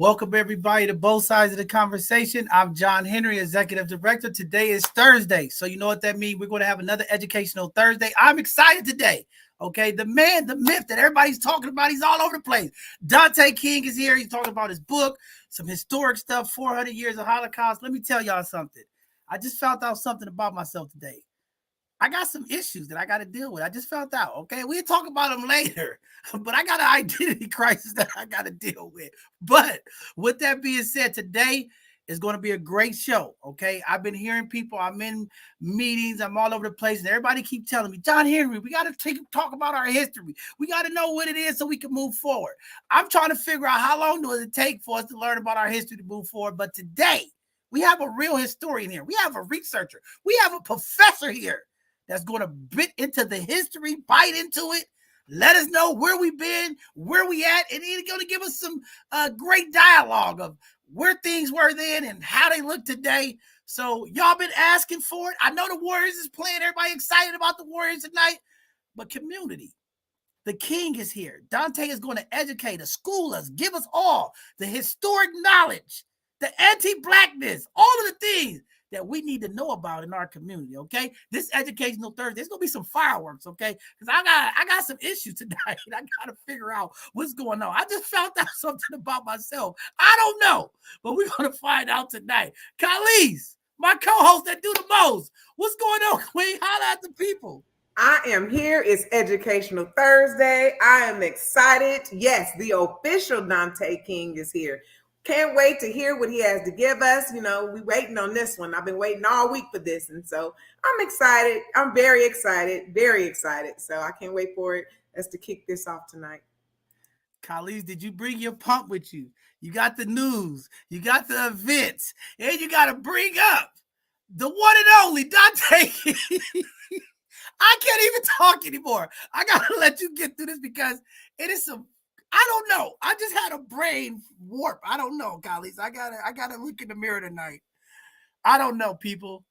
Welcome, everybody, to both sides of the conversation. I'm John Henry, Executive Director. Today is Thursday, so you know what that means. We're going to have another educational Thursday. I'm excited today. Okay, the man, the myth that everybody's talking about, he's all over the place. Dante King is here. He's talking about his book, some historic stuff, 400 years of Holocaust. Let me tell y'all something. I just found out something about myself today. I got some issues that I got to deal with. I just found out. Okay, we'll talk about them later, but I got an identity crisis that I got to deal with. But with that being said, today is going to be a great show. Okay, I've been hearing people. I'm in meetings. I'm all over the place, and everybody keep telling me, John Henry, we got to talk about our history. We got to know what it is so we can move forward. I'm trying to figure out how long does it take for us to learn about our history to move forward. But today we have a real historian here. We have a researcher. We have a professor here that's going to bit into the history, bite into it, let us know where we've been, where we at, and he's going to give us some great dialogue of where things were then and how they look today. So y'all been asking for it. I know the Warriors is playing. Everybody excited about the Warriors tonight, but community. The king is here. Dante is going to educate us, school us, give us all the historic knowledge, the anti-blackness, all of the things that we need to know about in our community, okay? This educational Thursday, there's gonna be some fireworks, okay? Because I got some issues tonight. I gotta figure out what's going on. I just found out something about myself. I don't know, but we're gonna find out tonight. Khalees, my co-host that do the most. What's going on, Queen? Holla at the people. I am here. It's Educational Thursday. I am excited. Yes, the official Dante King is here. Can't wait to hear what he has to give us. You know, we waiting on this one. I've been waiting all week for this. And so I'm excited. I'm very excited, very excited. So I can't wait for it as to kick this off tonight. Khalees, did you bring your pump with you? You got the news, you got the events, and you got to bring up the one and only Dante. I can't even talk anymore. I gotta let you get through this because it is some. I don't know. I just had a brain warp. I don't know, Khalees. I gotta look in the mirror tonight. I don't know, people.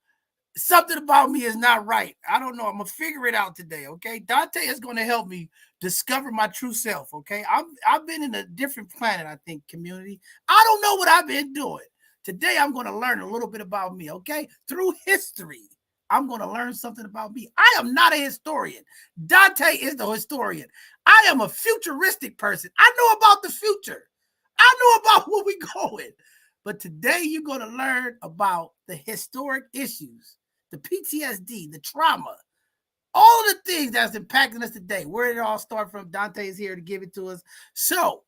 Something about me is not right. I don't know. I'm gonna figure it out today. Okay, Dante is gonna help me discover my true self. Okay, I've been in a different planet. I think community. I don't know what I've been doing. Today I'm gonna learn a little bit about me. Okay, through history. I'm going to learn something about me. I am not a historian. Dante is the historian. I am a futuristic person. I know about the future. I know about where we're going. But today you're going to learn about the historic issues, the PTSD, the trauma, all the things that's impacting us today. Where did it all start from? Dante is here to give it to us. So,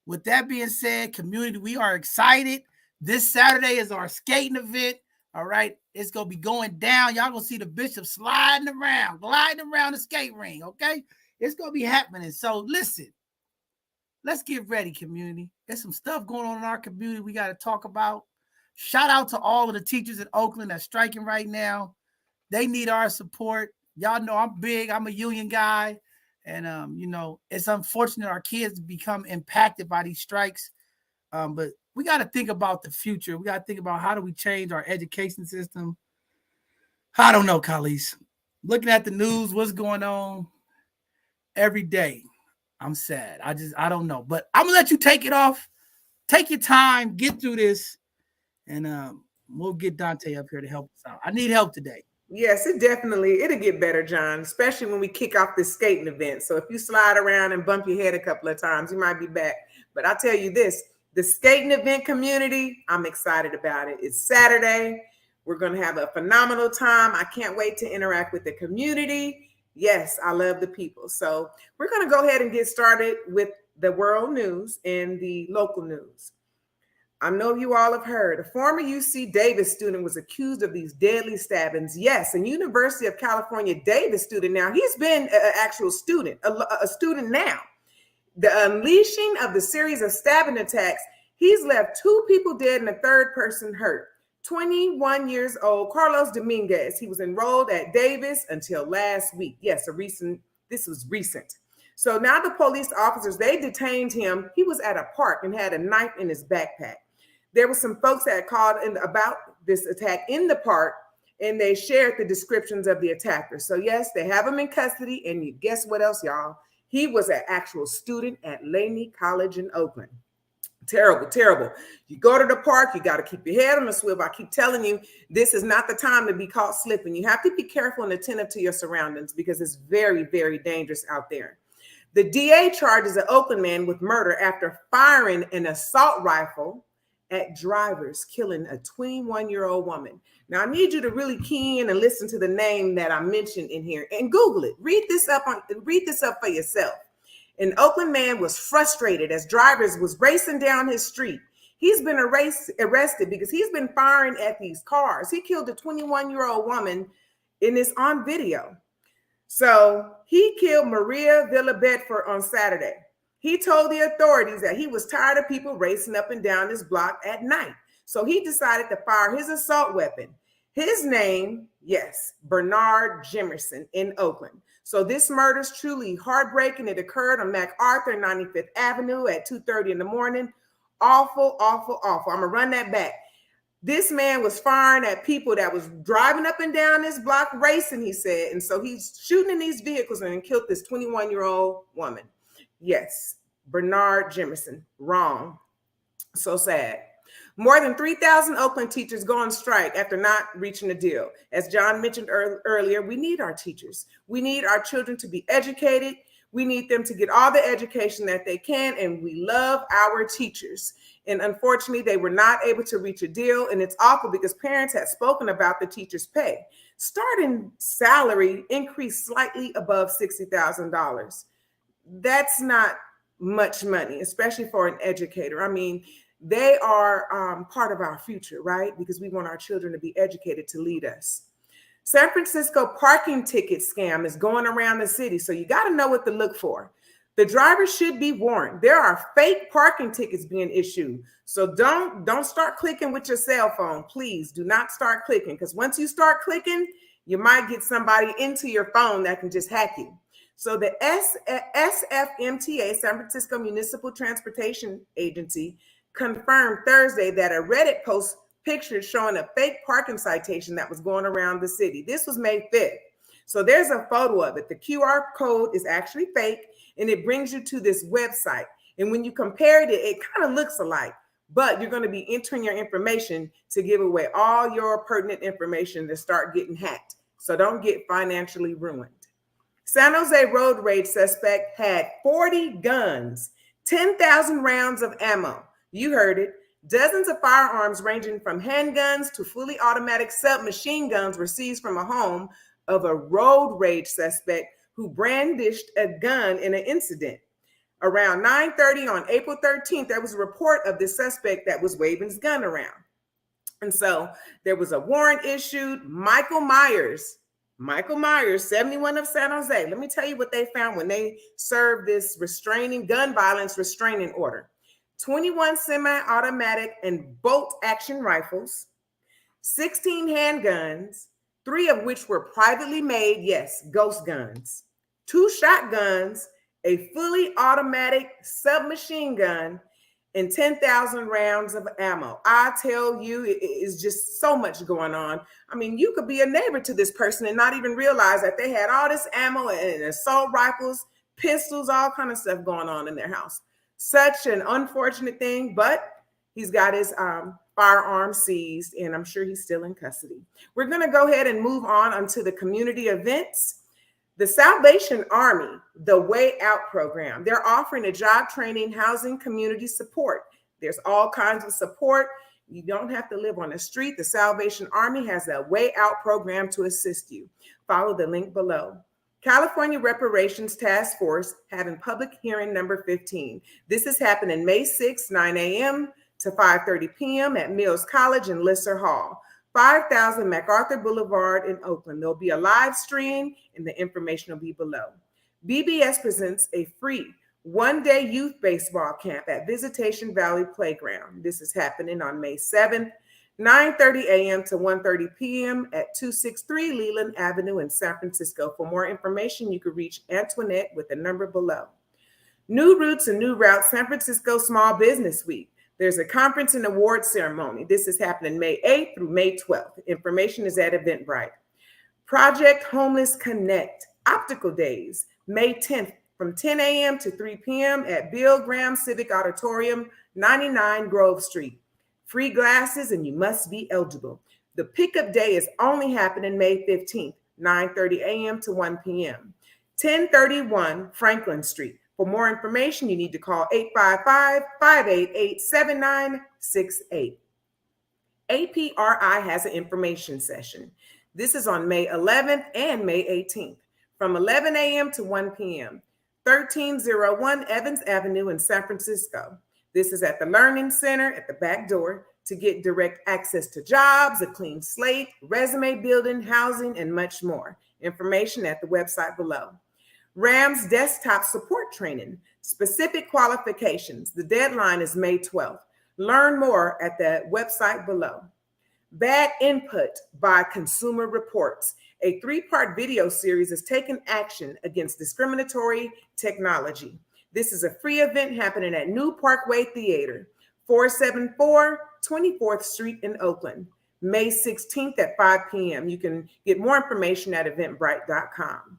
with that being said, community, we are excited. This Saturday is our skating event. All right, it's gonna be going down. Y'all gonna see the bishop sliding around, gliding around the skate ring. Okay, it's gonna be happening. So listen, let's get ready, community. There's some stuff going on in our community we got to talk about. Shout out to all of the teachers in Oakland that's striking right now. They need our support. Y'all know I'm big. I'm a union guy, and you know it's unfortunate our kids become impacted by these strikes. But we got to think about the future. We got to think about how do we change our education system. I don't know, Khalees. Looking at the news, what's going on every day. I'm sad. I don't know. But I'm gonna let you take it off. Take your time, get through this, and we'll get Dante up here to help us out. I need help today. Yes, it'll get better, John, especially when we kick off this skating event. So if you slide around and bump your head a couple of times, you might be back. But I'll tell you this, the skating event community, I'm excited about it. It's Saturday. We're going to have a phenomenal time. I can't wait to interact with the community. Yes, I love the people. So we're going to go ahead and get started with the world news and the local news. I know you all have heard. A former UC Davis student was accused of these deadly stabbings. Yes, a University of California Davis student now. He's been an actual student, a student now. The unleashing of the series of stabbing attacks, he's left 2 people dead and a third person hurt. 21 years old, Carlos Dominguez. He was enrolled at Davis until last week. Yes, this was recent. So now the police officers, they detained him. He was at a park and had a knife in his backpack. There were some folks that called in about this attack in the park, and they shared the descriptions of the attackers. So yes, they have him in custody. And guess what else, y'all? He was an actual student at Laney College in Oakland. Terrible, terrible. You go to the park, you got to keep your head on the swivel. I keep telling you, this is not the time to be caught slipping. You have to be careful and attentive to your surroundings because it's very, very dangerous out there. The DA charges an Oakland man with murder after firing an assault rifle at drivers, killing a 21-year-old woman. Now, I need you to really key in and listen to the name that I mentioned in here and Google it. Read this up for yourself. An Oakland man was frustrated as drivers was racing down his street. He's been arrested because he's been firing at these cars. He killed a 21-year-old woman, and it's on video. So he killed Maria Villabedford on Saturday. He told the authorities that he was tired of people racing up and down his block at night. So he decided to fire his assault weapon. His name, yes, Bernard Jimerson in Oakland. So this murder is truly heartbreaking. It occurred on MacArthur 95th Avenue at 2:30 in the morning. Awful, awful, awful. I'm going to run that back. This man was firing at people that was driving up and down this block racing, he said. And so he's shooting in these vehicles and killed this 21-year-old woman. Yes, Bernard Jimerson. Wrong. So sad. More than 3,000 Oakland teachers go on strike after not reaching a deal. As John mentioned earlier, we need our teachers. We need our children to be educated. We need them to get all the education that they can, and we love our teachers. And unfortunately, they were not able to reach a deal. And it's awful because parents had spoken about the teacher's pay. Starting salary increased slightly above $60,000. That's not much money, especially for an educator. I mean, they are part of our future, right? Because we want our children to be educated to lead us. San Francisco parking ticket scam is going around the city, so you got to know what to look for. The driver should be warned. There are fake parking tickets being issued. So don't start clicking with your cell phone. Please do not start clicking, because once you start clicking, you might get somebody into your phone that can just hack you. So the SFMTA, San Francisco Municipal Transportation Agency, confirmed Thursday that a Reddit post pictures showing a fake parking citation that was going around the city. This was May 5th. So there's a photo of it. The QR code is actually fake, and it brings you to this website. And when you compare it, it kind of looks alike, but you're going to be entering your information to give away all your pertinent information to start getting hacked. So don't get financially ruined. San Jose road rage suspect had 40 guns, 10,000 rounds of ammo. You heard it. Dozens of firearms ranging from handguns to fully automatic submachine guns were seized from a home of a road rage suspect who brandished a gun in an incident. Around 9:30 on April 13th, there was a report of this suspect that was waving his gun around. And so there was a warrant issued. Michael Myers, 71 of San Jose. Let me tell you what they found when they served this gun violence restraining order. 21 semi-automatic and bolt-action rifles, 16 handguns, 3 of which were privately made, yes, ghost guns, 2 shotguns, a fully automatic submachine gun, and 10,000 rounds of ammo. I tell you, it is just so much going on. I mean, you could be a neighbor to this person and not even realize that they had all this ammo and assault rifles, pistols, all kind of stuff going on in their house. Such an unfortunate thing, but he's got his firearm seized, and I'm sure he's still in custody. We're going to go ahead and move on onto the community events. The Salvation Army, the Way Out program, they're offering a job training, housing, community support. There's all kinds of support. You don't have to live on the street. The Salvation Army has a Way Out program to assist you. Follow the link below. California Reparations Task Force having public hearing number 15. This is happening May 6, 9 a.m. to 5:30 p.m. at Mills College in Lisser Hall, 5000 MacArthur Boulevard in Oakland. There'll be a live stream and the information will be below. BBS presents a free one-day youth baseball camp at Visitation Valley Playground. This is happening on May 7th, 9:30 a.m. to 1:30 p.m. at 263 Leland Avenue in San Francisco. For more information, you can reach Antoinette with the number below. New Roots and New Routes San Francisco Small Business Week. There's a conference and award ceremony. This is happening May 8th through May 12th. Information is at Eventbrite. Project Homeless Connect Optical Days, May 10th from 10 a.m. to 3 p.m. at Bill Graham Civic Auditorium, 99 Grove Street. Free glasses, and you must be eligible. The pickup day is only happening May 15th, 9:30 a.m. to 1 p.m. 1031 Franklin Street. For more information, you need to call 855-588-7968. APRI has an information session. This is on May 11th and May 18th from 11 a.m. to 1 p.m. 1301 Evans Avenue in San Francisco. This is at the Learning Center at the back door to get direct access to jobs, a clean slate, resume building, housing, and much more. Information at the website below. Rams desktop support training, specific qualifications. The deadline is May 12th. Learn more at the website below. Bad Input by Consumer Reports. A 3-part video series is taking action against discriminatory technology. This is a free event happening at New Parkway Theater, 474 24th Street in Oakland, May 16th at 5 p.m. You can get more information at eventbrite.com.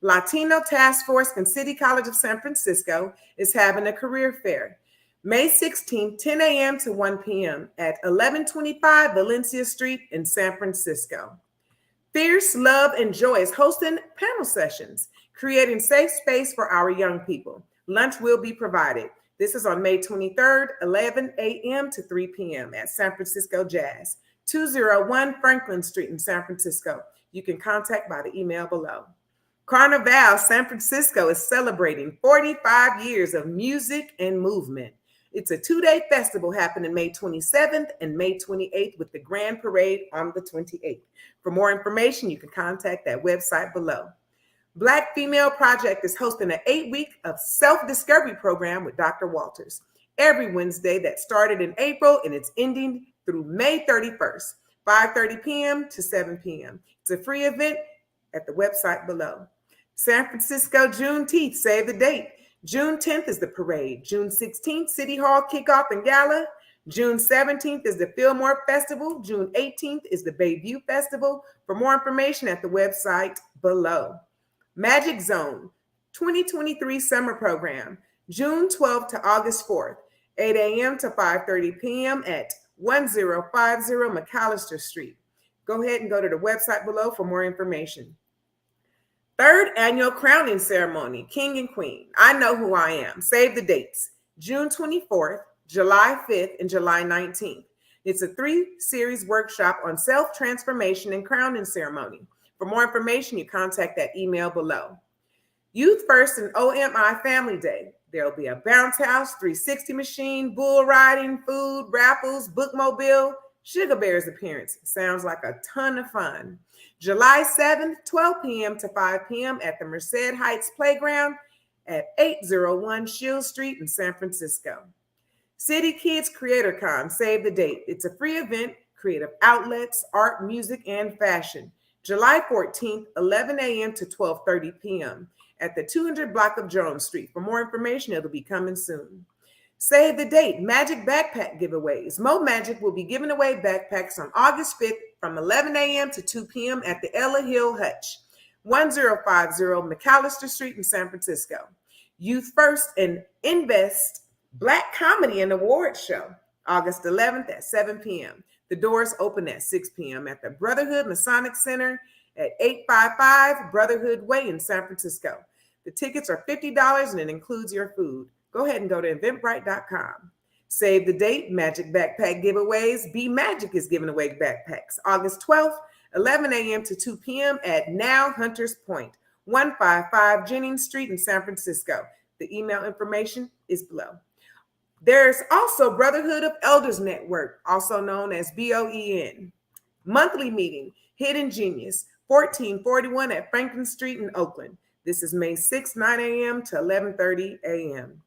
Latino Task Force and City College of San Francisco is having a career fair, May 16th, 10 a.m. to 1 p.m. at 1125 Valencia Street in San Francisco. Fierce Love and Joy is hosting panel sessions, creating safe space for our young people. Lunch will be provided. This is on May 23rd, 11 a.m. to 3 p.m. at San Francisco Jazz, 201 Franklin Street in San Francisco. You can contact by the email below. Carnival San Francisco is celebrating 45 years of music and movement. It's a 2-day festival happening May 27th and May 28th with the grand parade on the 28th. For more information, you can contact that website below. Black Female Project is hosting an 8-week of self-discovery program with Dr. Walters every Wednesday that started in April and it's ending through May 31st, 5:30 p.m. to 7 p.m. It's a free event at the website below. San Francisco Juneteenth, save the date. June 10th is the parade. June 16th, City Hall kickoff and gala. June 17th is the Fillmore Festival. June 18th is the Bayview Festival. For more information at the website below. Magic Zone 2023 Summer Program, June 12th to August 4th, 8 a.m. to 5:30 p.m. at 1050 McAllister Street. Go ahead and go to the website below for more information. Third annual crowning ceremony, King and Queen. I know who I am. Save the dates. June 24th, July 5th, and July 19th. It's a 3-series workshop on self-transformation and crowning ceremony. For more information, you contact that email below. Youth First and OMI Family Day. There'll be a bounce house, 360 machine, bull riding, food, raffles, bookmobile, Sugar Bear's appearance. Sounds like a ton of fun. July 7th, 12 p.m. to 5 p.m. at the Merced Heights Playground at 801 Shields Street in San Francisco. City Kids Creator Con, save the date. It's a free event, creative outlets, art, music, and fashion. July 14th, 11 a.m. to 12:30 p.m. at the 200 block of Jones Street. For more information, it'll be coming soon. Save the date, Magic Backpack giveaways. Mo Magic will be giving away backpacks on August 5th from 11 a.m. to 2 p.m. at the Ella Hill Hutch, 1050 McAllister Street in San Francisco. Youth First and Invest Black Comedy and Awards Show, August 11th at 7 p.m. The doors open at 6 p.m. at the Brotherhood Masonic Center at 855 Brotherhood Way in San Francisco. The tickets are $50 and it includes your food. Go ahead and go to eventbrite.com. Save the date, Magic Backpack giveaways. Be Magic is giving away backpacks. August 12th, 11 a.m. to 2 p.m. at Now Hunters Point, 155 Jennings Street in San Francisco. The email information is below. There's also Brotherhood of Elders Network, also known as BOEN. Monthly meeting, Hidden Genius, 1441 at Franklin Street in Oakland. This is May 6, 9 a.m. to 11:30 a.m.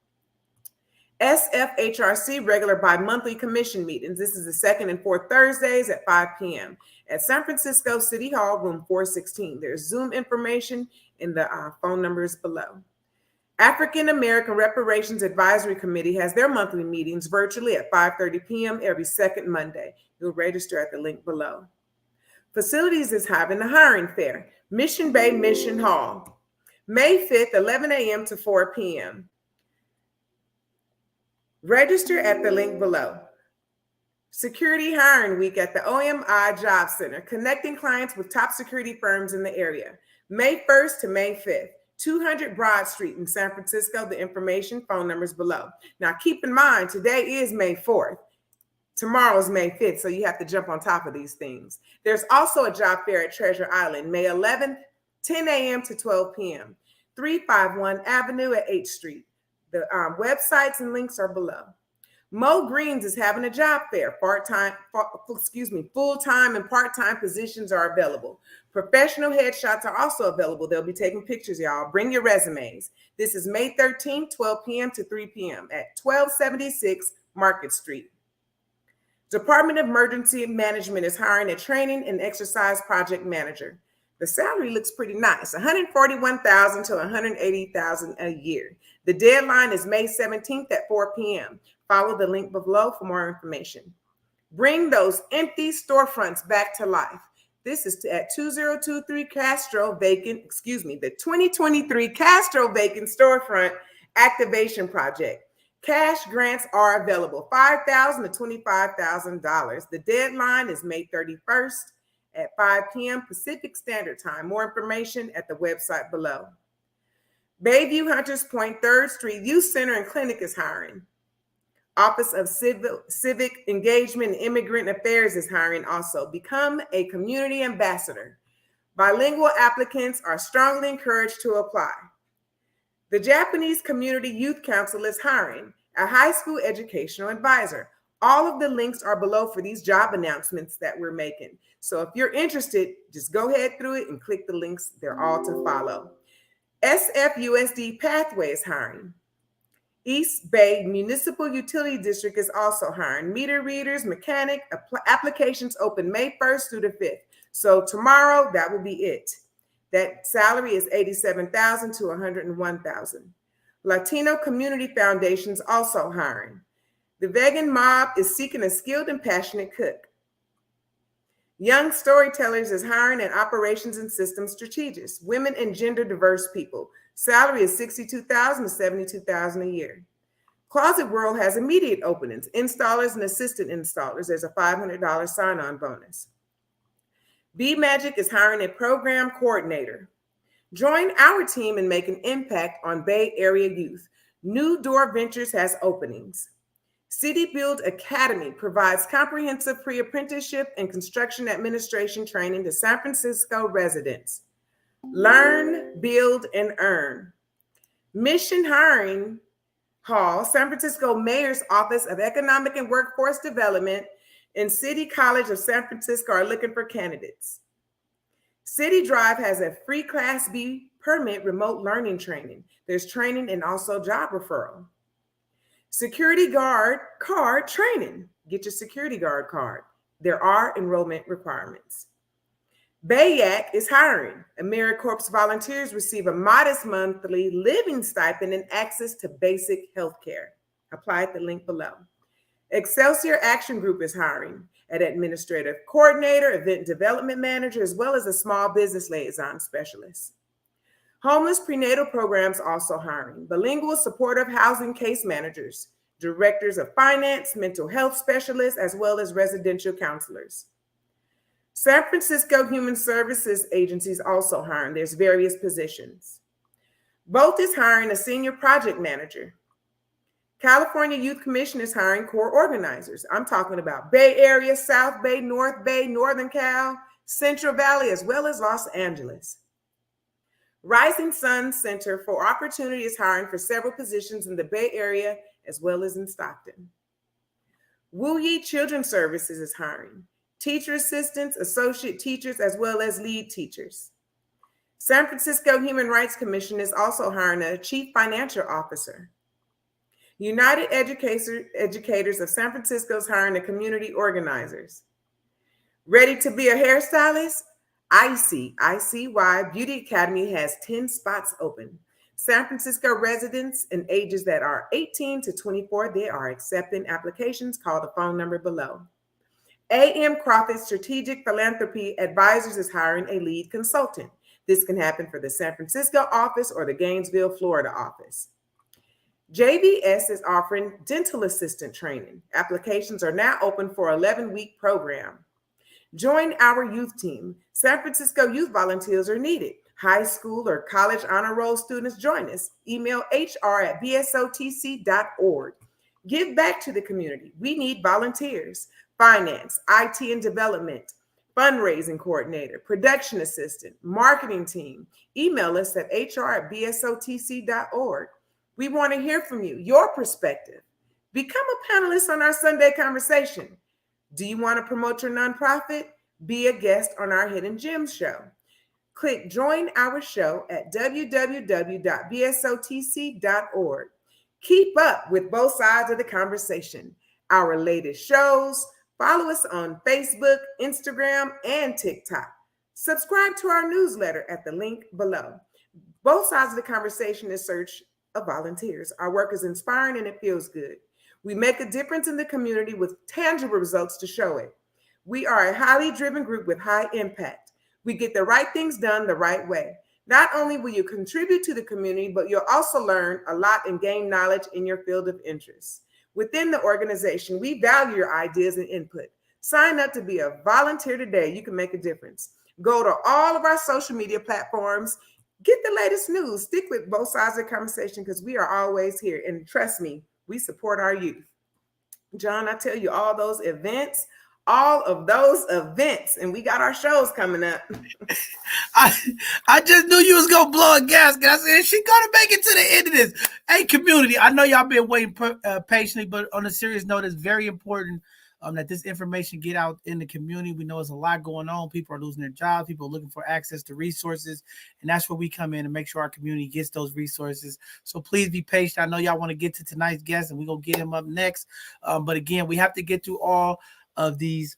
SFHRC regular bi-monthly commission meetings. This is the second and fourth Thursdays at 5 p.m. at San Francisco City Hall, room 416. There's Zoom information in the phone numbers below. African American Reparations Advisory Committee has their monthly meetings virtually at 5:30 p.m. every second Monday. You'll register at the link below. Facilities is having a hiring fair. Mission Bay Mission Hall, May 5th, 11 a.m. to 4 p.m. Register at the link below. Security Hiring Week at the OMI Job Center, connecting clients with top security firms in the area, May 1st to May 5th. 200 Broad Street in San Francisco. The information, phone numbers below. Now, keep in mind, today is May 4th. Tomorrow's May 5th, so you have to jump on top of these things. There's also a job fair at Treasure Island, May 11th, 10 a.m. to 12 p.m. 351 Avenue at 8th Street. The websites and links are below. Mo Greens is having a job fair. Full-time and part-time positions are available. Professional headshots are also available. They'll be taking pictures, y'all. Bring your resumes. This is May 13th, 12 p.m. to 3 p.m. at 1276 Market Street. Department of Emergency Management is hiring a training and exercise project manager. The salary looks pretty nice, $141,000 to $180,000 a year. The deadline is May 17th at 4 p.m. Follow the link below for more information. Bring those empty storefronts back to life. This is at 2023 Castro vacant, the 2023 Castro vacant storefront activation project. Cash grants are available, $5,000 to $25,000. The deadline is May 31st at 5 p.m. Pacific Standard Time. More information at the website below. Bayview Hunters Point 3rd Street Youth Center and Clinic is hiring. Office of Civic Engagement and Immigrant Affairs is hiring also. Become a community ambassador. Bilingual applicants are strongly encouraged to apply. The Japanese Community Youth Council is hiring a high school educational advisor. All of the links are below for these job announcements that we're making. So if you're interested, just go ahead through it and click the links. They're all to follow. SFUSD Pathway is hiring. East Bay Municipal Utility District is also hiring. Meter readers, mechanic, applications open May 1st through the 5th. So tomorrow, that will be it. That salary is $87,000 to $101,000. Latino Community Foundation's also hiring. The Vegan Mob is seeking a skilled and passionate cook. Young Storytellers is hiring an operations and systems strategist. Women and gender diverse people. Salary is $62,000 to $72,000 a year. Closet World has immediate openings. Installers and assistant installers. There's a $500 sign-on bonus. B Magic is hiring a program coordinator. Join our team and make an impact on Bay Area youth. New Door Ventures has openings. City Build Academy provides comprehensive pre-apprenticeship and construction administration training to San Francisco residents. Learn, build, and earn. Mission Hiring Hall, San Francisco Mayor's Office of Economic and Workforce Development, and City College of San Francisco are looking for candidates. City Drive has a free Class B permit remote learning training. There's training and also job referral. Security guard card training. Get your security guard card. There are enrollment requirements. Bayak is hiring. AmeriCorps volunteers receive a modest monthly living stipend and access to basic health care. Apply at the link below. Excelsior Action Group is hiring an administrative coordinator, event development manager, as well as a small business liaison specialist. Homeless prenatal programs also hiring. Bilingual supportive housing case managers, directors of finance, mental health specialists, as well as residential counselors. San Francisco Human Services Agency is also hiring. There's various positions. Both is hiring a senior project manager. California Youth Commission is hiring core organizers. I'm talking about Bay Area, South Bay, North Bay, Northern Cal, Central Valley, as well as Los Angeles. Rising Sun Center for Opportunity is hiring for several positions in the Bay Area as well as in Stockton. Wu Yi Children's Services is hiring teacher assistants, associate teachers, as well as lead teachers. San Francisco Human Rights Commission is also hiring a chief financial officer. United Educators of San Francisco is hiring a community organizers. Ready to be a hairstylist? ICY Beauty Academy has 10 spots open. San Francisco residents and ages that are 18 to 24, they are accepting applications. Call the phone number below. AM Crawford Strategic Philanthropy Advisors is hiring a lead consultant. This can happen for the San Francisco office or the Gainesville, Florida office. JBS is offering dental assistant training. Applications are now open for an 11-week program. Join our youth team. San Francisco youth volunteers are needed. High school or college honor roll students join us. Email hr@bsotc.org. Give back to the community. We need volunteers. Finance, IT and development, fundraising coordinator, production assistant, marketing team. Email us at hr@bsotc.org. We want to hear from you, your perspective. Become a panelist on our Sunday conversation. Do you want to promote your nonprofit? Be a guest on our Hidden Gems show. Click join our show at www.bsotc.org. Keep up with both sides of the conversation. Our latest shows. Follow us on Facebook, Instagram, and TikTok. Subscribe to our newsletter at the link below. Both sides of the conversation is search of volunteers. Our work is inspiring and it feels good. We make a difference in the community with tangible results to show it. We are a highly driven group with high impact. We get the right things done the right way. Not only will you contribute to the community, but you'll also learn a lot and gain knowledge in your field of interest. Within the organization, we value your ideas and input. Sign up to be a volunteer today. You can make a difference. Go to all of our social media platforms Get the latest news. Stick with both sides of the conversation because we are always here. And trust me, we support our youth. John, I tell you, all of those events, and we got our shows coming up. I I just knew you was gonna blow a gasket. I said she gonna make it to the end of this. Hey, community, I know y'all been waiting patiently, but on a serious note, it's very important that this information get out in the community. We know there's a lot going on. People are losing their jobs. People are looking for access to resources, and that's where we come in and make sure our community gets those resources. So please be patient. I know y'all want to get to tonight's guest, and we're gonna get him up next. But again, we have to get through all of these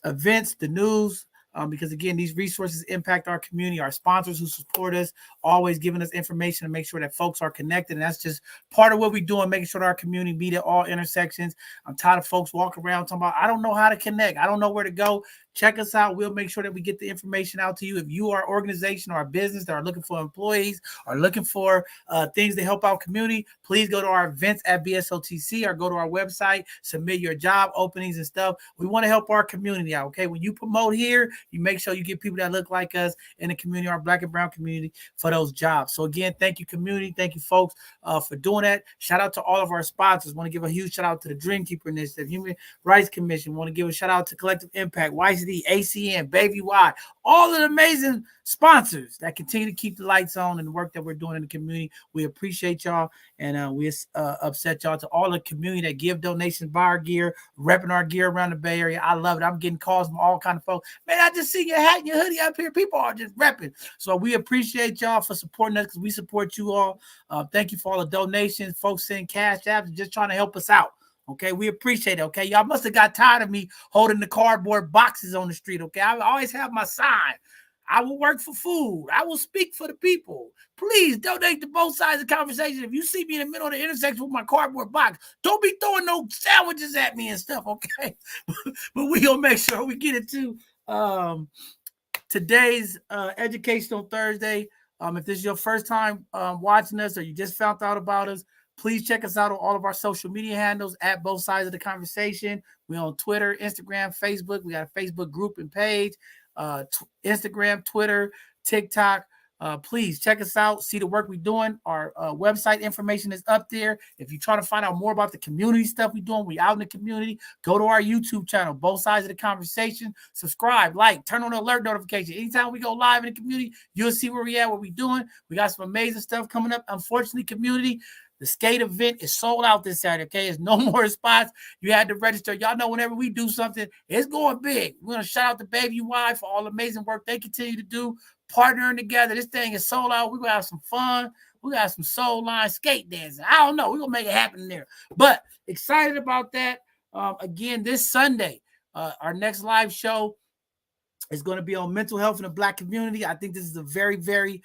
events, the news, because again, these resources impact our community, our sponsors who support us, always giving us information to make sure that folks are connected. And that's just part of what we're doing, making sure that our community meet at all intersections. I'm tired of folks walking around talking about, I don't know how to connect. I don't know where to go. Check us out. We'll make sure that we get the information out to you. If you are an organization or a business that are looking for employees or looking for things to help our community, please go to our events at BSOTC or go to our website, submit your job openings and stuff. We want to help our community out, okay? When you promote here, you make sure you get people that look like us in the community, our Black and brown community, for those jobs. So again, thank you, community. Thank you, folks, for doing that. Shout out to all of our sponsors. Want to give a huge shout out to the Dream Keeper Initiative, Human Rights Commission. Want to give a shout out to Collective Impact, YCD, ACN, Baby Y, all of the amazing sponsors that continue to keep the lights on and the work that we're doing in the community. We appreciate y'all, and we upset y'all. To all the community that give donations, buy our gear, repping our gear around the Bay Area. I love it. I'm getting calls from all kind of folks. Man, I just see your hat and your hoodie up here. People are just repping. So we appreciate y'all for supporting us because we support you all. Thank you for all the donations. Folks send cash apps and just trying to help us out. Okay, we appreciate it. Okay, y'all must have got tired of me holding the cardboard boxes on the street. Okay, I always have my sign. I will work for food. I will speak for the people. Please donate to both sides of the conversation. If you see me in the middle of the intersection with my cardboard box, don't be throwing no sandwiches at me and stuff, okay? But we gonna make sure we get it to today's Educational Thursday. If this is your first time watching us or you just found out about us, please check us out on all of our social media handles at both sides of the conversation. We're on Twitter, Instagram, Facebook. We got a Facebook group and page, Instagram, Twitter, TikTok. Please check us out. See the work we're doing. Our website information is up there. If you're trying to find out more about the community stuff we're doing, we out in the community. Go to our YouTube channel, Both Sides of the Conversation. Subscribe, like, turn on the alert notification. Anytime we go live in the community, you'll see where we at, what we're doing. We got some amazing stuff coming up. Unfortunately, community, the skate event is sold out this Saturday, okay? There's no more spots. You had to register. Y'all know whenever we do something, it's going big. We're going to shout out to Baby Y for all the amazing work they continue to do, partnering together. This thing is sold out. We're going to have some fun. We got some soul line skate dancing. I don't know. We're going to make it happen in there. But excited about that. Again, this Sunday, our next live show is going to be on mental health in the Black community. I think this is a very, very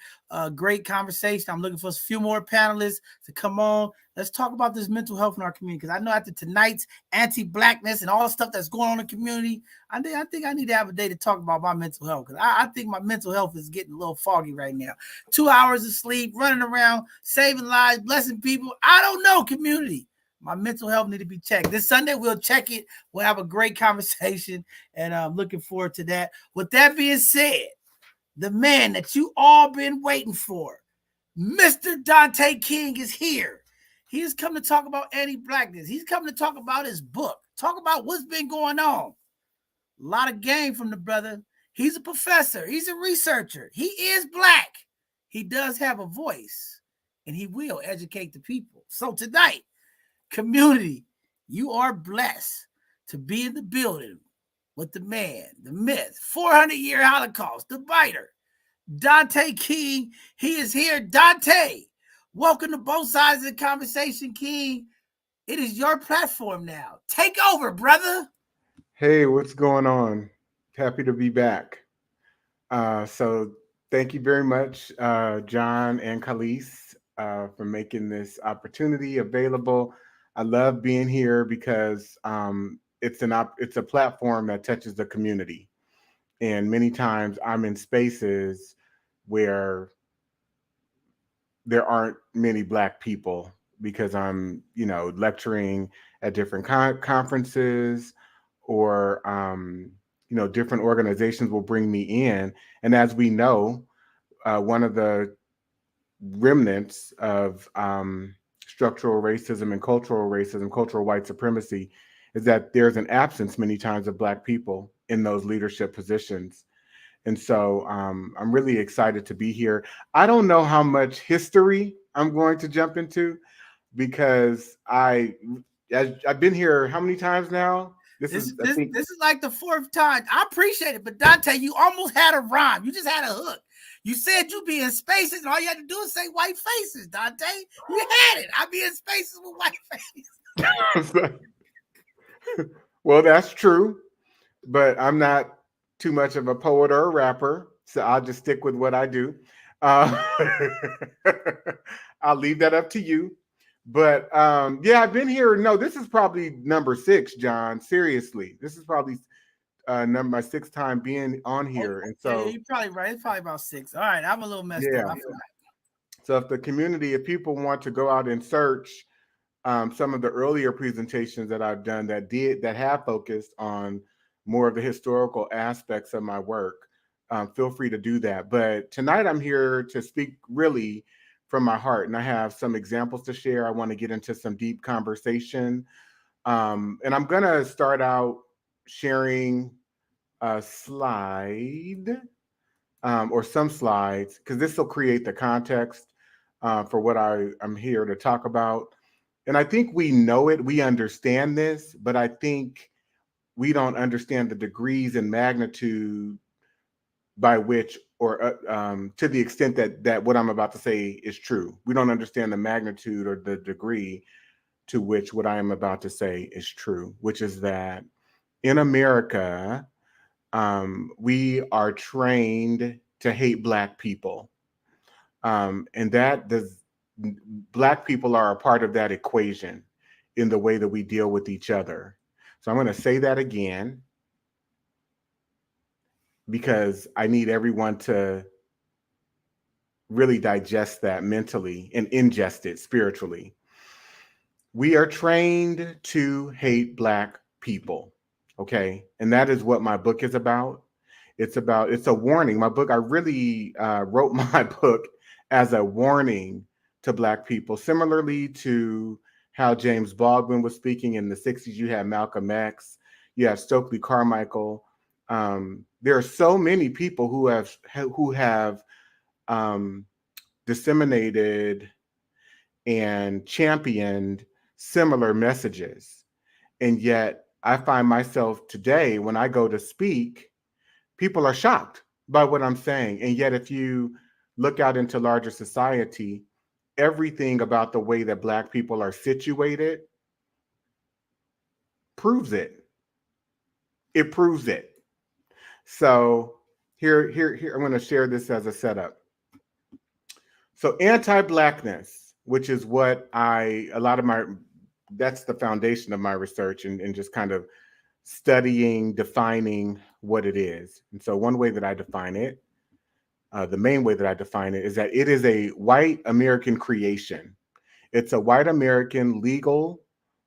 great conversation. I'm looking for a few more panelists to come on. Let's talk about this mental health in our community, because I know after tonight's anti-Blackness and all the stuff that's going on in the community, I think I need to have a day to talk about my mental health, because I think my mental health is getting a little foggy right now. 2 hours of sleep, running around, saving lives, blessing people. I don't know, community. My mental health need to be checked. This Sunday, we'll check it. We'll have a great conversation, and I'm looking forward to that. With that being said, the man that you all been waiting for, Mr. Dante King, is here. He has come to talk about anti-Blackness. He's come to talk about his book, talk about what's been going on. A lot of game from the brother. He's a professor. He's a researcher. He is Black. He does have a voice, and he will educate the people. So tonight, community, you are blessed to be in the building with the man, the myth, 400-year Holocaust, the biter, Dante King. He is here. Dante, welcome to Both Sides of the Conversation, King. It is your platform now. Take over, brother. Hey, what's going on? Happy to be back. So thank you very much, John and Khalees, for making this opportunity available. I love being here because it's a platform that touches the community, and many times I'm in spaces where there aren't many Black people because I'm, lecturing at different conferences, or different organizations will bring me in. And as we know, one of the remnants of structural racism and cultural white supremacy, is that there's an absence many times of Black people in those leadership positions. And so I'm really excited to be here. I don't know how much history I'm going to jump into because I've been here how many times now? This is, I think, This is like the fourth time. I appreciate it, but Dante, you almost had a rhyme. You just had a hook. You said you'd be in spaces, and all you had to do is say white faces, Dante. You had it. I'd be in spaces with white faces. Well, that's true, but I'm not too much of a poet or a rapper, so I'll just stick with what I do. Uh, I'll leave that up to you. But yeah, I've been here. No, this is probably number 6, John. Seriously, this is probably my 6th time being on here. And so, yeah, you're probably right. It's probably about 6. All right, I'm a little messed up. I forgot. So if the community, if people want to go out and search some of the earlier presentations that I've done that have focused on more of the historical aspects of my work, feel free to do that. But tonight I'm here to speak really from my heart, and I have some examples to share. I want to get into some deep conversation, and I'm gonna start out sharing a slide or some slides because this will create the context for what I'm here to talk about. And I think we know it, we understand this, but I think we don't understand the degrees and magnitude by which, or to the extent that what I'm about to say is true. We don't understand the magnitude or the degree to which what I am about to say is true, which is that in America, we are trained to hate Black people. And that does, Black people are a part of that equation in the way that we deal with each other. So I'm going to say that again because I need everyone to really digest that mentally and ingest it spiritually. We are trained to hate Black people. Okay. And that is what my book is about. It's a warning. My book, I really wrote my book as a warning to Black people, similarly to how James Baldwin was speaking in the 60s. You have Malcolm X, you have Stokely Carmichael. There are so many people who have disseminated and championed similar messages. And yet I find myself today, when I go to speak, people are shocked by what I'm saying. And yet if you look out into larger society, everything about the way that Black people are situated proves it. It proves it. So here, I'm going to share this as a setup. So anti-Blackness, which is what that's the foundation of my research and just kind of studying, defining what it is. And so one way that I define it, the main way that I define it, is that it is a white American creation. It's a white American legal,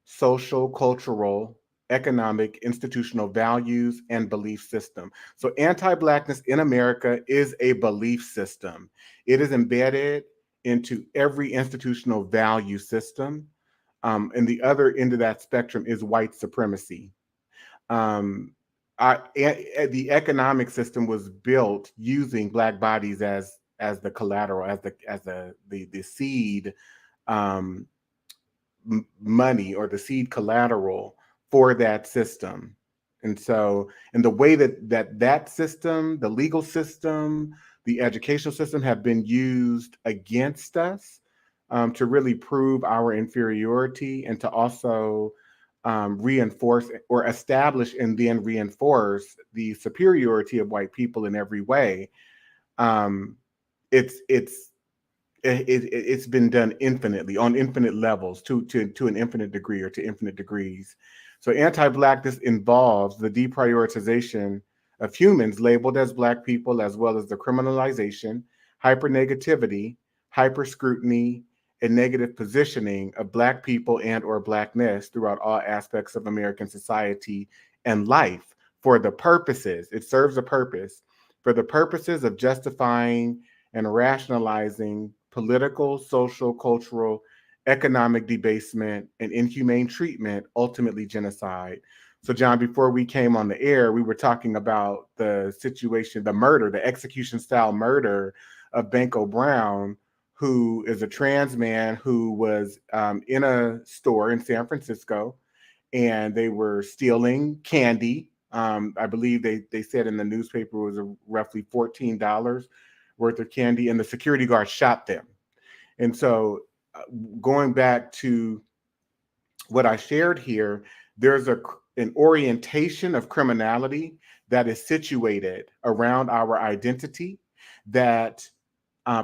social, cultural, economic, institutional values and belief system. So anti-Blackness in America is a belief system. It is embedded into every institutional value system. And the other end of that spectrum is white supremacy. The economic system was built using Black bodies as the collateral, as the seed money or the seed collateral for that system. And so, in the way that system, the legal system, the educational system have been used against us to really prove our inferiority and to also reinforce or establish and then reinforce the superiority of white people in every way. It's been done infinitely on infinite levels to an infinite degree or to infinite degrees. So anti-Blackness involves the deprioritization of humans labeled as Black people, as well as the criminalization, hypernegativity, hyperscrutiny, and negative positioning of Black people and or Blackness throughout all aspects of American society and life for the purposes, it serves a purpose, for the purposes of justifying and rationalizing political, social, cultural, economic debasement, and inhumane treatment, ultimately genocide. So, John, before we came on the air, we were talking about the situation, the murder, the execution style murder of Banko Brown, who is a trans man who was in a store in San Francisco, and they were stealing candy. I believe they said in the newspaper it was roughly $14 worth of candy, and the security guard shot them. And so, going back to what I shared here, there's an orientation of criminality that is situated around our identity that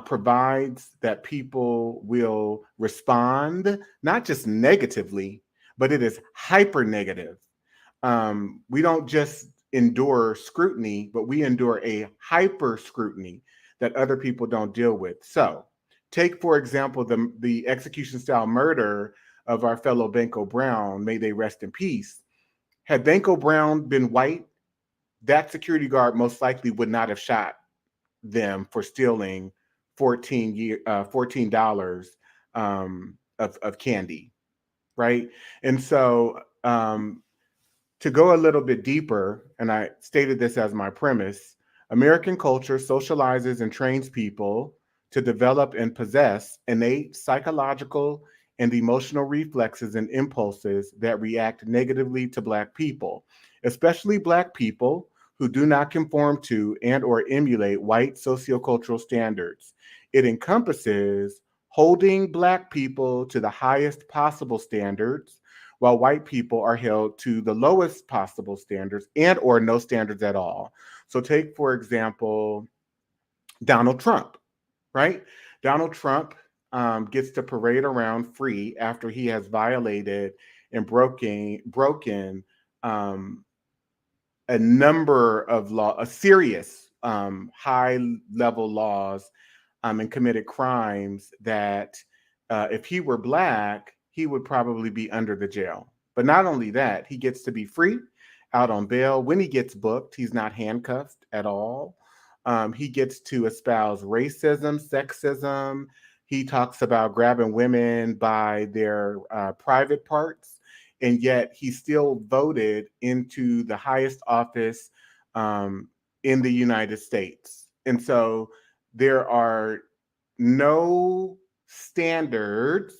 provides that people will respond not just negatively, but it is hyper negative. We don't just endure scrutiny, but we endure a hyper scrutiny that other people don't deal with. So, take for example the execution style murder of our fellow Banko Brown. May they rest in peace. Had Banko Brown been white, that security guard most likely would not have shot them for stealing $14 of candy, right? And so, to go a little bit deeper, and I stated this as my premise, American culture socializes and trains people to develop and possess innate psychological and emotional reflexes and impulses that react negatively to Black people, especially Black people who do not conform to and or emulate white sociocultural standards. It encompasses holding Black people to the highest possible standards, while white people are held to the lowest possible standards and or no standards at all. So take, for example, Donald Trump, right? Donald Trump gets to parade around free after he has violated and broken a number of a serious high level laws and committed crimes that if he were Black, he would probably be under the jail. But not only that, he gets to be free out on bail. When he gets booked, he's not handcuffed at all. He gets to espouse racism, sexism. He talks about grabbing women by their private parts, and yet he still voted into the highest office in the United States. And so there are no standards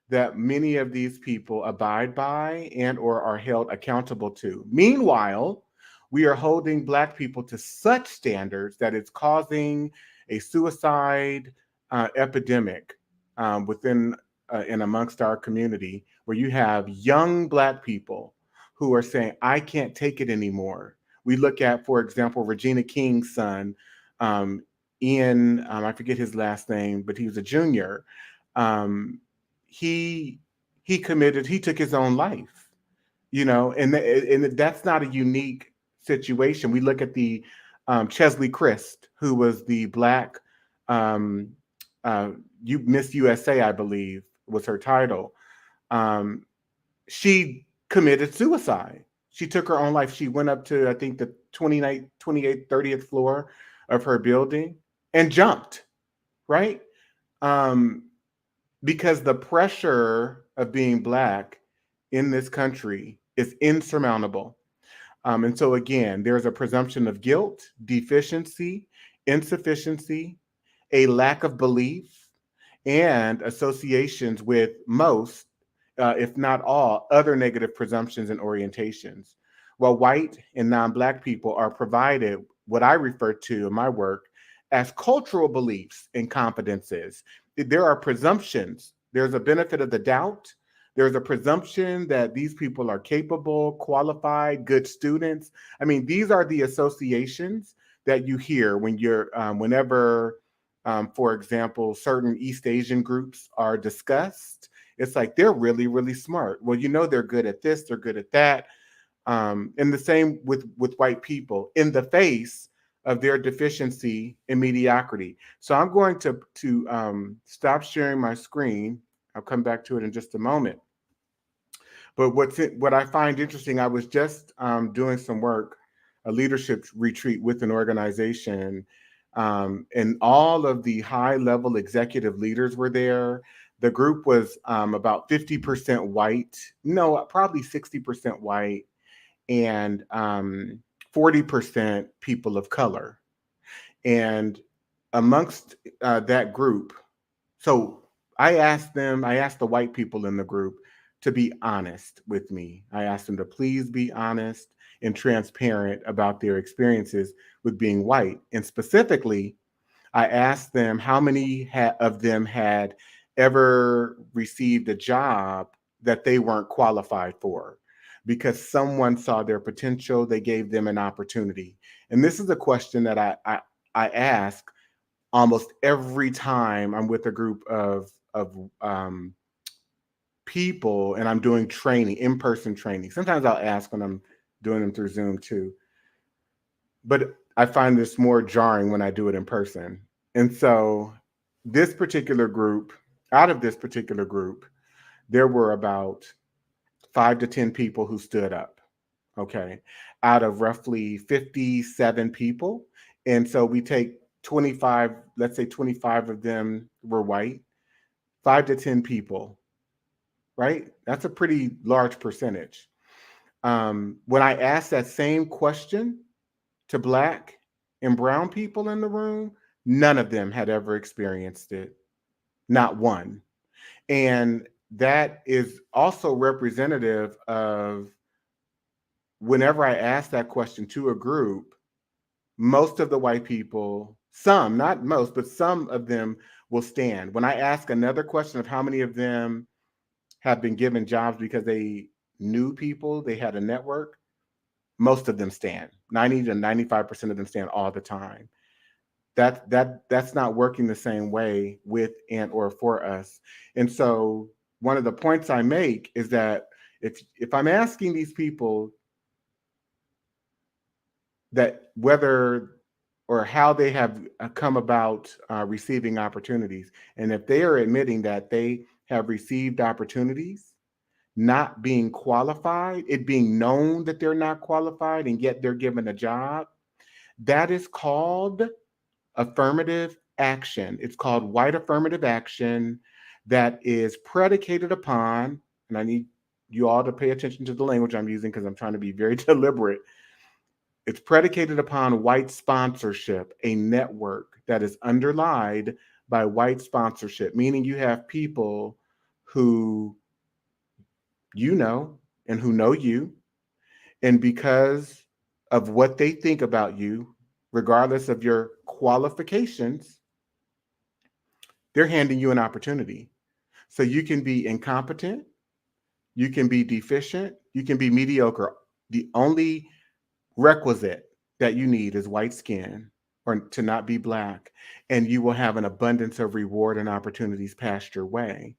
that many of these people abide by and or are held accountable to. Meanwhile, we are holding Black people to such standards that it's causing a suicide epidemic within and amongst our community, where you have young Black people who are saying, I can't take it anymore. We look at, for example, Regina King's son, Ian, I forget his last name, but he was a junior. Um, he he took his own life, and that's not a unique situation. We look at the Chesley Christ, who was the Black um, Miss USA, I believe was her title. Um, she committed suicide. She took her own life. She went up to, I think, the 28th, 30th floor of her building and jumped, right? Um, because the pressure of being Black in this country is insurmountable. And so, again, there's a presumption of guilt, deficiency, insufficiency, a lack of belief, and associations with most, if not all, other negative presumptions and orientations. While white and non-Black people are provided what I refer to in my work as cultural beliefs and competences. There are presumptions. There's a benefit of the doubt. There's a presumption that these people are capable, qualified, good students. I mean, these are the associations that you hear when whenever, for example, certain East Asian groups are discussed. It's like they're really, really smart. Well, they're good at this, they're good at that. And the same with white people in the face of their deficiency and mediocrity. So I'm going to stop sharing my screen. I'll come back to it in just a moment. But what I find interesting, I was just doing some work, a leadership retreat with an organization And all of the high level executive leaders were there. The group was about 50% white, no, probably 60% white, and 40% people of color. And amongst that group, so I asked the white people in the group to be honest with me. I asked them to please be honest and transparent about their experiences with being white. And specifically, I asked them how many of them had ever received a job that they weren't qualified for because someone saw their potential, they gave them an opportunity. And this is a question that I ask almost every time I'm with a group of people and I'm doing training, in-person training. Sometimes I'll ask when I'm doing them through Zoom too, but I find this more jarring when I do it in person. And so this particular group, out of this particular group, there were about 5 to 10 people who stood up. Okay. Out of roughly 57 people. And so we take 25, let's say 25 of them were white, 5 to 10 people, right? That's a pretty large percentage. When I asked that same question to Black and brown people in the room, none of them had ever experienced it, not one. And that is also representative of whenever I ask that question to a group, most of the white people, some, not most, but some of them will stand. When I ask another question of how many of them have been given jobs because they knew people, they had a network, most of them stand. 90 to 95% of them stand all the time. That's not working the same way with and or for us. And so one of the points I make is that if I'm asking these people that whether or how they have come about receiving opportunities, and if they are admitting that they have received opportunities not being qualified, it being known that they're not qualified and yet they're given a job, that is called affirmative action. It's called white affirmative action that is predicated upon, and I need you all to pay attention to the language I'm using because I'm trying to be very deliberate. It's predicated upon white sponsorship, a network that is underlied by white sponsorship, meaning you have people who you know and who know you, and because of what they think about you, regardless of your qualifications, they're handing you an opportunity. So you can be incompetent, you can be deficient, you can be mediocre. The only requisite that you need is white skin or to not be Black, and you will have an abundance of reward and opportunities passed your way.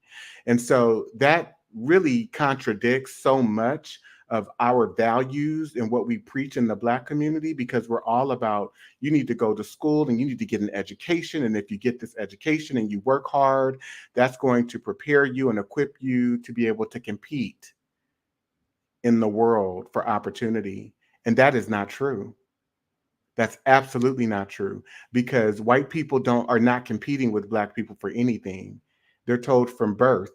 And so that really contradicts so much of our values and what we preach in the Black community, because we're all about you need to go to school and you need to get an education. And if you get this education and you work hard, that's going to prepare you and equip you to be able to compete in the world for opportunity. And that is not true. That's absolutely not true, because white people are not competing with Black people for anything. They're told from birth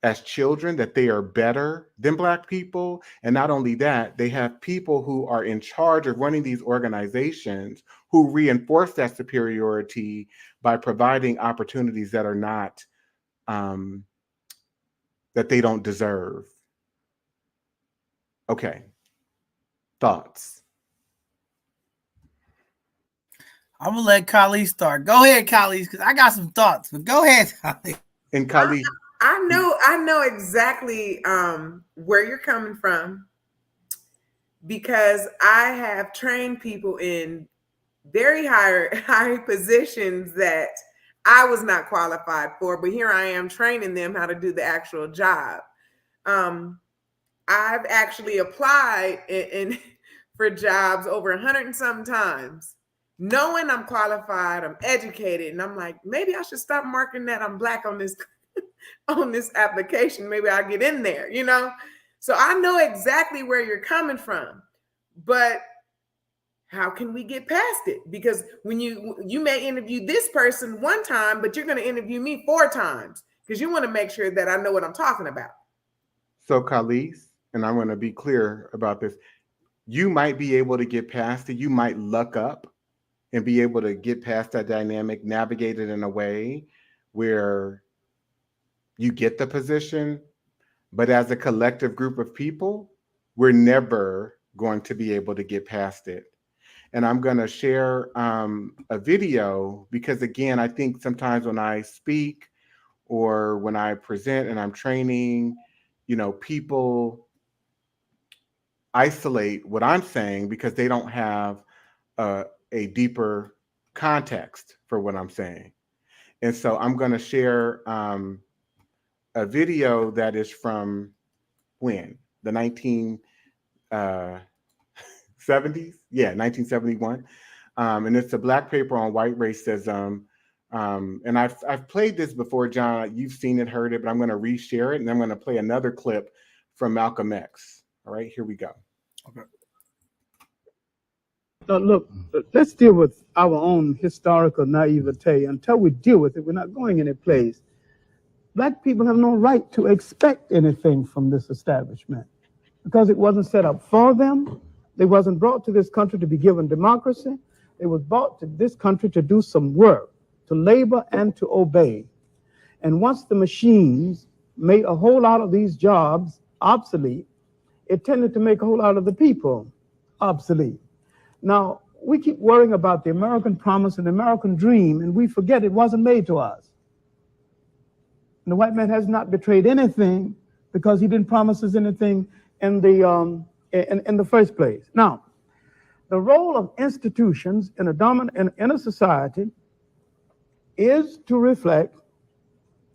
as children that they are better than Black people. And not only that, they have people who are in charge of running these organizations who reinforce that superiority by providing opportunities that are not, that they don't deserve. Okay. Thoughts? I'm gonna let Kali start. Go ahead, Kali, because I got some thoughts. But go ahead, Kali. And Kali, I know exactly where you're coming from, because I have trained people in very high positions that I was not qualified for, but here I am training them how to do the actual job. I've actually applied in for jobs over 100 and some times, knowing I'm qualified, I'm educated, and I'm like, maybe I should stop marking that I'm Black on this on this application. Maybe I'll get in there, you know? So I know exactly where you're coming from. But how can we get past it? Because when you may interview this person one time, but you're going to interview me 4 times because you want to make sure that I know what I'm talking about. So, Khalees, and I'm going to be clear about this, you might be able to get past it. You might luck up and be able to get past that dynamic, navigate it in a way where you get the position. But as a collective group of people, we're never going to be able to get past it. And I'm going to share a video because, again, I think sometimes when I speak or when I present and I'm training, people isolate what I'm saying because they don't have a deeper context for what I'm saying. And so I'm going to share a video that is from when? The 1970s? Yeah, 1971. And it's a black paper on white racism. And I've played this before, John. You've seen it, heard it, but I'm going to reshare it. And I'm going to play another clip from Malcolm X. All right, here we go. Okay. Now, look, let's deal with our own historical naivete. Until we deal with it, we're not going any place. Black people have no right to expect anything from this establishment because it wasn't set up for them. They wasn't brought to this country to be given democracy. They was brought to this country to do some work, to labor and to obey. And once the machines made a whole lot of these jobs obsolete, it tended to make a whole lot of the people obsolete. Now, we keep worrying about the American promise and the American dream, and we forget it wasn't made to us. And the white man has not betrayed anything because he didn't promise us anything in the first place. Now, the role of institutions in a society is to reflect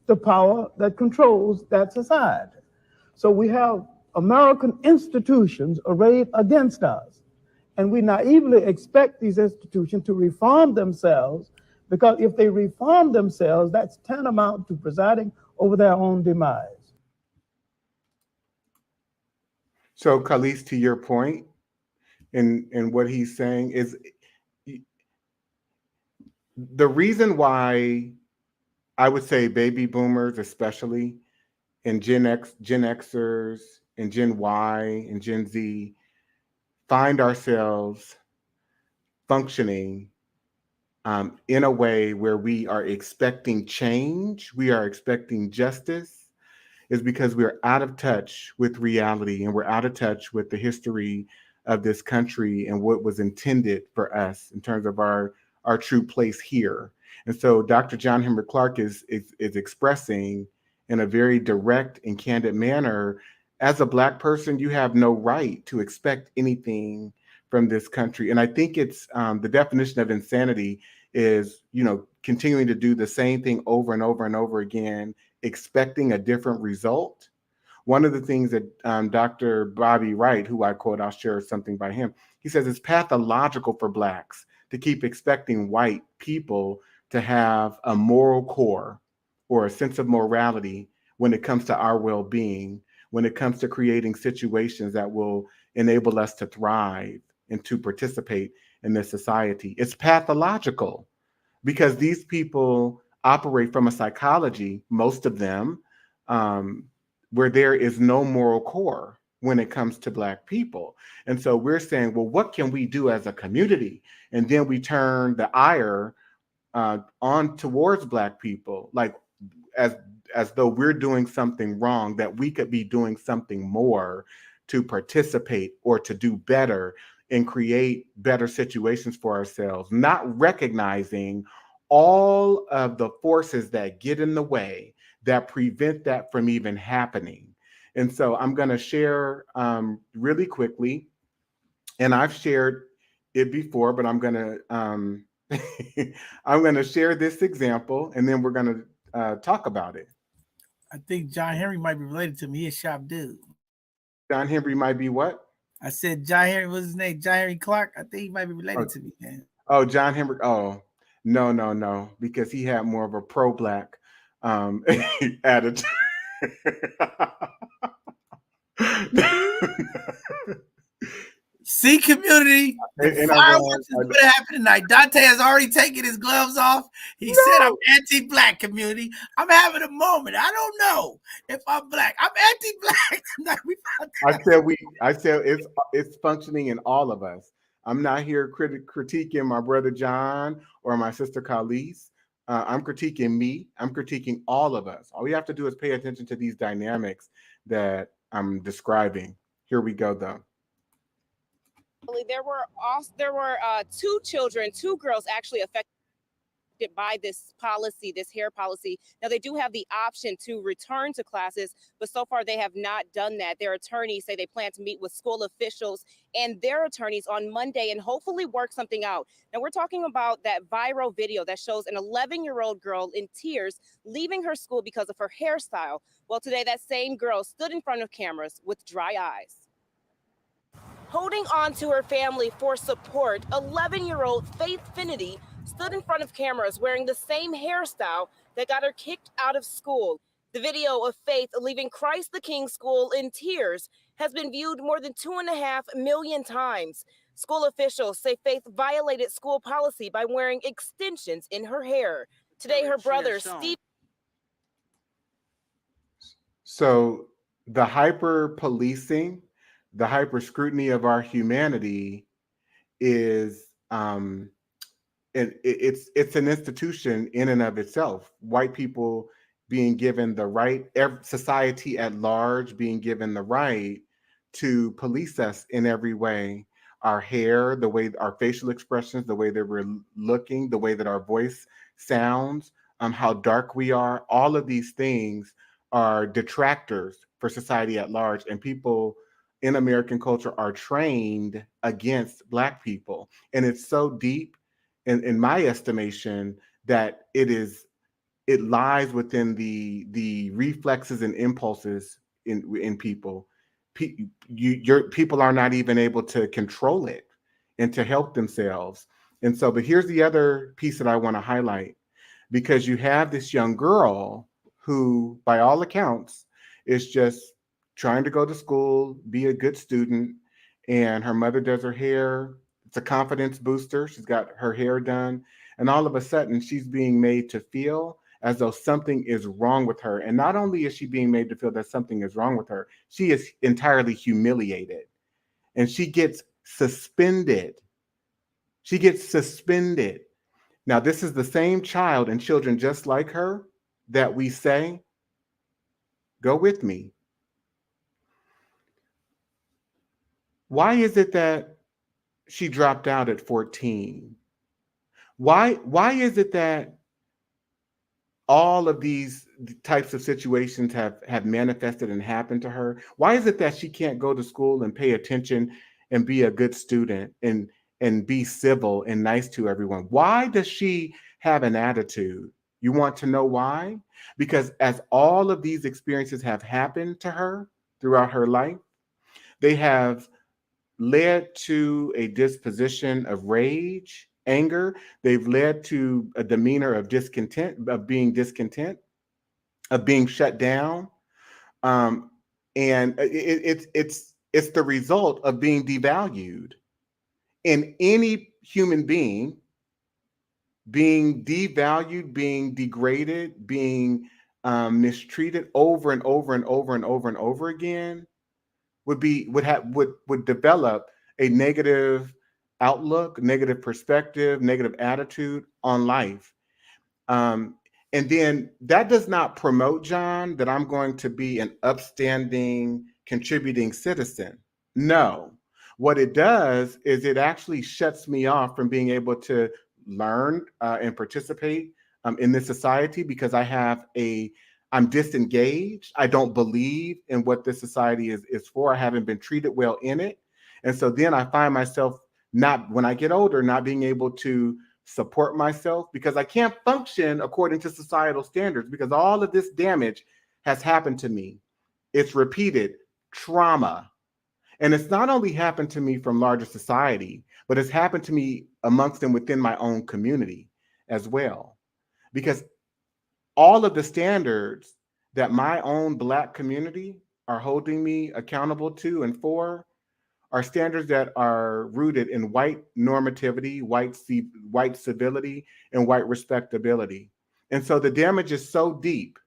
the power that controls that society. So we have American institutions arrayed against us. And we naively expect these institutions to reform themselves because if they reform themselves, that's tantamount to presiding over their own demise. So, Khalees, to your point, and what he's saying is the reason why I would say baby boomers, especially, and Gen Xers, and Gen Y, and Gen Z, find ourselves functioning in a way where we are expecting change, we are expecting justice, is because we're out of touch with reality and we're out of touch with the history of this country and what was intended for us in terms of our true place here. And so Dr. John Henrik Clarke is expressing in a very direct and candid manner, as a Black person, you have no right to expect anything from this country. And I think it's the definition of insanity is, continuing to do the same thing over and over and over again, expecting a different result. One of the things that Dr. Bobby Wright, who I quote, I'll share something by him, he says it's pathological for Blacks to keep expecting white people to have a moral core or a sense of morality when it comes to our well-being, when it comes to creating situations that will enable us to thrive and to participate in this society. It's pathological because these people operate from a psychology, most of them, where there is no moral core when it comes to Black people. And so we're saying, well, what can we do as a community? And then we turn the ire on towards Black people, like as though we're doing something wrong, that we could be doing something more to participate or to do better and create better situations for ourselves, not recognizing all of the forces that get in the way that prevent that from even happening. And so I'm going to share really quickly, and I've shared it before, but I'm going to I'm going to share this example, and then we're going to talk about it. I think John Henry might be related to me. He's a sharp dude. John Henry might be what? I said John Henry. What's his name? John Henry Clarke. I think he might be related to me, man. Oh, John Henry. Oh, no, because he had more of a pro-Black attitude. See, community, the And fireworks is going to happen tonight. Dante has already taken his gloves off. He said, I'm anti-black, community. I'm having a moment. I don't know if I'm black. I'm anti-black tonight. I said it's functioning in all of us. I'm not here critiquing my brother John or my sister Khalees. I'm critiquing me. I'm critiquing all of us. All we have to do is pay attention to these dynamics that I'm describing. Here we go, though. There were two girls actually affected by this policy, this hair policy. Now, they do have the option to return to classes, but so far they have not done that. Their attorneys say they plan to meet with school officials and their attorneys on Monday and hopefully work something out. Now, we're talking about that viral video that shows an 11-year-old girl in tears leaving her school because of her hairstyle. Well, today that same girl stood in front of cameras with dry eyes. Holding on to her family for support, 11-year-old Faith Finity stood in front of cameras wearing the same hairstyle that got her kicked out of school. The video of Faith leaving Christ the King School in tears has been viewed more than 2.5 million times. School officials say Faith violated school policy by wearing extensions in her hair. Today, her brother, Steve. So the hyper policing, the hyper scrutiny of our humanity is it's an institution in and of itself. White people being given the right, society at large being given the right to police us in every way. Our hair, the way our facial expressions, the way that we're looking, the way that our voice sounds, how dark we are, all of these things are detractors for society at large. And people in American culture are trained against Black people. And it's so deep in my estimation that it lies within the reflexes and impulses in people. People are not even able to control it and to help themselves. And so, but here's the other piece that I want to highlight, because you have this young girl who, by all accounts, is just trying to go to school, be a good student, and her mother does her hair. It's a confidence booster. She's got her hair done, and all of a sudden she's being made to feel as though something is wrong with her. And not only is she being made to feel that something is wrong with her, she is entirely humiliated, and she gets suspended. She gets suspended. Now, this is the same child and children just like her that we say, go with me. Why is it that she dropped out at 14? Why is it that all of these types of situations have manifested and happened to her? Why is it that she can't go to school and pay attention and be a good student and be civil and nice to everyone? Why does she have an attitude? You want to know why? Because as all of these experiences have happened to her throughout her life, they have led to a disposition of rage, anger. They've led to a demeanor of discontent, of being shut down. And it's the result of being devalued. In any human being, being devalued, being degraded, being mistreated over and over and over and over and over again would develop a negative outlook, negative perspective, negative attitude on life. And then that does not promote, John, that I'm going to be an upstanding, contributing citizen. No. What it does is it actually shuts me off from being able to learn and participate in this society, because I'm disengaged. I don't believe in what this society is for. I haven't been treated well in it. And so then I find myself when I get older, not being able to support myself, because I can't function according to societal standards, because all of this damage has happened to me. It's repeated trauma. And it's not only happened to me from larger society, but it's happened to me amongst and within my own community as well. Because all of the standards that my own Black community are holding me accountable to and for are standards that are rooted in white normativity, white civility, and white respectability. And so the damage is so deep.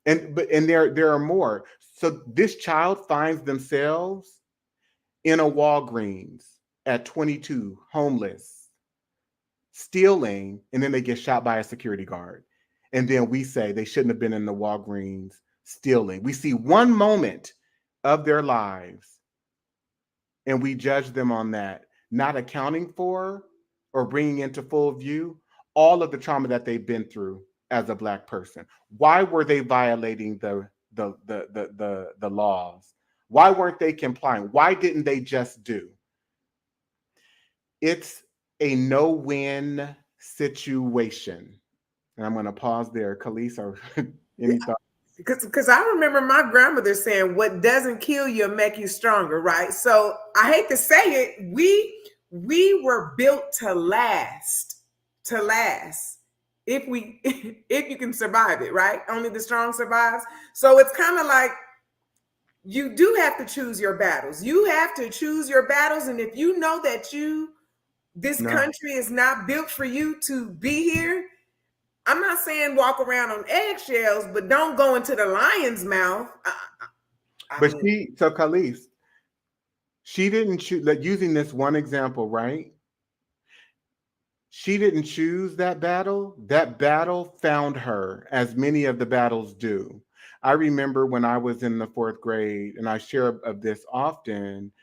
And there are more. So this child finds themselves in a Walgreens at 22, homeless, stealing, and then they get shot by a security guard. And then we say they shouldn't have been in the Walgreens stealing. We see one moment of their lives and we judge them on that, not accounting for or bringing into full view all of the trauma that they've been through as a Black person. Why were they violating the laws? Why weren't they complying? Why didn't they just do? It's a no-win situation. And I'm going to pause there. Khalees, or any thoughts? Because I remember my grandmother saying, what doesn't kill you will make you stronger, right? So I hate to say it, we were built to last. If you can survive it, right? Only the strong survives. So it's kind of like you do have to choose your battles. You have to choose your battles. And if you know that this country is not built for you to be here, I'm not saying walk around on eggshells, but don't go into the lion's mouth. So Khalees, she didn't choose, like, using this one example, right? She didn't choose that battle. That battle found her, as many of the battles do. I remember when I was in the 4th grade, and I share of this often,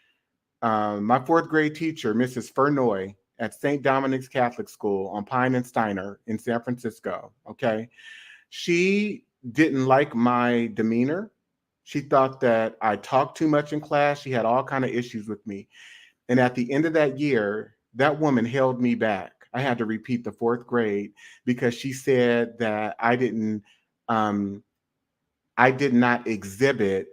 my 4th grade teacher, Mrs. Furnoy, at St. Dominic's Catholic School on Pine and Steiner in San Francisco, okay? She didn't like my demeanor. She thought that I talked too much in class. She had all kind of issues with me. And at the end of that year, that woman held me back. I had to repeat the 4th grade because she said that I did not exhibit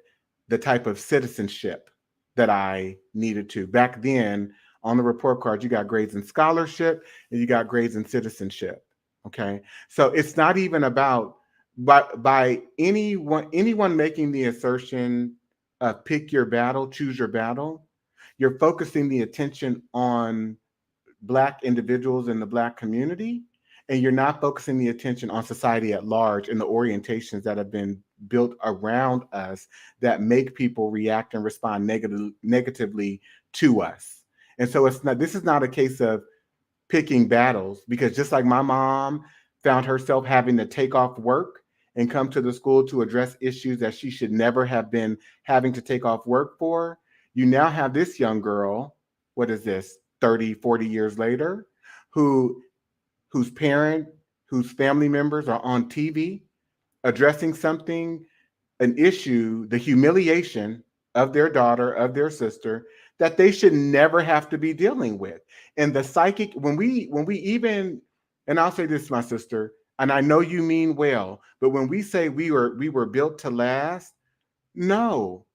the type of citizenship that I needed to. Back then, on the report card, you got grades in scholarship and you got grades in citizenship. Okay. So it's not even about, by anyone making the assertion, pick your battle, choose your battle, you're focusing the attention on Black individuals in the Black community, and you're not focusing the attention on society at large and the orientations that have been built around us that make people react and respond negatively to us. And so this is not a case of picking battles, because just like my mom found herself having to take off work and come to the school to address issues that she should never have been having to take off work for, you now have this young girl, what is this, 30, 40 years later, whose family members are on TV addressing something, an issue, the humiliation of their daughter, of their sister, that they should never have to be dealing with. And the psychic, when we even, and I'll say this, my sister, and I know you mean well, but when we say we were built to last, no,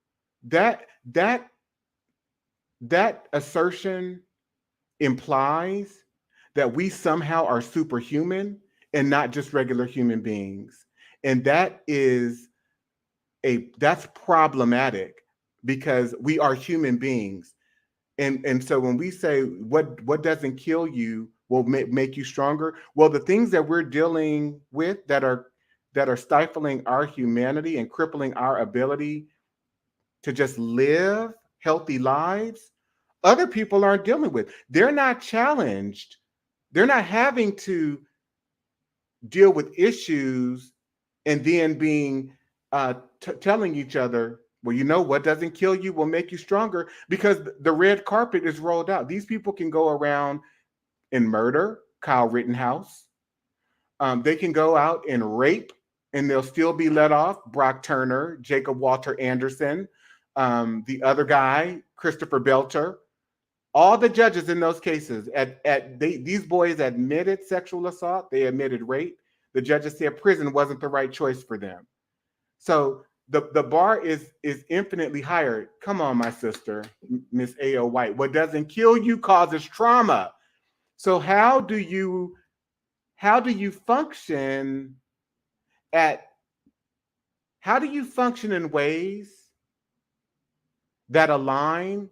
that assertion implies that we somehow are superhuman and not just regular human beings. And that's problematic, because we are human beings. And so when we say what doesn't kill you will make you stronger, well, the things that we're dealing with that are stifling our humanity and crippling our ability to just live healthy lives, other people aren't dealing with. They're not challenged. They're not having to deal with issues and then being telling each other, well, you know, what doesn't kill you will make you stronger, because the red carpet is rolled out. These people can go around and murder Kyle Rittenhouse. They can go out and rape, and they'll still be let off. Brock Turner, Jacob Walter Anderson, the other guy, Christopher Belcher. All the judges in those cases, these boys admitted sexual assault. They admitted rape. The judges said prison wasn't the right choice for them. So the bar is infinitely higher. Come on, my sister, Miss A.O. White. What doesn't kill you causes trauma. So how do you function in ways that align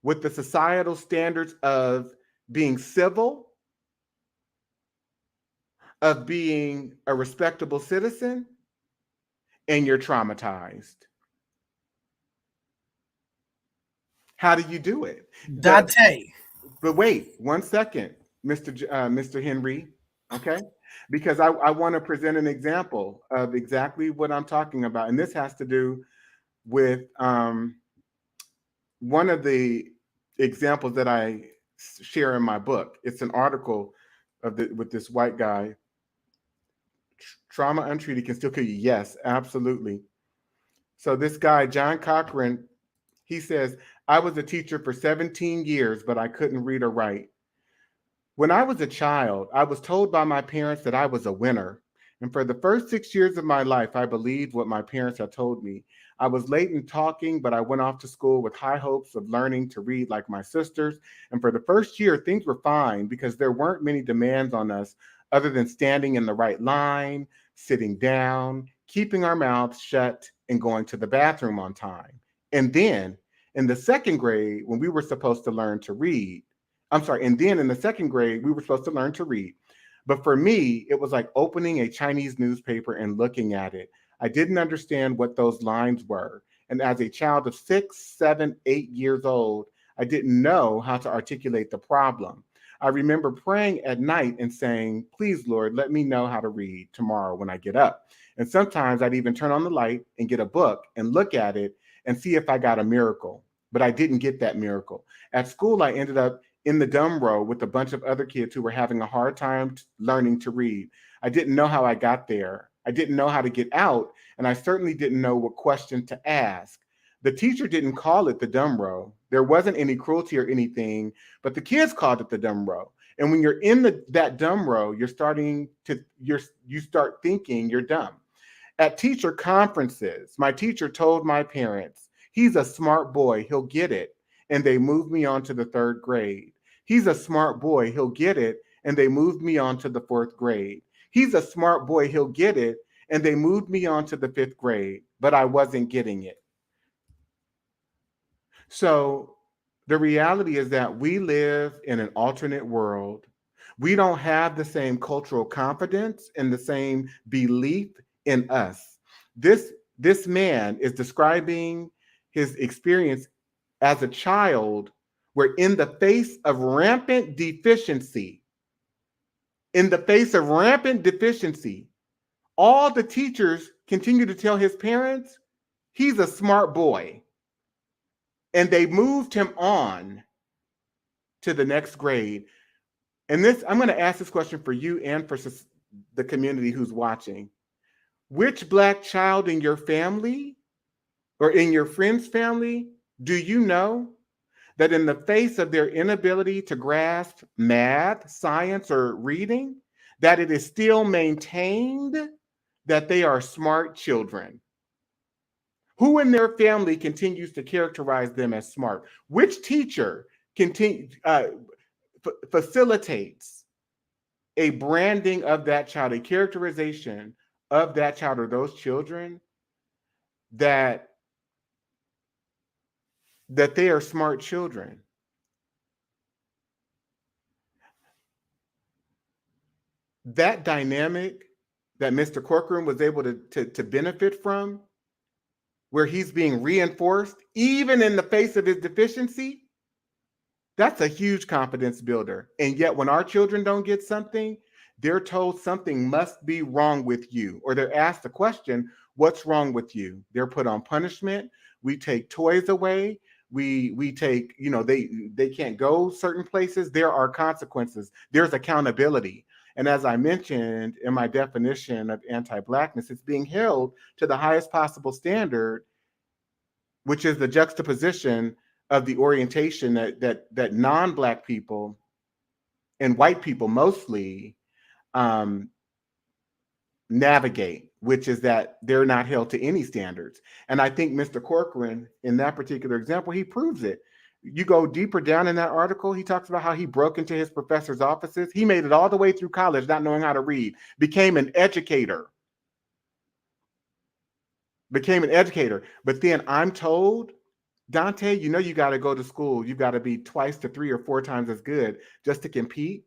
with the societal standards of being civil, of being a respectable citizen, and you're traumatized. How do you do it? Dante. But wait 1 second, Mr. Henry, okay? Because I want to present an example of exactly what I'm talking about. And this has to do with one of the examples that I share in my book. It's an article with this white guy. Trauma untreated can still kill you. Yes, absolutely. So this guy, John Cochran, he says, I was a teacher for 17 years, but I couldn't read or write. When I was a child, I was told by my parents that I was a winner. And for the first 6 years of my life, I believed what my parents had told me. I was late in talking, but I went off to school with high hopes of learning to read like my sisters. And for the first year, things were fine because there weren't many demands on us other than standing in the right line, sitting down, keeping our mouths shut, and going to the bathroom on time. And then in the second grade, when we were supposed to learn to read, and then in the second grade, we were supposed to learn to read. But for me, it was like opening a Chinese newspaper and looking at it. I didn't understand what those lines were. And as a child of 6, 7, 8 years old, I didn't know how to articulate the problem. I remember praying at night and saying, please, Lord, let me know how to read tomorrow when I get up. And sometimes I'd even turn on the light and get a book and look at it and see if I got a miracle. But I didn't get that miracle. At school, I ended up in the dumb row with a bunch of other kids who were having a hard time learning to read. I didn't know how I got there. I didn't know how to get out, and I certainly didn't know what question to ask. The teacher didn't call it the dumb row. There wasn't any cruelty or anything, but the kids called it the dumb row. And when you're in that dumb row, you start thinking you're dumb. At teacher conferences, my teacher told my parents, he's a smart boy, he'll get it. And they moved me on to the third grade. He's a smart boy, he'll get it. And they moved me on to the fourth grade. He's a smart boy, he'll get it. And they moved me on to the fifth grade, but I wasn't getting it. So the reality is that we live in an alternate world. We don't have the same cultural confidence and the same belief in us. This man is describing his experience as a child where in the face of rampant deficiency, all the teachers continue to tell his parents, he's a smart boy. And they moved him on to the next grade. And I'm going to ask this question for you and for the community who's watching. Which Black child in your family or in your friend's family do you know that in the face of their inability to grasp math, science, or reading, that it is still maintained that they are smart children? Who in their family continues to characterize them as smart? Which teacher facilitates a branding of that child, a characterization of that child or those children that they are smart children? That dynamic that Mr. Corcoran was able to benefit from, where he's being reinforced, even in the face of his deficiency, that's a huge confidence builder. And yet when our children don't get something, they're told something must be wrong with you, or they're asked the question, what's wrong with you? They're put on punishment. We take toys away. We take, they can't go certain places. There are consequences. There's accountability. And as I mentioned in my definition of anti-Blackness, it's being held to the highest possible standard, which is the juxtaposition of the orientation that non-Black people and white people mostly navigate, which is that they're not held to any standards. And I think Mr. Corcoran, in that particular example, he proves it. You go deeper down in that article, he talks about how he broke into his professor's offices. He made it all the way through college, not knowing how to read, became an educator. But then I'm told Dante, you know you got to go to school. You got to be twice to 3 or 4 times as good just to compete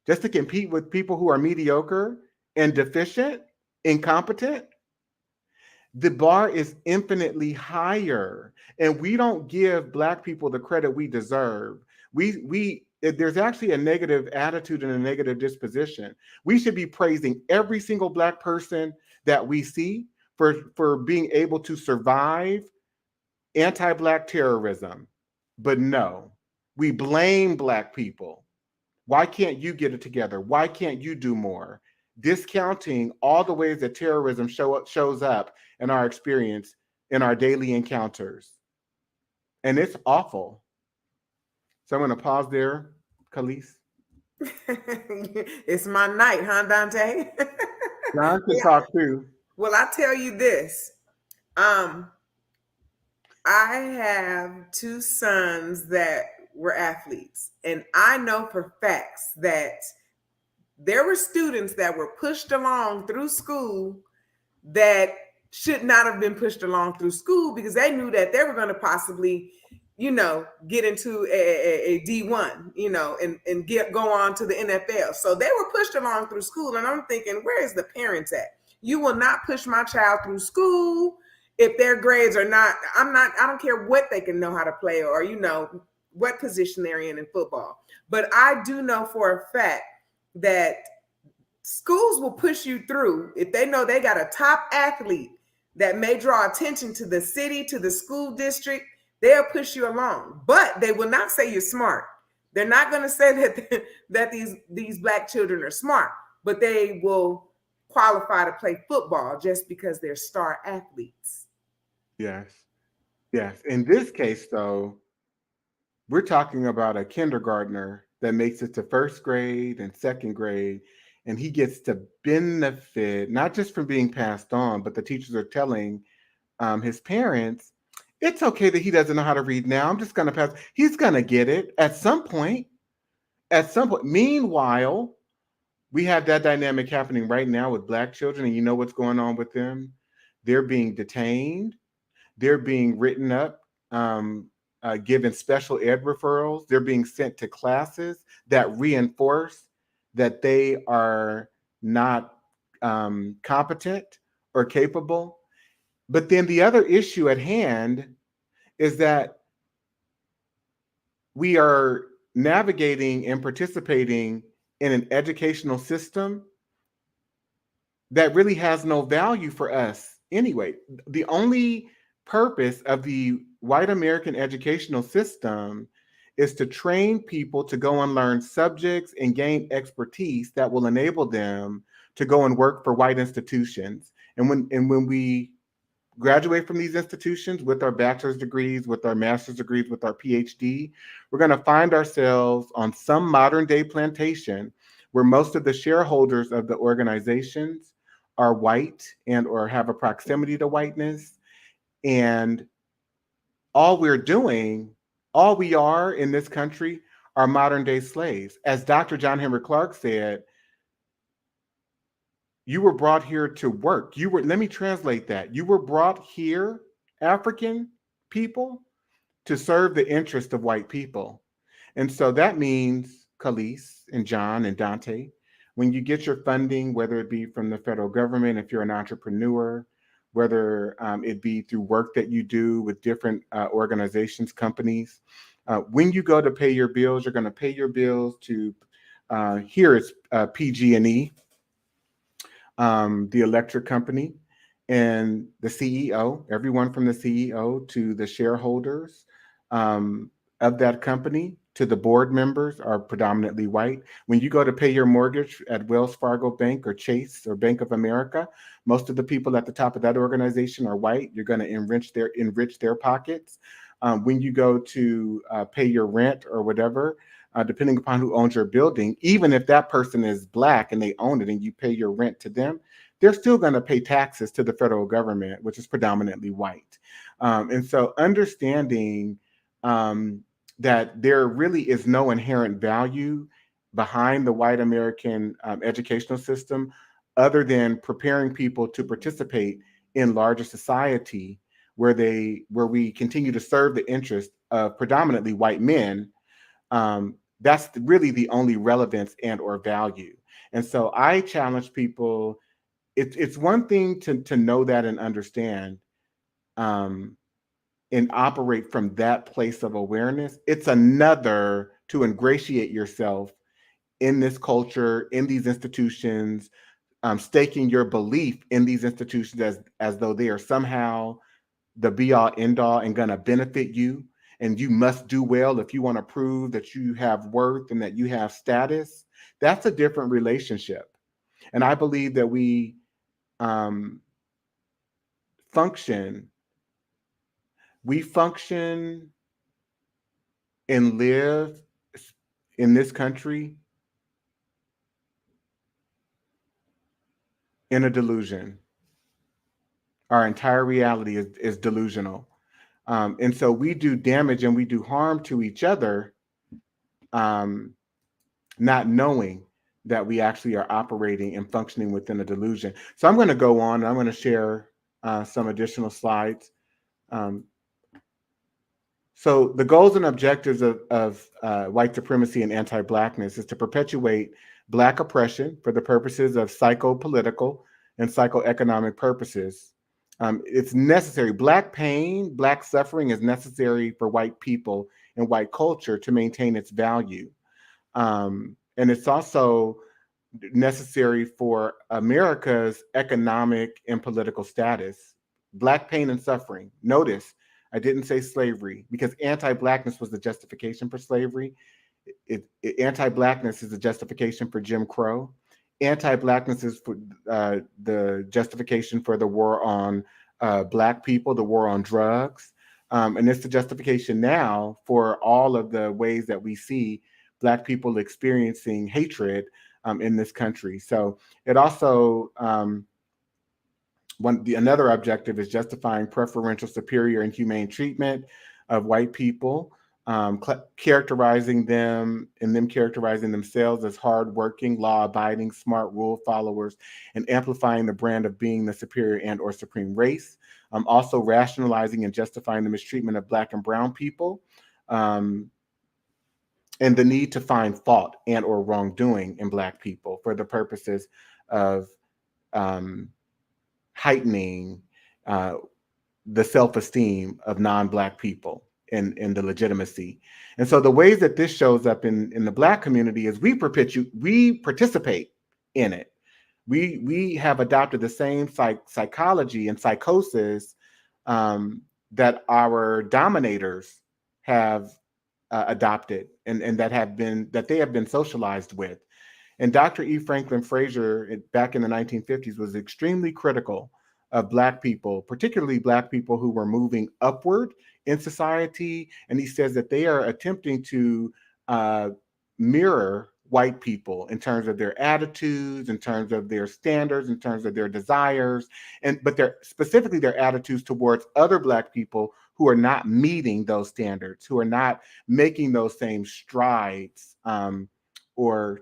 with people who are mediocre and deficient, incompetent. The bar is infinitely higher, and we don't give Black people the credit we deserve. There's actually a negative attitude and a negative disposition. We should be praising every single Black person that we see for being able to survive anti-Black terrorism. But no, we blame Black people. Why can't you get it together? Why can't you do more? Discounting all the ways that terrorism shows up in our experience, in our daily encounters. And it's awful. So I'm going to pause there, Khalees. It's my night, huh, Dante? John can talk too. Well, I tell you this. I have 2 sons that were athletes, and I know for facts that there were students that were pushed along through school that should not have been pushed along through school because they knew that they were going to possibly, get into a D1, and go on to the NFL. So they were pushed along through school. And I'm thinking, where is the parents at? You will not push my child through school if their grades are not, I don't care what they can know how to play or, what position they're in football. But I do know for a fact that schools will push you through if they know they got a top athlete that may draw attention to the city, to the school district. They'll push you along, but they will not say you're smart. They're not going to say that these Black children are smart, but they will qualify to play football just because they're star athletes. Yes. In this case, though, we're talking about a kindergartner that makes it to 1st grade and 2nd grade, and he gets to benefit not just from being passed on, but the teachers are telling his parents, it's okay that he doesn't know how to read now. I'm just going to pass. He's going to get it at some point. Meanwhile, we have that dynamic happening right now with Black children, and you know what's going on with them? They're being detained. They're being written up, given special ed referrals. They're being sent to classes that reinforce that they are not competent or capable. But then the other issue at hand is that we are navigating and participating in an educational system that really has no value for us anyway. The only purpose of the white American educational system is to train people to go and learn subjects and gain expertise that will enable them to go and work for white institutions. And when we graduate from these institutions with our bachelor's degrees, with our master's degrees, with our PhD, we're going to find ourselves on some modern day plantation where most of the shareholders of the organizations are white and or have a proximity to whiteness. And all we are in this country are modern day slaves. As Dr. John Henry Clarke said, you were brought here to work. Let me translate that. You were brought here, African people, to serve the interest of white people. And so that means, Khalees and John and Dante, when you get your funding, whether it be from the federal government, if you're an entrepreneur, whether it be through work that you do with different organizations, companies, when you go to pay your bills, you're going to pay your bills to, here it's PG&E, the electric company, and the CEO, everyone from the CEO to the shareholders of that company to the board members are predominantly white. When you go to pay your mortgage at Wells Fargo Bank or Chase or Bank of America, most of the people at the top of that organization are white. You're going to enrich their pockets. When you go to pay your rent or whatever, depending upon who owns your building, even if that person is Black and they own it and you pay your rent to them, they're still going to pay taxes to the federal government, which is predominantly white. And so understanding that there really is no inherent value behind the white American educational system other than preparing people to participate in larger society where we continue to serve the interest of predominantly white men, that's really the only relevance and or value. And so I challenge people. It's one thing to know that and understand, and operate from that place of awareness. It's another to ingratiate yourself in this culture, in these institutions, staking your belief in these institutions as though they are somehow the be all end all and going to benefit you. And you must do well if you want to prove that you have worth and that you have status. That's a different relationship. And I believe that we um, function, we function and live in this country in a delusion. Our entire reality is delusional. And so we do damage and we do harm to each other, um, not knowing that we actually are operating and functioning within a delusion. So I'm going to go on. I'm going to share some additional slides. Um, so the goals and objectives of white supremacy and anti-Blackness is to perpetuate Black oppression for the purposes of psychopolitical and psychoeconomic purposes. It's necessary. Black pain, Black suffering is necessary for white people and white culture to maintain its value. And it's also necessary for America's economic and political status. Black pain and suffering. Notice, I didn't say slavery because anti-Blackness was the justification for slavery. Anti-Blackness is the justification for Jim Crow. Anti-Blackness is for, the justification for the war on Black people, the war on drugs. And it's the justification now for all of the ways that we see Black people experiencing hatred in this country. So it also, another objective is justifying preferential, superior, and humane treatment of white people, characterizing them and them characterizing themselves as hardworking, law-abiding, smart rule followers, and amplifying the brand of being the superior and or supreme race. Also rationalizing and justifying the mistreatment of Black and brown people, and the need to find fault and or wrongdoing in Black people for the purposes of heightening the self-esteem of non-Black people and the legitimacy. And so the ways that this shows up in the Black community is we participate in it. We have adopted the same psychology and psychosis that our dominators have adopted and that they have been socialized with. And Dr. E. Franklin Frazier, back in the 1950s, was extremely critical of Black people, particularly Black people who were moving upward in society. And he says that they are attempting to mirror white people in terms of their attitudes, in terms of their standards, in terms of their desires, but they're specifically their attitudes towards other Black people who are not meeting those standards, who are not making those same strides or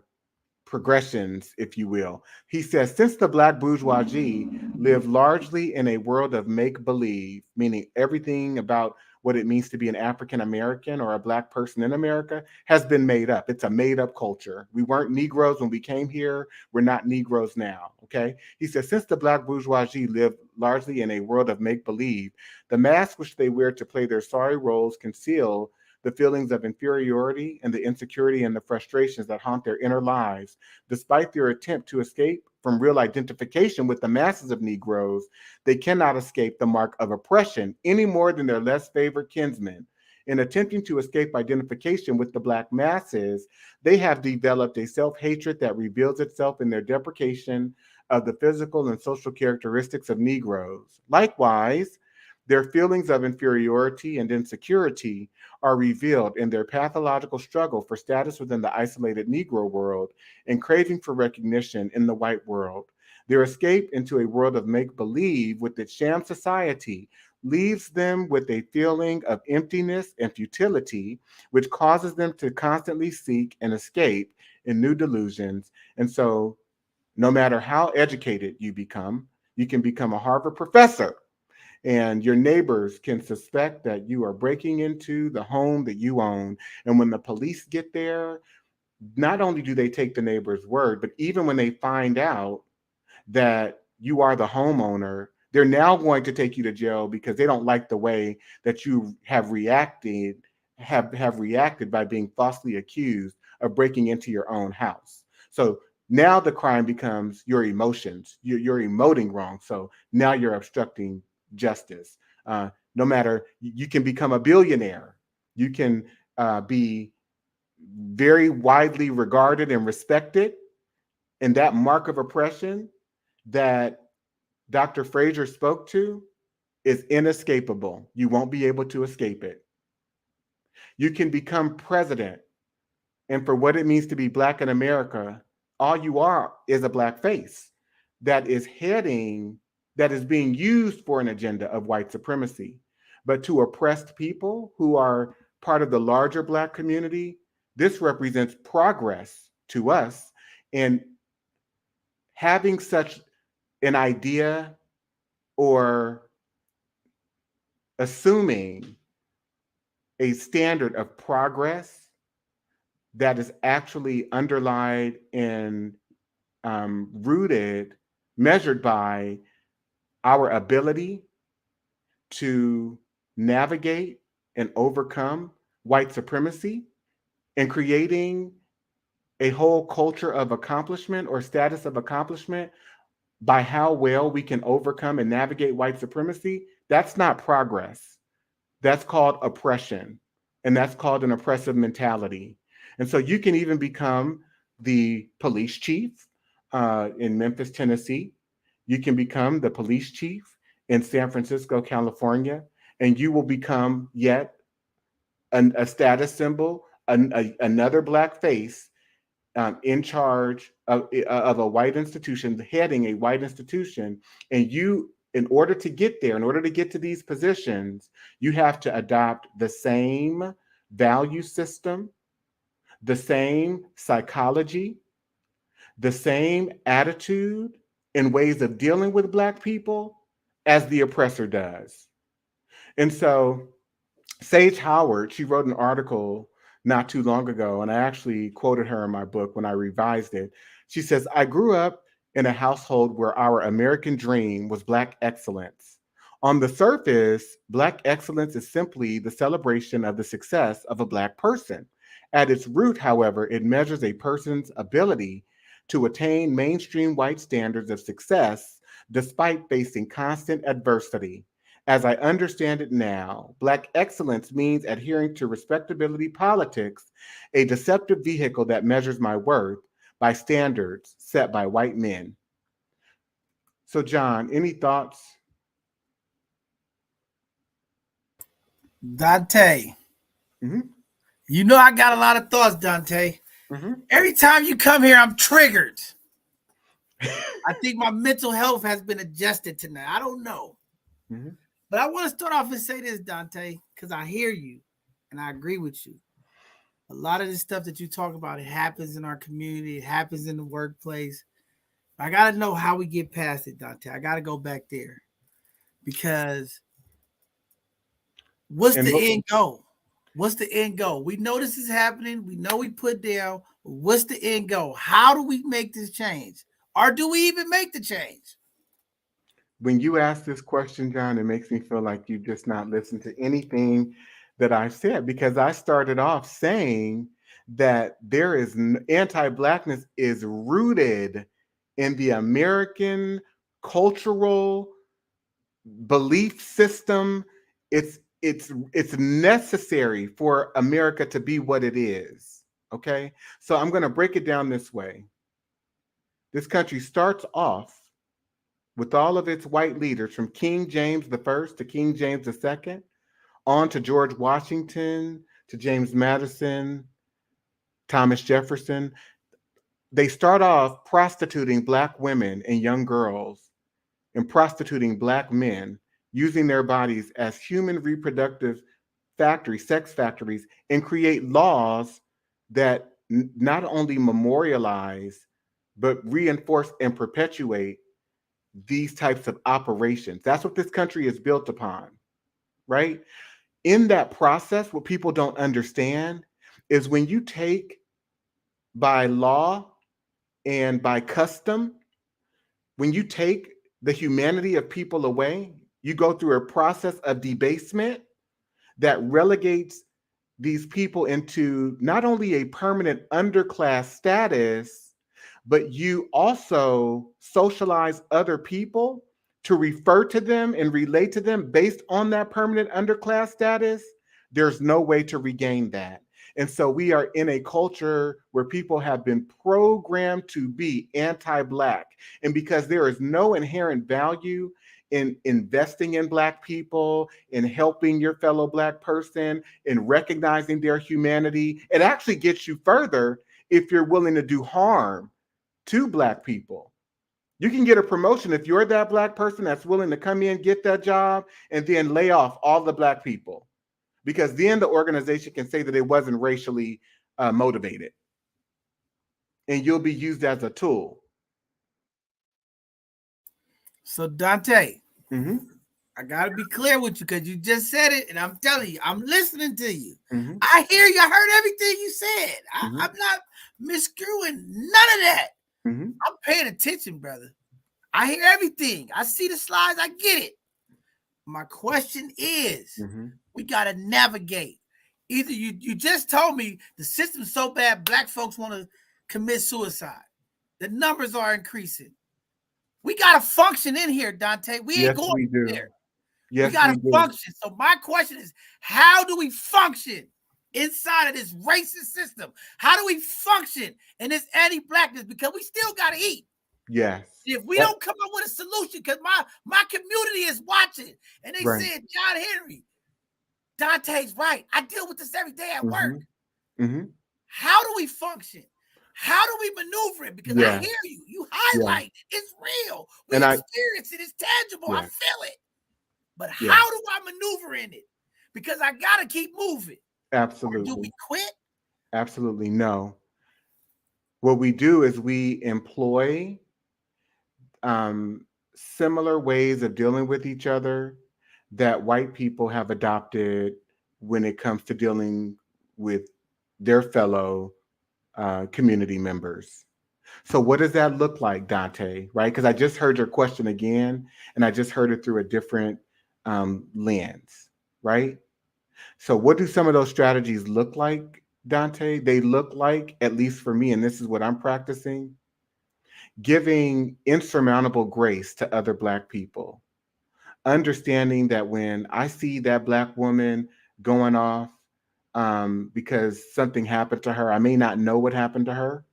progressions, if you will. He says, since the Black bourgeoisie live largely in a world of make-believe, meaning everything about what it means to be an African American or a Black person in America has been made up. It's a made-up culture. We weren't Negroes when we came here. We're not Negroes now, okay? He says, since the Black bourgeoisie live largely in a world of make-believe, the masks which they wear to play their sorry roles conceal the feelings of inferiority and the insecurity and the frustrations that haunt their inner lives. Despite their attempt to escape from real identification with the masses of Negroes, they cannot escape the mark of oppression any more than their less favored kinsmen. In attempting to escape identification with the Black masses, they have developed a self-hatred that reveals itself in their deprecation of the physical and social characteristics of Negroes. Likewise, their feelings of inferiority and insecurity are revealed in their pathological struggle for status within the isolated Negro world and craving for recognition in the white world. Their escape into a world of make-believe with its sham society leaves them with a feeling of emptiness and futility, which causes them to constantly seek and escape in new delusions. And so, no matter how educated you can become a Harvard professor And your neighbors can suspect that you are breaking into the home that you own. And when the police get there, not only do they take the neighbor's word, but even when they find out that you are the homeowner, they're now going to take you to jail because they don't like the way that you have reacted by being falsely accused of breaking into your own house. So now the crime becomes your emotions. You're emoting wrong. So now you're obstructing justice. No matter, you can become a billionaire. You can be very widely regarded and respected. And that mark of oppression that Dr. Frazier spoke to is inescapable. You won't be able to escape it. You can become president. And for what it means to be Black in America, all you are is a Black face that is that is being used for an agenda of white supremacy. But to oppressed people who are part of the larger Black community, this represents progress to us. And having such an idea or assuming a standard of progress that is actually underlined and rooted, measured by our ability to navigate and overcome white supremacy and creating a whole culture of accomplishment or status of accomplishment by how well we can overcome and navigate white supremacy, that's not progress. That's called oppression. And that's called an oppressive mentality. And so you can even become the police chief in Memphis, Tennessee. You can become the police chief in San Francisco, California, and you will become yet a status symbol, another Black face in charge of a white institution, heading a white institution. And you, in order to get there, in order to get to these positions, you have to adopt the same value system, the same psychology, the same attitude and ways of dealing with Black people as the oppressor does. And so Sage Howard, she wrote an article not too long ago, and I actually quoted her in my book when I revised it. She says, I grew up in a household where our American dream was Black excellence. On the surface, Black excellence is simply the celebration of the success of a Black person. At its root, however, it measures a person's ability to attain mainstream white standards of success despite facing constant adversity. As I understand it now, Black excellence means adhering to respectability politics, a deceptive vehicle that measures my worth by standards set by white men. So, John, any thoughts? Dante, Mm-hmm. you know I got a lot of thoughts, Dante. Mm-hmm. Every time you come here, I'm triggered. I think my mental health has been adjusted tonight. I don't know. Mm-hmm. But I want to start off and say this, Dante, because I hear you and I agree with you. A lot of this stuff that you talk about, it happens in our community, it happens in the workplace. I got to know how we get past it, Dante. I got to go back there because what's And the look, end goal? What's the end goal? We know this is happening. We know we put down. What's the end goal? How do we make this change? Or do we even make the change? when you ask this question, John, it makes me feel like you just not listened to anything that I've said, because I started off saying that there is anti-Blackness is rooted in the American cultural belief system. It's necessary for America to be what it is. Okay, so I'm going to break it down this way. This country starts off with all of its white leaders, from King James the First to King James the Second, on to George Washington, to James Madison, Thomas Jefferson. They start off prostituting Black women and young girls and prostituting Black men, using their bodies as human reproductive factories, sex factories, and create laws that not only memorialize, but reinforce and perpetuate these types of operations. That's what this country is built upon, right? In that process, what people don't understand is when you take by law and by custom, when you take the humanity of people away, you go through a process of debasement that relegates these people into not only a permanent underclass status, but you also socialize other people to refer to them and relate to them based on that permanent underclass status. There's no way to regain that. And so we are in a culture where people have been programmed to be anti-Black. And because there is no inherent value in investing in Black people, in helping your fellow Black person, in recognizing their humanity, it actually gets you further if you're willing to do harm to Black people. You can get a promotion if you're that Black person that's willing to come in, get that job, and then lay off all the Black people. Because then the organization can say that it wasn't racially motivated. And you'll be used as a tool. So Dante, Mm-hmm. I gotta be clear with you because you just said it, and I'm telling you, I'm listening to you. Mm-hmm. I hear you. I heard everything you said. Mm-hmm. I'm not miscrewing none of that. Mm-hmm. I'm paying attention, brother. I hear everything. I see the slides. I get it. My question is, Mm-hmm. we gotta navigate. Either you just told me the system's so bad, Black folks want to commit suicide. The numbers are increasing. We gotta function in here, Dante. We ain't Yes, going we do. there. Yes, we gotta we do. function. So my question is, how do we function inside of this racist system? How do we function in this anti-Blackness? Because we still gotta eat. Yes. If we don't come up with a solution, because my community is watching, and they Right. said, John Henry, Dante's right. I deal with this every day at work. Mm-hmm. How do we function? How do we maneuver it? Because I hear you. You highlight it. It's real. We experience it. It's tangible. I feel it. But how do I maneuver in it? Because I got to keep moving. Absolutely. Or do we quit? Absolutely no. What we do is we employ similar ways of dealing with each other that white people have adopted when it comes to dealing with their fellow community members. So what does that look like, Dante, right? Because I just heard your question again, and I just heard it through a different lens, right? So what do some of those strategies look like, Dante? They look like, at least for me, and this is what I'm practicing, giving insurmountable grace to other Black people. Understanding that when I see that Black woman going off because something happened to her, I may not know what happened to her,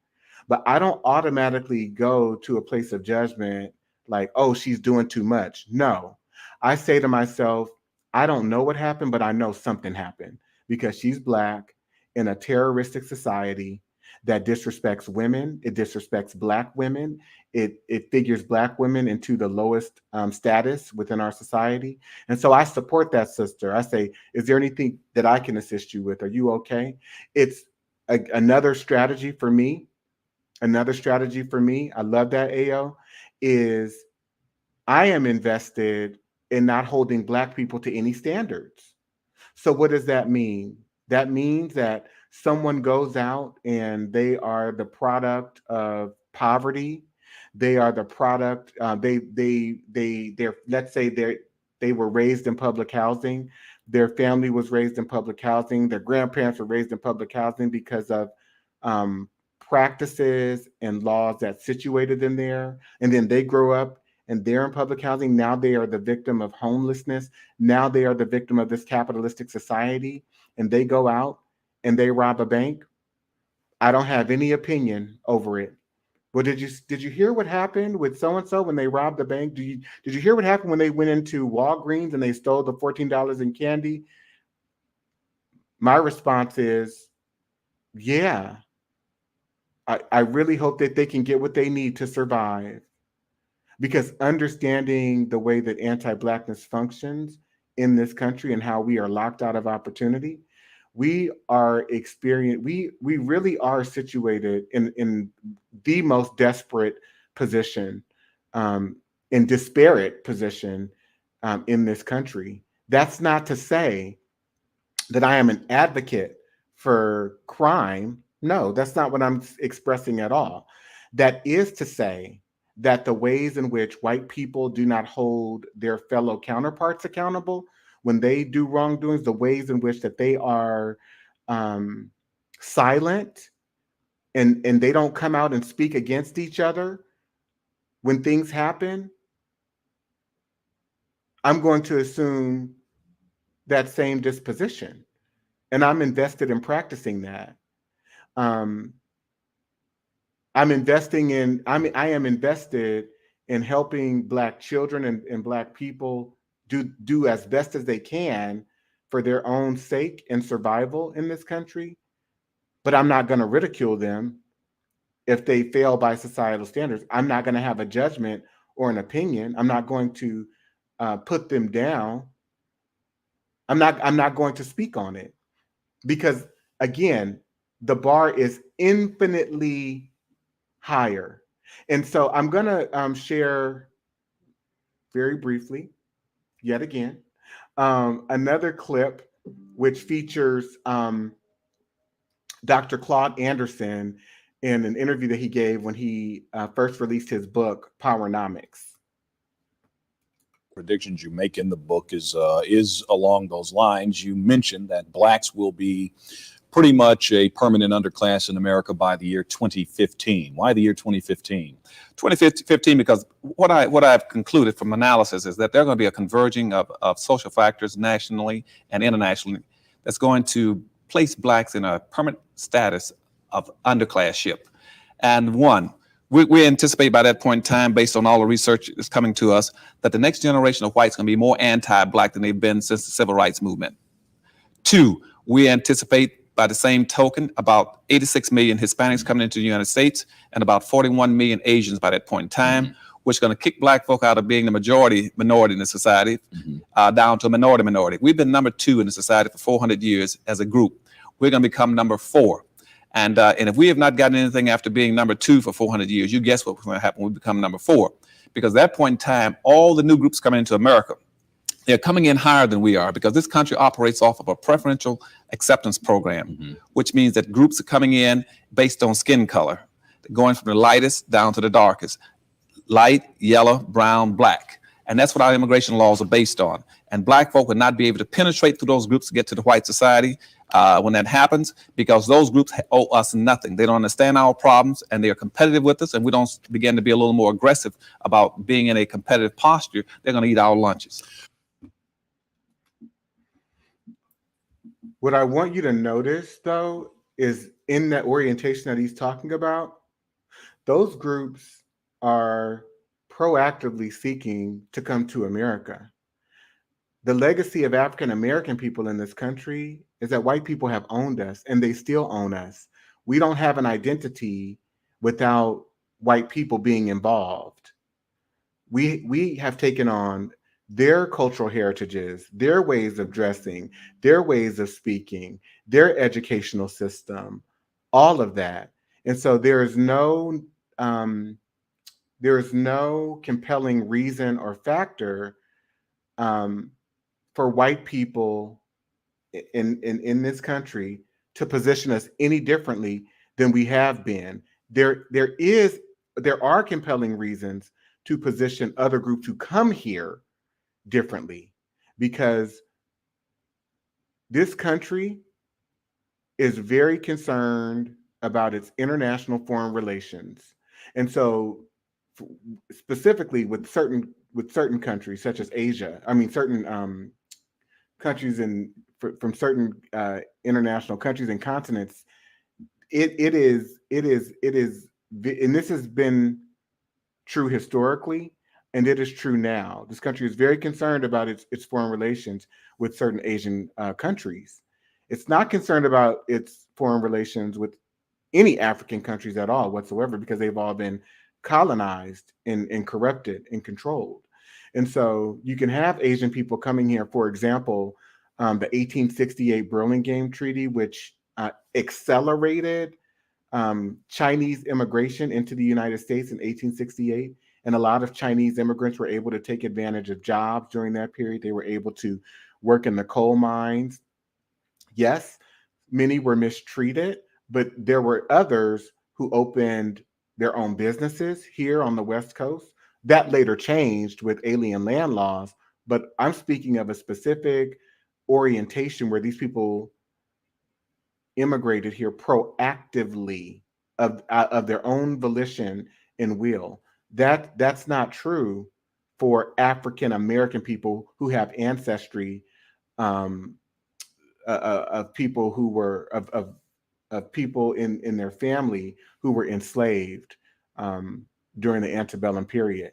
but I don't automatically go to a place of judgment like, oh, she's doing too much. No, I say to myself, I don't know what happened, but I know something happened because she's Black in a terroristic society that disrespects women. It disrespects Black women. It figures Black women into the lowest status within our society. And so I support that sister. I say, is there anything that I can assist you with? Are you okay? It's another strategy for me. Another strategy for me, I love that, AO, is I am invested in not holding Black people to any standards. So what does that mean? That means that someone goes out and they are the product of poverty. They are the product. They're let's say they were raised in public housing. Their family was raised in public housing. Their grandparents were raised in public housing because of practices and laws that situated them there. And then they grow up and they're in public housing. Now they are the victim of homelessness. Now they are the victim of this capitalistic society, and they go out and they rob a bank. I don't have any opinion over it. Well, did you hear what happened with so and so when they robbed the bank? Did you hear what happened when they went into Walgreens and they stole the $14 in candy? My response is, yeah. I really hope that they can get what they need to survive. Because understanding the way that anti-Blackness functions in this country and how we are locked out of opportunity, we really are situated in the most desperate position and disparate position in this country. That's not to say that I am an advocate for crime. No, that's not what I'm expressing at all. That is to say that the ways in which white people do not hold their fellow counterparts accountable when they do wrongdoings, the ways in which that they are silent and they don't come out and speak against each other when things happen, I'm going to assume that same disposition. And I'm invested in practicing that. I am invested in helping Black children and Black people do as best as they can for their own sake and survival in this country. But I'm not going to ridicule them if they fail by societal standards. I'm not going to have a judgment or an opinion. I'm not going to put them down. I'm not going to speak on it because, again, the bar is infinitely higher. And so I'm going to share very briefly, yet again, another clip which features Dr. Claude Anderson in an interview that he gave when he first released his book, Powernomics. Predictions you make in the book is along those lines. You mentioned that Blacks will be pretty much a permanent underclass in America by the year 2015. Why the year 2015? 2015 because what I've concluded from analysis is that there are going to be a converging of social factors nationally and internationally that's going to place Blacks in a permanent status of underclassship. And one, we anticipate by that point in time, based on all the research that's coming to us, that the next generation of whites is going to be more anti-Black than they've been since the Civil Rights Movement. Two, we anticipate by the same token about 86 million Hispanics coming into the United States and about 41 million Asians by that point in time, which is going to kick Black folk out of being the minority in the society down to a minority. We've been number 2 in the society for 400 years as a group. We're going to become number 4. And if we have not gotten anything after being number 2 for 400 years, you guess what's going to happen when we become number 4. Because at that point in time, all the new groups coming into America, they're coming in higher than we are because this country operates off of a preferential acceptance program, which means that groups are coming in based on skin color, going from the lightest down to the darkest, light, yellow, brown, Black. And that's what our immigration laws are based on. And Black folk would not be able to penetrate through those groups to get to the white society when that happens, because those groups owe us nothing. They don't understand our problems and they are competitive with us, and we don't begin to be a little more aggressive about being in a competitive posture. They're going to eat our lunches. What I want you to notice, though, is in that orientation that he's talking about, those groups are proactively seeking to come to America. The legacy of African American people in this country is that white people have owned us and they still own us. We don't have an identity without white people being involved. We have taken on their cultural heritages, their ways of dressing, their ways of speaking, their educational system, all of that. And so there is no compelling reason or factor for white people in this country to position us any differently than we have been. There are compelling reasons to position other groups who come here differently, because this country is very concerned about its international foreign relations. And so specifically with certain countries such as Asia, certain countries from certain international countries and continents, it is, and this has been true historically, and it is true now. This country is very concerned about its foreign relations with certain Asian countries. It's not concerned about its foreign relations with any African countries at all whatsoever, because they've all been colonized and corrupted and controlled. And so you can have Asian people coming here, for example, the 1868 Burlingame Treaty, which accelerated Chinese immigration into the United States in 1868. And a lot of Chinese immigrants were able to take advantage of jobs during that period. They were able to work in the coal mines. Yes, many were mistreated, but there were others who opened their own businesses here on the West Coast. That later changed with alien land laws, but I'm speaking of a specific orientation where these people immigrated here proactively of their own volition and will. That's not true for African American people who have ancestry um, of people who were of people in their family who were enslaved during the antebellum period.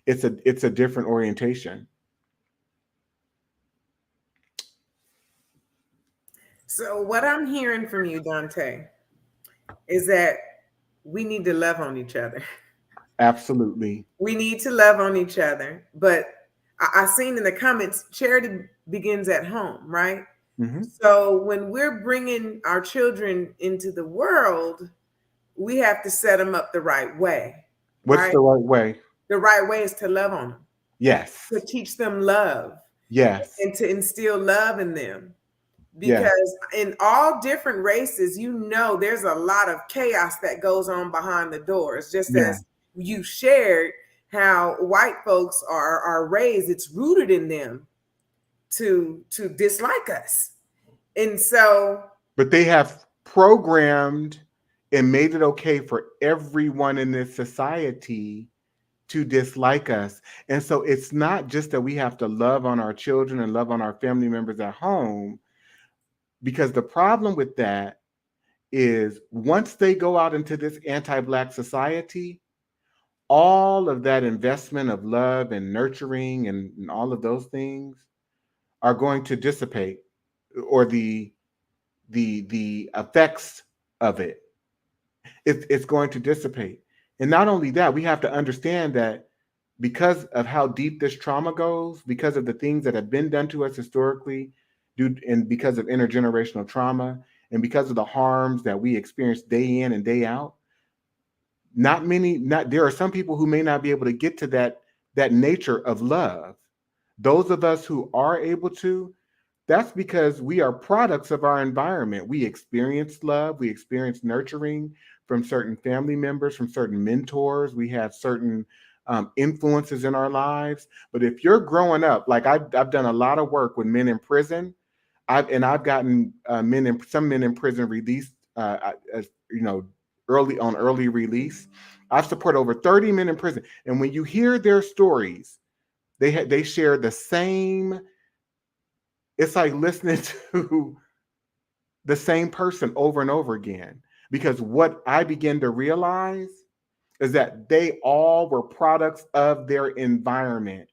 It's a different orientation. So what I'm hearing from you, Dante, is that we need to love on each other. Absolutely. We need to love on each other. But I seen in the comments, charity begins at home, right? Mm-hmm. So when we're bringing our children into the world, we have to set them up the right way. What's right? the right way? The right way is to love on them, Yes. to teach them love, Yes. and to instill love in them. Yes. Because in all different races, there's a lot of chaos that goes on behind the doors. Just Yeah. as you shared how white folks are raised, it's rooted in them to dislike us. And so, But they have programmed and made it okay for everyone in this society to dislike us. And so it's not just that we have to love on our children and love on our family members at home, because the problem with that is once they go out into this anti-Black society, all of that investment of love and nurturing and all of those things are going to dissipate, or the effects of it's going to dissipate. And not only that, we have to understand that because of how deep this trauma goes, because of the things that have been done to us historically, and because of intergenerational trauma, and because of the harms that we experience day in and day out, there are some people who may not be able to get to that nature of love. Those of us who are able to, that's because we are products of our environment. We experience love, we experience nurturing from certain family members, from certain mentors. We have certain influences in our lives. But if you're growing up, like I've done a lot of work with men in prison. I've gotten some men in prison released, early release. I've supported over 30 men in prison, and when you hear their stories, they share the same. It's like listening to the same person over and over again, because what I begin to realize is that they all were products of their environment.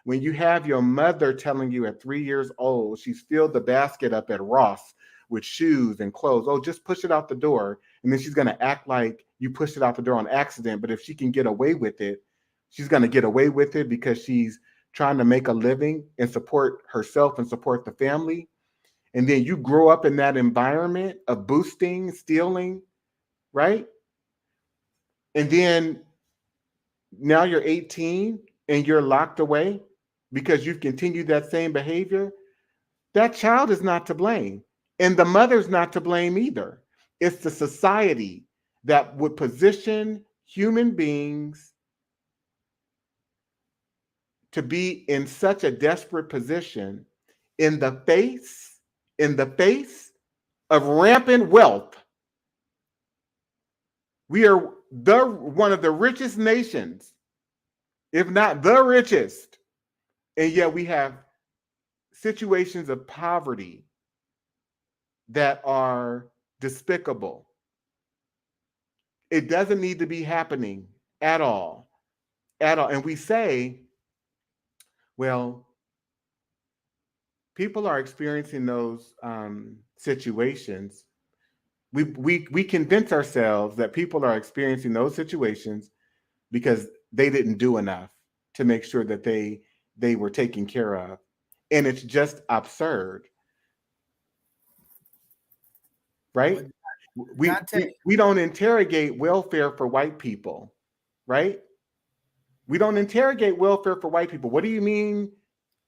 When you have your mother telling you at 3 years old, she's filled the basket up at Ross with shoes and clothes. Oh, just push it out the door. And then she's going to act like you pushed it out the door on accident. But if she can get away with it, she's going to get away with it because she's trying to make a living and support herself and support the family. And then you grow up in that environment of boosting, stealing, right? And then now you're 18 and you're locked away because you've continued that same behavior. That child is not to blame. And the mother's not to blame either. It's the society that would position human beings to be in such a desperate position in the face of rampant wealth. We are one of the richest nations, if not the richest, and yet we have situations of poverty that are despicable. It doesn't need to be happening at all. And we say, well, people are experiencing those situations. We convince ourselves that people are experiencing those situations because they didn't do enough to make sure that they were taken care of. And it's just absurd. Right? We don't interrogate welfare for white people, right? We don't interrogate welfare for white people. What do you mean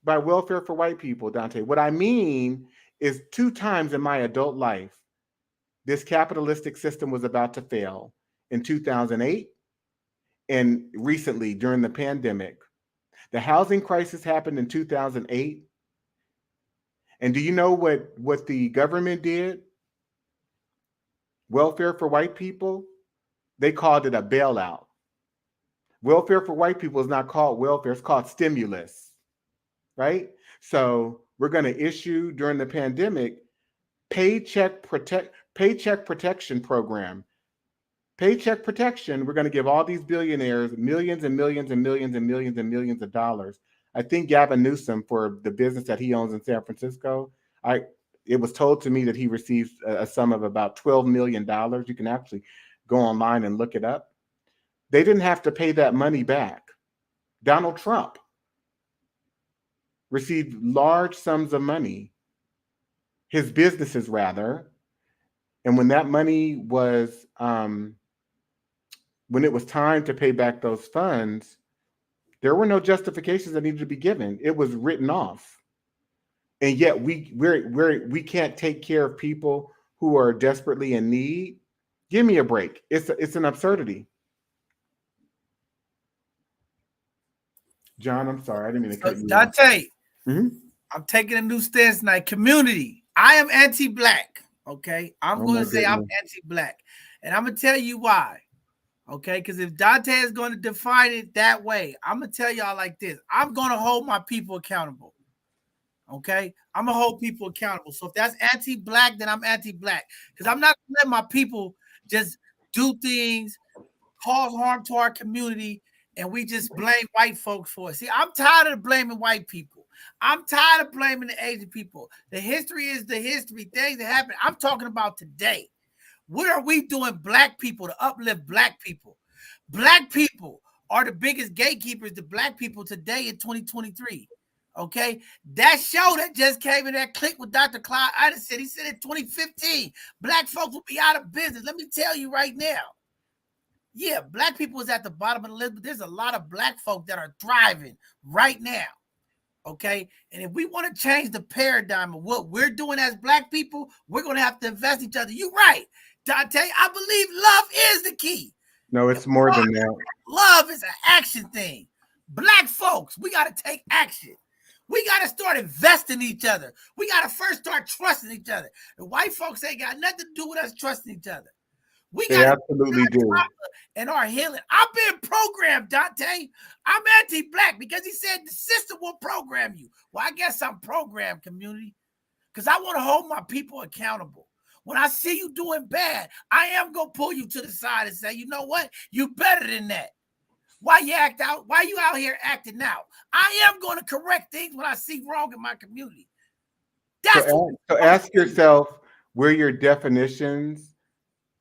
by welfare for white people, Dante? What I mean is 2 times in my adult life, this capitalistic system was about to fail. In 2008 and recently during the pandemic. The housing crisis happened in 2008. And do you know what the government did? Welfare for white people, they called it a bailout. Welfare for white people is not called welfare, it's called stimulus, right? So we're going to issue during the pandemic paycheck protection program. Paycheck protection, we're going to give all these billionaires millions and millions and millions and millions and millions of dollars. I think Gavin Newsom, for the business that he owns in San Francisco, it was told to me that he received a sum of about $12 million. You can actually go online and look it up. They didn't have to pay that money back. Donald Trump received large sums of money, his businesses rather, and when that money was, when it was time to pay back those funds, there were no justifications that needed to be given. It was written off. And yet we can't take care of people who are desperately in need. Give me a break. It's an absurdity. John, I'm sorry. I didn't mean to cut you off. Dante, Mm-hmm. I'm taking a new stance tonight. Community. I am anti-black. Okay. I'm going to say I'm anti-black. And I'm going to tell you why. Okay. Because if Dante is going to define it that way, I'm going to tell y'all like this. I'm going to hold my people accountable. Okay. I'm going to hold people accountable. So if that's anti-black, then I'm anti-black. Because I'm not going to let my people just do things, cause harm to our community, and we just blame white folks for it. See, I'm tired of blaming white people. I'm tired of blaming the Asian people. The history is the history. Things that happen. I'm talking about today. What are we doing, black people, to uplift black people? Black people are the biggest gatekeepers to black people today in 2023. Okay, that show that just came in that click with Dr. Clyde Anderson, he said in 2015, black folks will be out of business. Let me tell you right now. Yeah, black people is at the bottom of the list, but there's a lot of black folk that are thriving right now. Okay, and if we want to change the paradigm of what we're doing as black people, we're going to have to invest in each other. You're right, Dante. I believe love is the key. No, it's more than that. Love is an action thing. Black folks, we got to take action. We got to start investing in each other. We got to first start trusting each other. The white folks ain't got nothing to do with us trusting each other. We They absolutely do. And our healing. I'm being programmed, Dante. I'm anti-black because he said the system will program you. Well, I guess I'm programmed, community, because I want to hold my people accountable. When I see you doing bad, I am going to pull you to the side and say, you know what? You better than that. Why you act out? Why you out here acting out? I am going to correct things when I see wrong in my community. So ask yourself where your definitions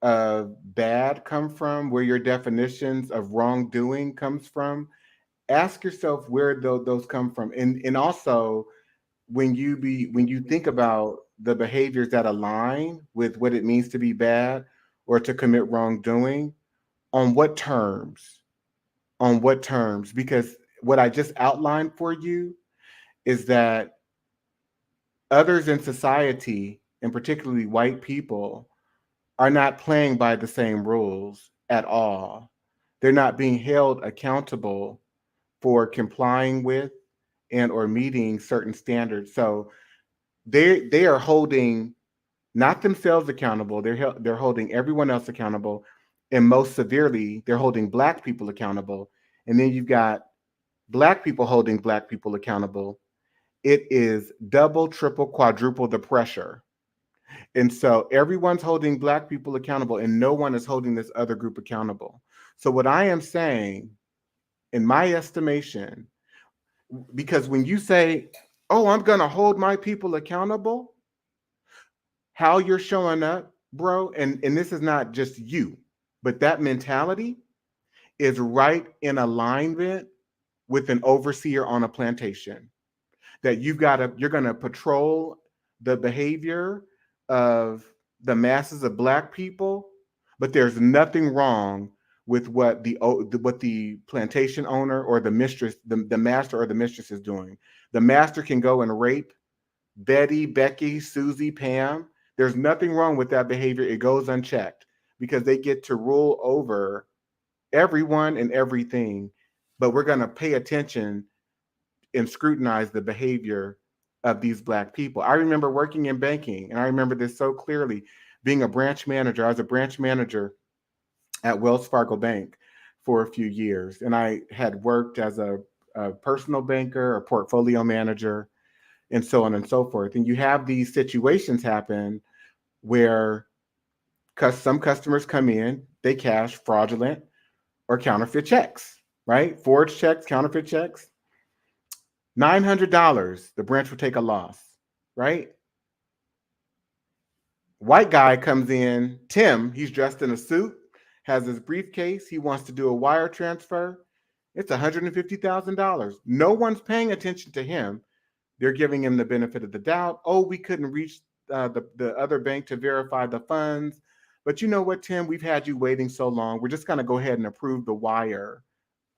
of bad come from, where your definitions of wrongdoing comes from. Ask yourself where those come from, and also when you think about the behaviors that align with what it means to be bad or to commit wrongdoing, on what terms? On what terms? Because what I just outlined for you is that others in society, and particularly white people, are not playing by the same rules at all. They're not being held accountable for complying with and or meeting certain standards. So they are holding not themselves accountable. They're holding everyone else accountable, and most severely, they're holding black people accountable. And then you've got black people holding black people accountable. It is double, triple, quadruple the pressure. And so everyone's holding black people accountable, and no one is holding this other group accountable. So what I am saying, in my estimation, because when you say, oh, I'm going to hold my people accountable, how you're showing up, bro, and this is not just you, but that mentality is right in alignment with an overseer on a plantation. That you're going to patrol the behavior of the masses of black people, but there's nothing wrong with what the plantation owner or the mistress, the master or the mistress is doing. The master can go and rape Betty, Becky, Susie, Pam. There's nothing wrong with that behavior. It goes unchecked because they get to rule over everyone and everything. But we're going to pay attention and scrutinize the behavior of these Black people. I remember working in banking, and I remember this so clearly. Being a branch manager, I was a branch manager at Wells Fargo Bank for a few years, and I had worked as a personal banker, a portfolio manager, and so on and so forth. And you have these situations happen where some customers come in, they cash fraudulent or counterfeit checks, right? Forged checks, counterfeit checks. $900, the branch will take a loss, right? White guy comes in, Tim, he's dressed in a suit, has his briefcase, he wants to do a wire transfer. It's $150,000. No one's paying attention to him. They're giving him the benefit of the doubt. Oh, we couldn't reach the other bank to verify the funds. But you know what, Tim? We've had you waiting so long. We're just going to go ahead and approve the wire.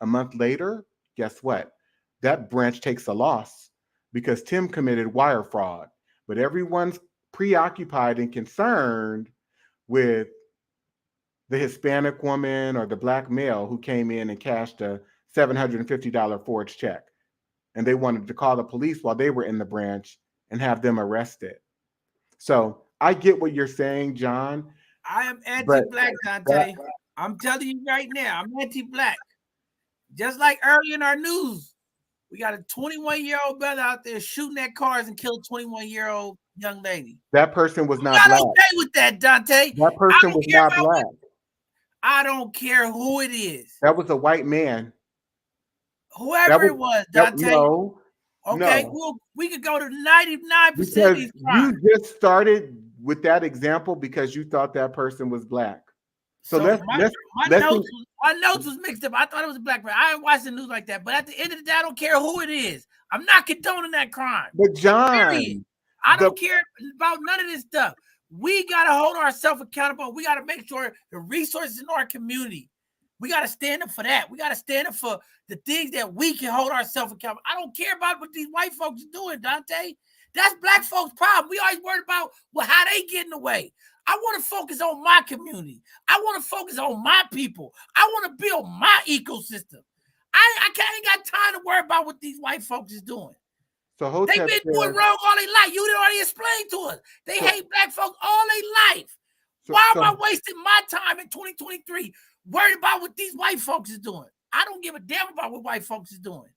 A month later, guess what? That branch takes a loss because Tim committed wire fraud. But everyone's preoccupied and concerned with the Hispanic woman or the Black male who came in and cashed a $750 forged check. And they wanted to call the police while they were in the branch and have them arrested. So I get what you're saying, John. I am anti-Black, Dante. I'm telling you right now, I'm anti-Black. Just like early in our news, we got a 21-year-old brother out there shooting at cars and killed a 21-year-old young lady. That person was not I'm Black. okay with that, Dante. That person was not Black. I don't care who it is. That was a white man. Whoever it was, Dante. No. Okay, no. well, we could go to 99% because of these crimes. You just started with that example because you thought that person was Black. So my notes was mixed up. I thought it was a Black man. I ain't watching the news like that. But at the end of the day, I don't care who it is. I'm not condoning that crime. But John, period. I don't care about none of this stuff. We got to hold ourselves accountable. We got to make sure the resources in our community, we got to stand up for that. We got to stand up for the things that we can hold ourselves accountable. I don't care about what these white folks are doing, Dante. That's Black folks' problem. We always worried about how they getting away. I want to focus on my community. I want to focus on my people. I want to build my ecosystem. I ain't got time to worry about what these white folks is doing. So they've been doing wrong all their life. You already explained to us. They hate Black folks all their life. Why am I wasting my time in 2023 worried about what these white folks is doing? I don't give a damn about what white folks is doing.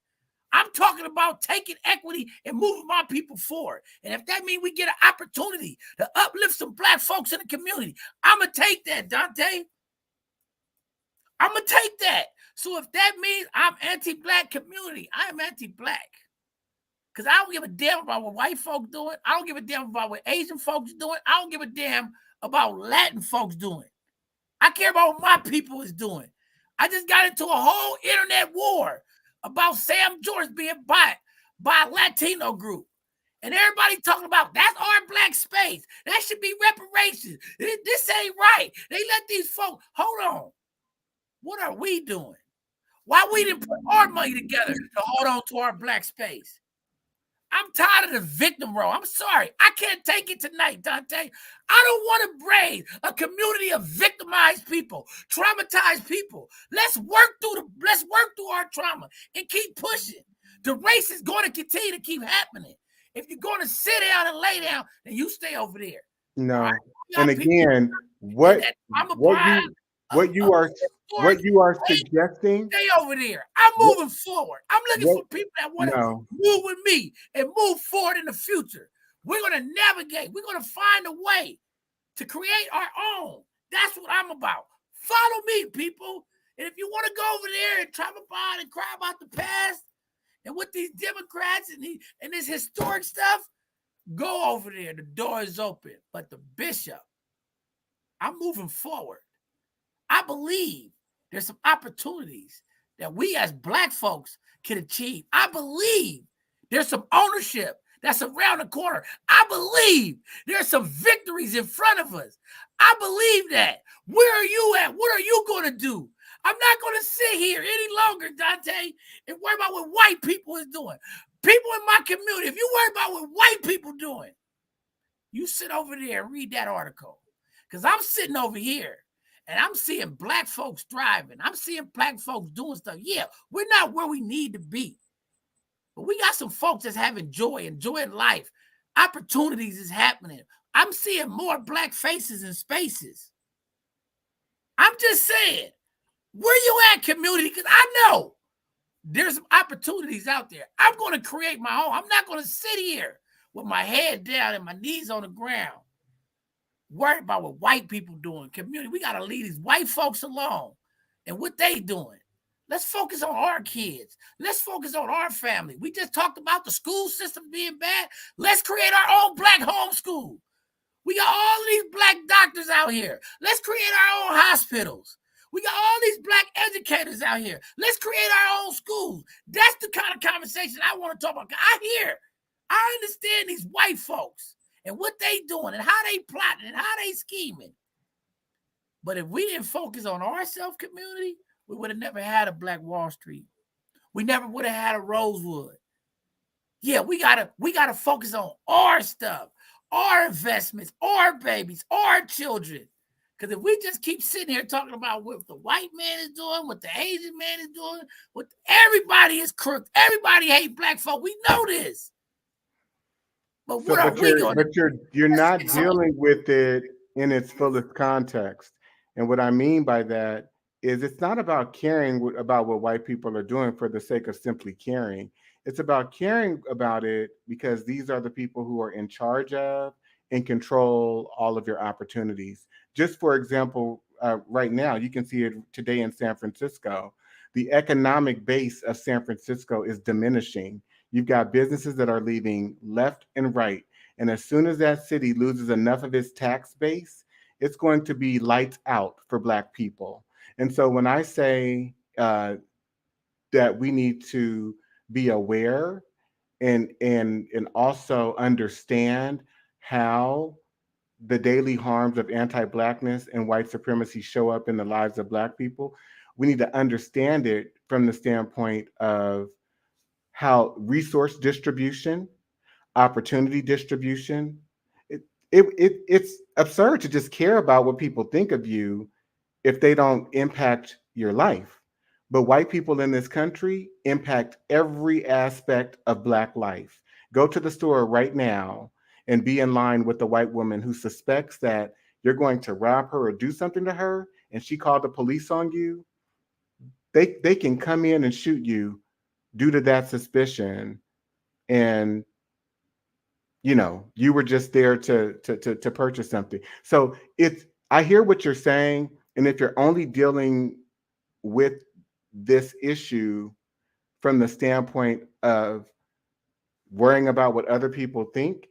I'm talking about taking equity and moving my people forward. And if that means we get an opportunity to uplift some Black folks in the community, I'm going to take that, Dante. I'm going to take that. So if that means I'm anti-Black community, I am anti-Black. Because I don't give a damn about what white folks doing. I don't give a damn about what Asian folks doing. I don't give a damn about Latin folks doing. I care about what my people is doing. I just got into a whole internet war about Sam George being bought by a Latino group. And everybody talking about that's our Black space. That should be reparations. This ain't right. They let these folks, hold on. What are we doing? Why we didn't put our money together to hold on to our Black space? I'm tired of the victim role. I'm sorry. I can't take it tonight, Dante. I don't want to raise a community of victimized people, traumatized people. Let's work through our trauma and keep pushing. The race is going to continue to keep happening. If you're going to sit down and lay down, then you stay over there. No. Right? And again, what you are suggesting, stay over there. I'm moving forward. I'm looking for people that want to move with me and move forward in the future. We're going to navigate. We're going to find a way to create our own. That's what I'm about. Follow me, people. And if you want to go over there and travel by and cry about the past and with these Democrats and this historic stuff, go over there. The door is open. But the bishop, I'm moving forward. I believe there's some opportunities that we as Black folks can achieve. I believe there's some ownership that's around the corner. I believe there's some victories in front of us. I believe that. Where are you at? What are you going to do? I'm not going to sit here any longer, Dante, and worry about what white people is doing. People in my community, if you worry about what white people doing, you sit over there and read that article. Because I'm sitting over here and I'm seeing black folks thriving. I'm seeing black folks doing stuff. Yeah, we're not where we need to be. But we got some folks that's having joy, enjoying life. Opportunities is happening. I'm seeing more black faces in spaces. I'm just saying, where you at, community? Because I know there's some opportunities out there. I'm going to create my own. I'm not going to sit here with my head down and my knees on the ground, worried about what white people doing. Community, we got to leave these white folks alone and what they doing. Let's focus on our kids. Let's focus on our family. We just talked about the school system being bad. Let's create our own black homeschool. We got all these black doctors out here. Let's create our own hospitals. We got all these black educators out here. Let's create our own schools. That's the kind of conversation I want to talk about. I understand these white folks and what they doing and how they plotting and how they scheming. But if we didn't focus on ourselves, community, we would have never had a Black Wall Street. We never would have had a Rosewood. Yeah, we gotta focus on our stuff, our investments, our babies, our children. Because if we just keep sitting here talking about what the white man is doing, what the Asian man is doing, what everybody is crooked, everybody hates black folk. We know this. But what are we going to do? But you're not dealing with it in its fullest context. And what I mean by that is it's not about caring about what white people are doing for the sake of simply caring. It's about caring about it because these are the people who are in charge of and control all of your opportunities. Just for example, right now, you can see it today in San Francisco. The economic base of San Francisco is diminishing. You've got businesses that are leaving left and right. And as soon as that city loses enough of its tax base, it's going to be lights out for Black people. And so when I say that we need to be aware and also understand how the daily harms of anti-Blackness and white supremacy show up in the lives of Black people, we need to understand it from the standpoint of how resource distribution, opportunity distribution, it's absurd to just care about what people think of you if they don't impact your life. But white people in this country impact every aspect of Black life. Go to the store right now and be in line with the white woman who suspects that you're going to rob her or do something to her, and she called the police on you. They can come in and shoot you due to that suspicion, and you were just there to purchase something. So I hear what you're saying, and if you're only dealing with this issue from the standpoint of worrying about what other people think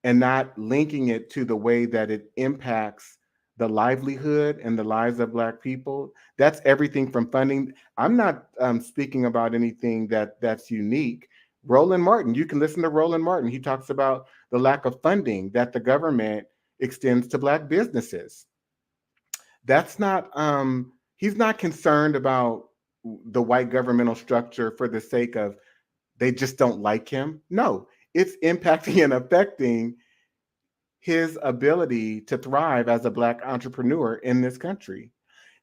and not linking it to the way that it impacts the livelihood and the lives of Black people, that's everything from funding. I'm not speaking about anything that's unique. Roland Martin, you can listen to Roland Martin. He talks about the lack of funding that the government extends to Black businesses. That's not, he's not concerned about the white governmental structure for the sake of they just don't like him. No, it's impacting and affecting his ability to thrive as a Black entrepreneur in this country.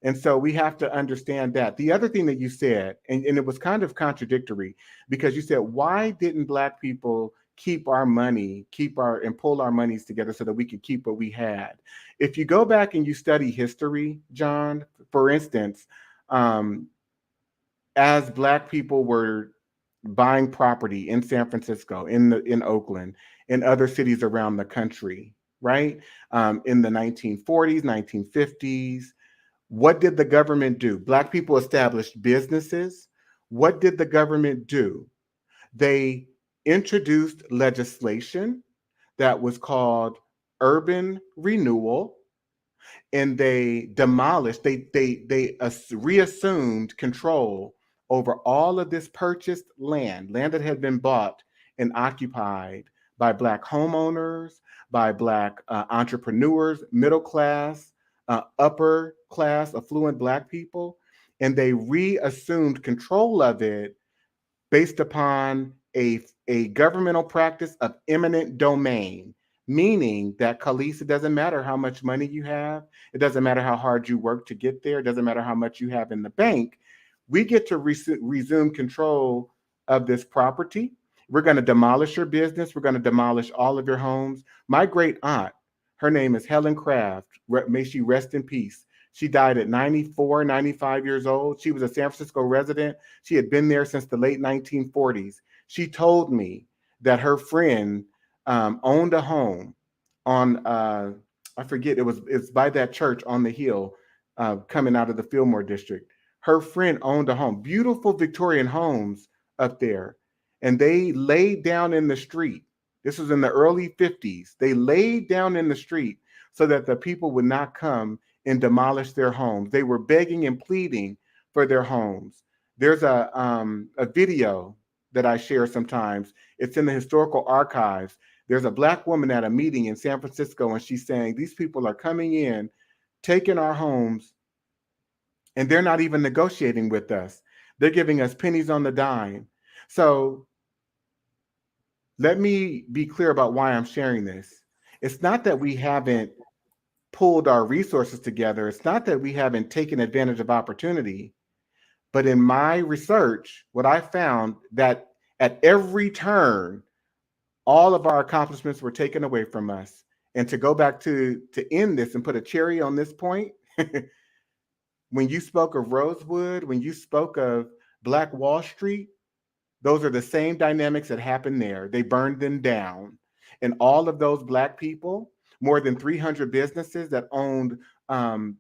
And so we have to understand that. The other thing that you said, and it was kind of contradictory, because you said, why didn't Black people keep our money, and pull our monies together so that we could keep what we had? If you go back and you study history, John, for instance, as Black people were buying property in San Francisco, in Oakland, in other cities around the country, right? In the 1940s, 1950s, what did the government do? Black people established businesses. What did the government do? They introduced legislation that was called urban renewal, and they demolished, they reassumed control over all of this purchased land that had been bought and occupied by Black homeowners, by Black entrepreneurs, middle class, upper class, affluent Black people. and they reassumed control of it based upon a governmental practice of eminent domain, meaning that, Khalees, it doesn't matter how much money you have, it doesn't matter how hard you work to get there, it doesn't matter how much you have in the bank. We get to resume control of this property. We're going to demolish your business. We're going to demolish all of your homes. My great aunt, her name is Helen Craft. May she rest in peace. She died at 94, 95 years old. She was a San Francisco resident. She had been there since the late 1940s. She told me that her friend owned a home on, I forget, it's by that church on the hill coming out of the Fillmore district. Her friend owned a home, beautiful Victorian homes up there. And they laid down in the street. This was in the early 50s. They laid down in the street so that the people would not come and demolish their homes. They were begging and pleading for their homes. There's a video that I share sometimes. It's in the historical archives. There's a Black woman at a meeting in San Francisco, and she's saying, these people are coming in, taking our homes, and they're not even negotiating with us. They're giving us pennies on the dime. So let me be clear about why I'm sharing this. It's not that we haven't pulled our resources together. It's not that we haven't taken advantage of opportunity. But in my research, what I found that at every turn, all of our accomplishments were taken away from us. And to go back to end this and put a cherry on this point, when you spoke of Rosewood, when you spoke of Black Wall Street, those are the same dynamics that happened there. They burned them down. And all of those Black people, more than 300 businesses that owned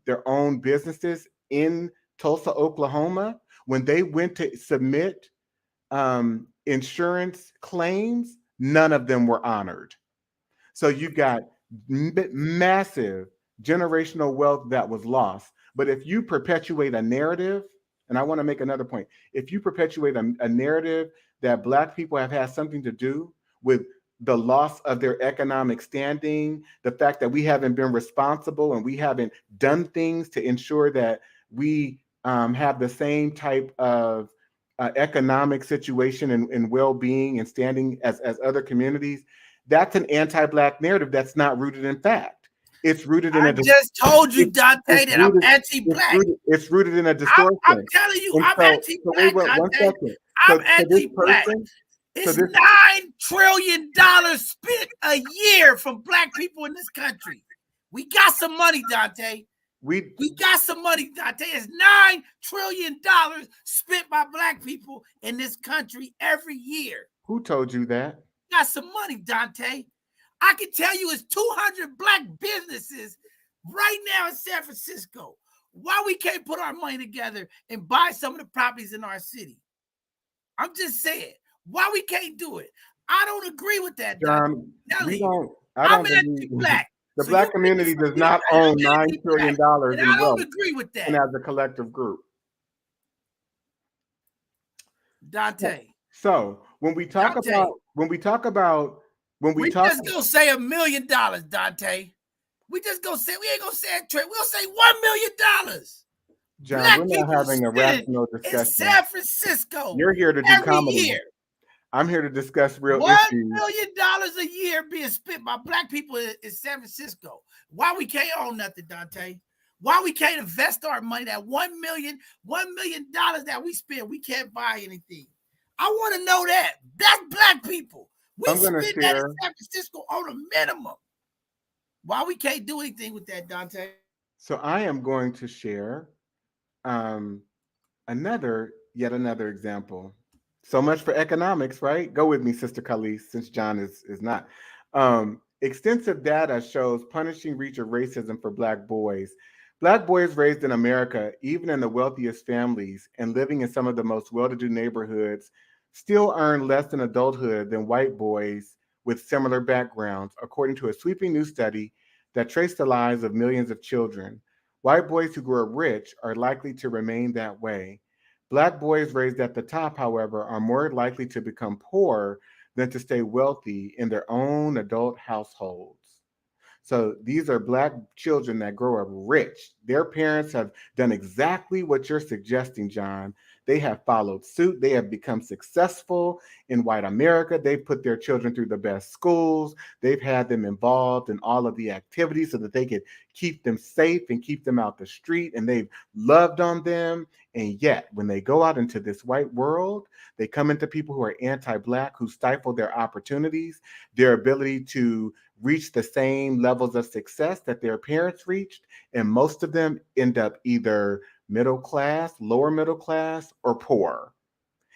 their own businesses in Tulsa, Oklahoma, when they went to submit insurance claims, none of them were honored. So you've got massive generational wealth that was lost. But if you perpetuate a narrative, and I want to make another point, if you perpetuate a narrative that Black people have had something to do with the loss of their economic standing, the fact that we haven't been responsible and we haven't done things to ensure that we have the same type of economic situation and well-being and standing as other communities, that's an anti-Black narrative that's not rooted in fact. It's rooted in I just told you, Dante, that I'm anti-Black. It's rooted in a distortion. I'm telling you, I'm anti-Black, Dante. I'm anti-Black. It's $9 trillion spent a year from Black people in this country. We got some money, Dante. We got some money, Dante. It's $9 trillion spent by Black people in this country every year. Who told you that? We got some money, Dante. I can tell you it's 200 Black businesses right now in San Francisco. Why we can't put our money together and buy some of the properties in our city? I'm just saying, why we can't do it? I don't agree with that, Dante. I'm anti-Black. The Black community does not own $9 trillion in wealth. I don't agree with that. And as a collective group. Dante. So when we talk about we just gonna say $1 million, Dante. We just gonna say, we ain't gonna say a trade. We'll say $1 million. John, Black we're not having a rational discussion. In San Francisco. You're here to do every comedy. Year. I'm here to discuss real $1 issues. million a year being spent by Black people in San Francisco. Why we can't own nothing, Dante? Why we can't invest our money? That $1 million that we spend, we can't buy anything. I want to know that. That's Black people. We spend that in San Francisco on a minimum. Why we can't do anything with that, Dante? So I am going to share yet another example. So much for economics, right? Go with me, Sister Khalees, since John is not. Extensive data shows punishing reach of racism for Black boys. Black boys raised in America, even in the wealthiest families and living in some of the most well-to-do neighborhoods, still earn less in adulthood than white boys with similar backgrounds, according to a sweeping new study that traced the lives of millions of children. White boys who grow up rich are likely to remain that way. Black boys raised at the top, however, are more likely to become poor than to stay wealthy in their own adult households. So these are Black children that grow up rich. Their parents have done exactly what you're suggesting, John. They have followed suit. They have become successful in white America. They've put their children through the best schools. They've had them involved in all of the activities so that they could keep them safe and keep them out the street. And they've loved on them. And yet, when they go out into this white world, they come into people who are anti-Black, who stifle their opportunities, their ability to reach the same levels of success that their parents reached. And most of them end up either middle class, lower middle class, or poor.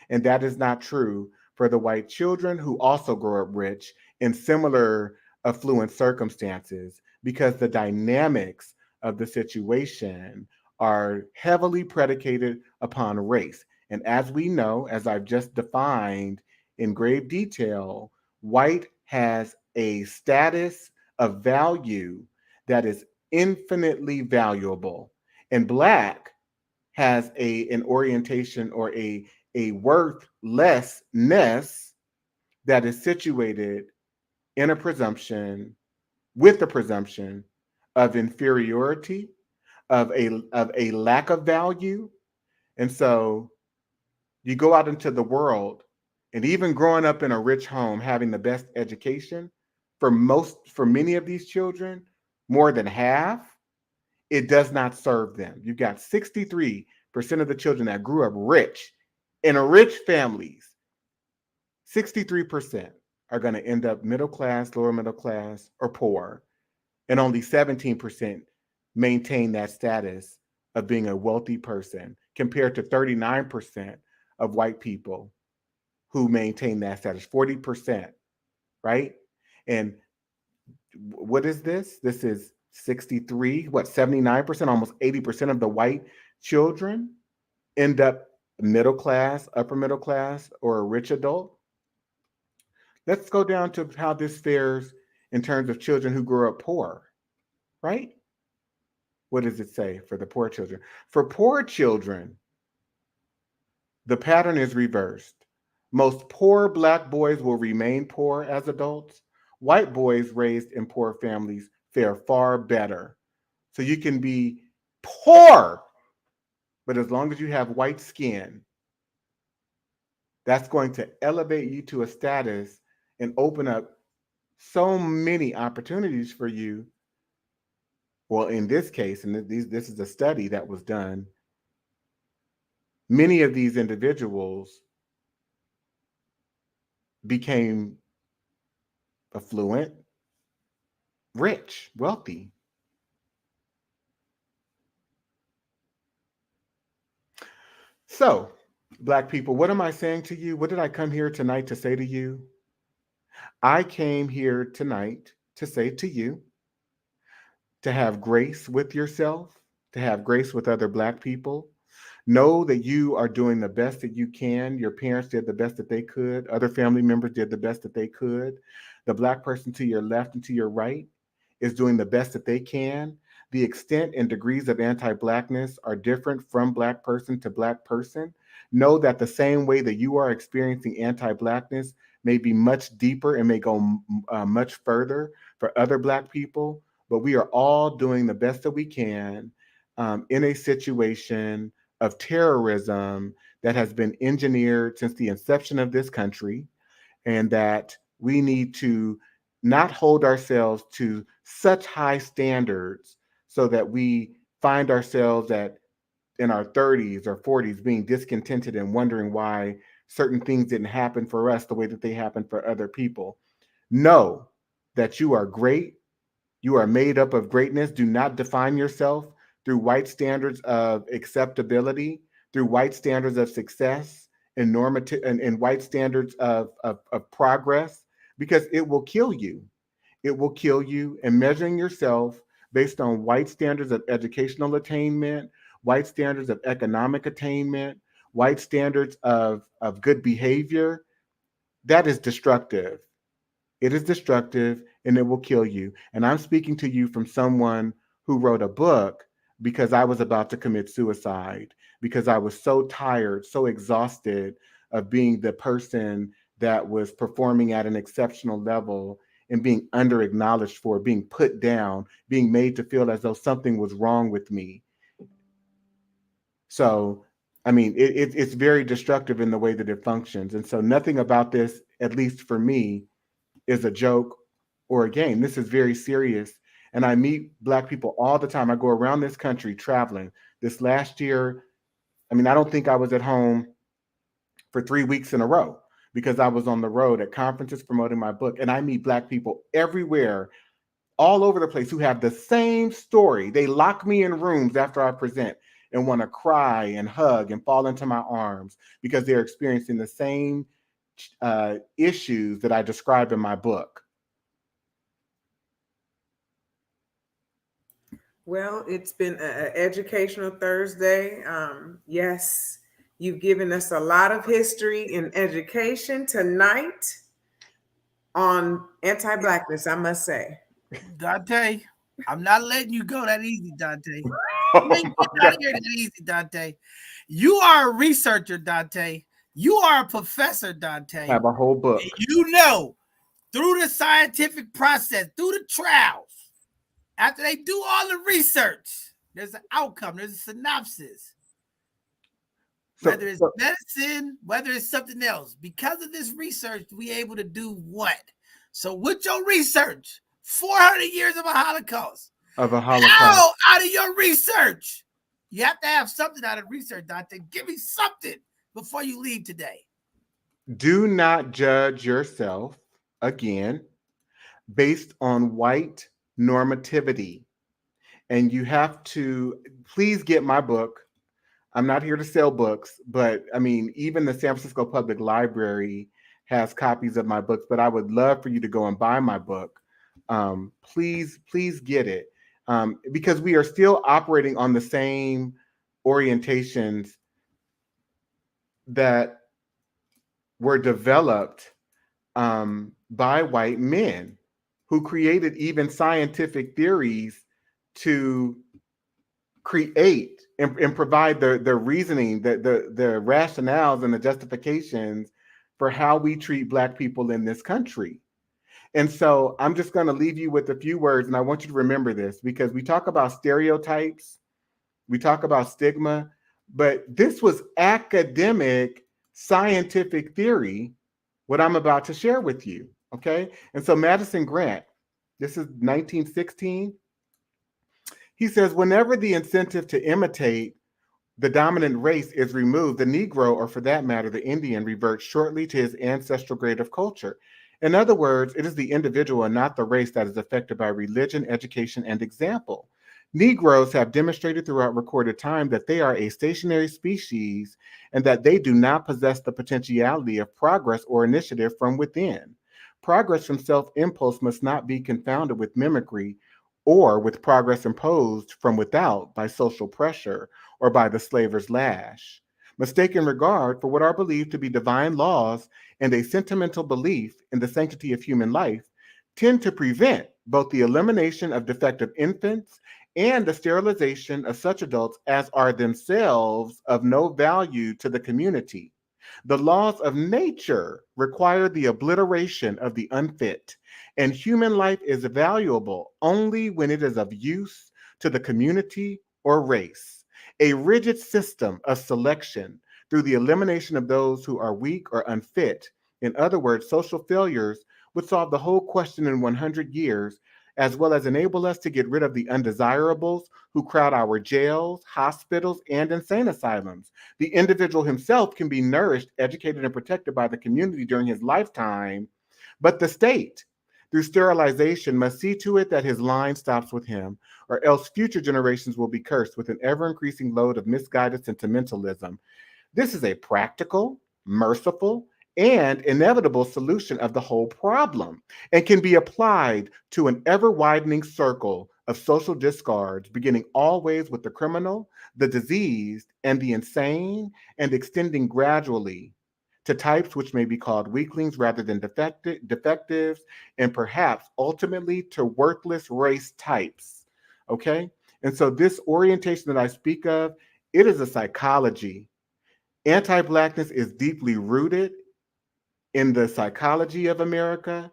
And that is not true for the white children who also grow up rich in similar affluent circumstances, because the dynamics of the situation are heavily predicated upon race. And as we know, as I've just defined in grave detail, white has a status of value that is infinitely valuable, and Black has an orientation or a worthlessness that is situated in a presumption, with the presumption of inferiority, of a lack of value. And so you go out into the world, and even growing up in a rich home, having the best education, for many of these children, more than half, it does not serve them. You've got 63% of the children that grew up rich in rich families. 63% are going to end up middle class, lower middle class, or poor. And only 17% maintain that status of being a wealthy person, compared to 39% of white people who maintain that status, 40%, right? And what is this? This is 63, 79%, almost 80% of the white children end up middle class, upper middle class, or a rich adult. Let's go down to how this fares in terms of children who grew up poor, right? What does it say for the poor children? For poor children, the pattern is reversed. Most poor Black boys will remain poor as adults. White boys raised in poor families fare far better. So you can be poor, but as long as you have white skin, that's going to elevate you to a status and open up so many opportunities for you. Well, in this case, and this is a study that was done, many of these individuals became affluent, rich, wealthy. So, Black people, what am I saying to you? What did I come here tonight to say to you? I came here tonight to say to you to have grace with yourself, to have grace with other Black people. Know that you are doing the best that you can. Your parents did the best that they could. Other family members did the best that they could. The Black person to your left and to your right is doing the best that they can. The extent and degrees of anti-Blackness are different from Black person to Black person. Know that the same way that you are experiencing anti-Blackness may be much deeper and may go much further for other Black people, but we are all doing the best that we can in a situation of terrorism that has been engineered since the inception of this country, and that we need to not hold ourselves to such high standards so that we find ourselves in our 30s or 40s being discontented and wondering why certain things didn't happen for us the way that they happened for other people. Know that you are great. You are made up of greatness. Do not define yourself through white standards of acceptability, through white standards of success, and normative and white standards of progress, because it will kill you. It will kill you. And measuring yourself based on white standards of educational attainment, white standards of economic attainment, white standards of good behavior, that is destructive. It is destructive, and it will kill you. And I'm speaking to you from someone who wrote a book because I was about to commit suicide, because I was so tired, so exhausted of being the person that was performing at an exceptional level and being under acknowledged for, being put down, being made to feel as though something was wrong with me. So, I mean, it's very destructive in the way that it functions. And so nothing about this, at least for me, is a joke or a game. This is very serious. And I meet Black people all the time. I go around this country traveling. This last year, I mean, I don't think I was at home for 3 weeks in a row because I was on the road at conferences promoting my book. And I meet Black people everywhere, all over the place, who have the same story. They lock me in rooms after I present and want to cry and hug and fall into my arms because they're experiencing the same issues that I describe in my book. Well, it's been an educational Thursday. Yes, you've given us a lot of history and education tonight on anti-Blackness, I must say. Dante, I'm not letting you go that easy, Dante. You ain't getting out of here that easy, Dante. You are a researcher, Dante. You are a professor, Dante. I have a whole book. And you know, through the scientific process, through the trials, after they do all the research, there's an outcome, there's a synopsis. Whether it's medicine, whether it's something else. Because of this research, we able to do what? So with your research, 400 years of a Holocaust. How out of your research? You have to have something out of research, Dante. Give me something before you leave today. Do not judge yourself, again, based on white normativity. And you have to, please get my book. I'm not here to sell books, but I mean, even the San Francisco Public Library has copies of my books, but I would love for you to go and buy my book. Please get it. Because we are still operating on the same orientations that were developed by white men who created even scientific theories to create and provide the reasoning, the rationales and the justifications for how we treat Black people in this country. And so I'm just going to leave you with a few words, and I want you to remember this, because we talk about stereotypes, we talk about stigma, but this was academic, scientific theory, what I'm about to share with you, okay? And so Madison Grant, this is 1916, he says, whenever the incentive to imitate the dominant race is removed, the Negro, or for that matter, the Indian, reverts shortly to his ancestral grade of culture. In other words, it is the individual and not the race that is affected by religion, education, and example. Negroes have demonstrated throughout recorded time that they are a stationary species and that they do not possess the potentiality of progress or initiative from within. Progress from self-impulse must not be confounded with mimicry or with progress imposed from without by social pressure or by the slaver's lash. Mistaken regard for what are believed to be divine laws and a sentimental belief in the sanctity of human life tend to prevent both the elimination of defective infants and the sterilization of such adults as are themselves of no value to the community. The laws of nature require the obliteration of the unfit, and human life is valuable only when it is of use to the community or race. A rigid system of selection through the elimination of those who are weak or unfit, in other words, social failures, would solve the whole question in 100 years, as well as enable us to get rid of the undesirables who crowd our jails, hospitals, and insane asylums. The individual himself can be nourished, educated, and protected by the community during his lifetime, but the state, through sterilization, must see to it that his line stops with him, or else future generations will be cursed with an ever-increasing load of misguided sentimentalism. This is a practical, merciful, and inevitable solution of the whole problem, and can be applied to an ever-widening circle of social discards, beginning always with the criminal, the diseased, and the insane, and extending gradually to types which may be called weaklings rather than defectives, and perhaps ultimately to worthless race types, okay? And so this orientation that I speak of, it is a psychology. Anti-Blackness is deeply rooted in the psychology of America.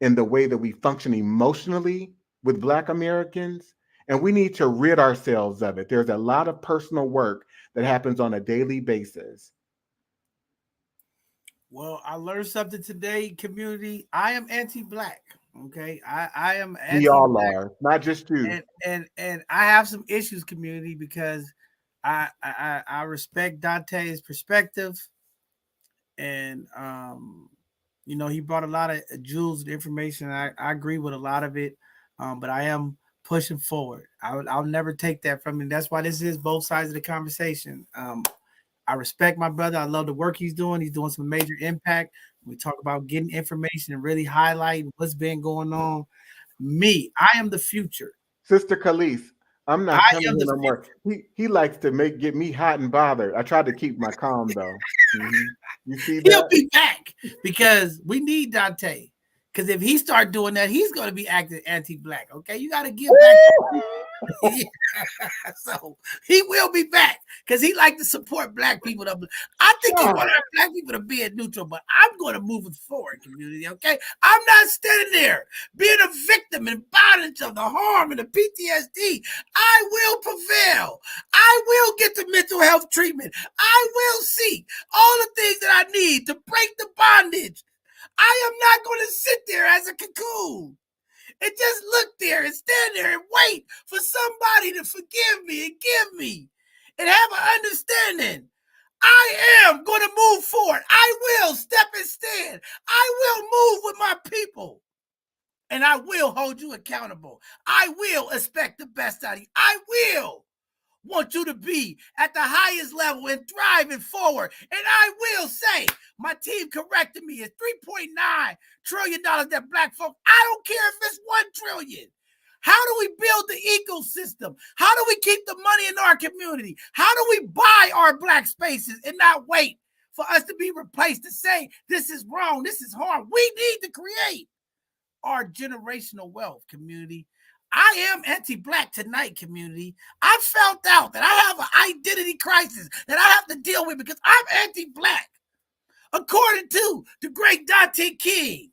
in the way that we function emotionally with Black Americans, and we need to rid ourselves of it. There's a lot of personal work that happens on a daily basis. Well, I learned something today, community. I am anti-Black. Okay, I am We all anti-Black, are, not just you. and I have some issues, community, because I respect Dante's perspective, and you know, he brought a lot of jewels and information. I agree with a lot of it, but I am pushing forward. I'll never take that from him. That's why this is both sides of the conversation. I respect my brother. I love the work he's doing. He's doing some major impact. We talk about getting information and really highlighting what's been going on. Me, I am the future. Sister Khalees, I'm I not coming am here the no more. He likes to get me hot and bothered. I tried to keep my calm though. You see He'll that? be back because we need Dante. Because if he start doing that, he's going to be acting anti-Black. Okay, you got to give back. So he will be back because he like to support Black people. I think he want our Black people to be at neutral, but I'm going to move it forward, community. Okay, I'm not standing there being a victim and bondage of the harm and the PTSD. I will prevail. I will get the mental health treatment. I will seek all the things that I need to break the bondage. I am not going to sit there as a cocoon and just look there and stand there and wait for somebody to forgive me and give me and have an understanding. I am going to move forward. I will step and stand. I will move with my people. And I will hold you accountable. I will expect the best out of you. I will want you to be at the highest level and thriving forward. And I will say, my team corrected me. It's $3.9 trillion that Black folk. I don't care if it's 1 trillion. How do we build the ecosystem? How do we keep the money in our community? How do we buy our Black spaces and not wait for us to be replaced to say this is wrong, this is harm? We need to create our generational wealth, community. I am anti-Black tonight, community. I found out that I have an identity crisis that I have to deal with because I'm anti-Black. According to the great Dante King,